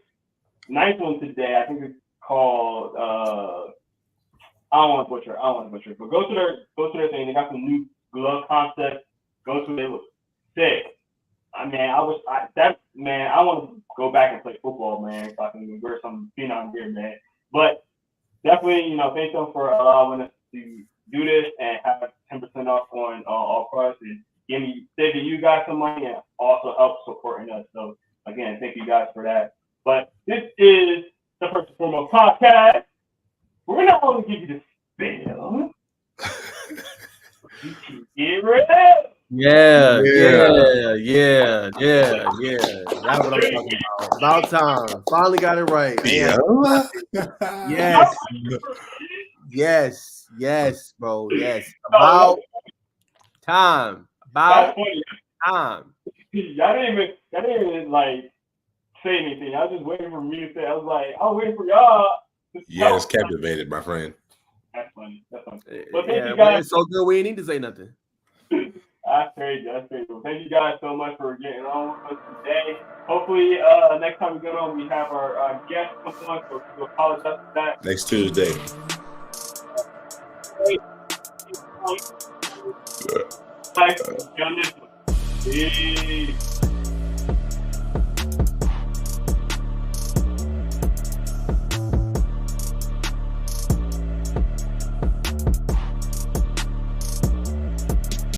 one today. I think it's called I don't want to butcher it. But go to their thing. They got some new glove concepts. Go to it. They look sick. I want to go back and play football, man. If I can wear some Phenom gear, man. But definitely, thank them for allowing us to do this and have 10% off on all products and saving you guys some money and also help supporting us. So again, thank you guys for that. But this is the First and Foremost podcast. We're not going to give you the spill. You can get rid of. Yeah. That's what I'm talking about. About time. Finally got it right. Yes, bro. Yes. About time. That's funny. Time. Y'all didn't even like say anything. I was just waiting for me to say. I was like, I'm waiting for y'all. Yeah, it's captivated, my friend. That's funny. But thank Yeah, you guys. it's so good we ain't need to say nothing. That's crazy. Well, thank you guys so much for getting on with us today. Hopefully, next time we get on, we have our guest come on, so we apologize for that. Next Tuesday. Bye. Peace.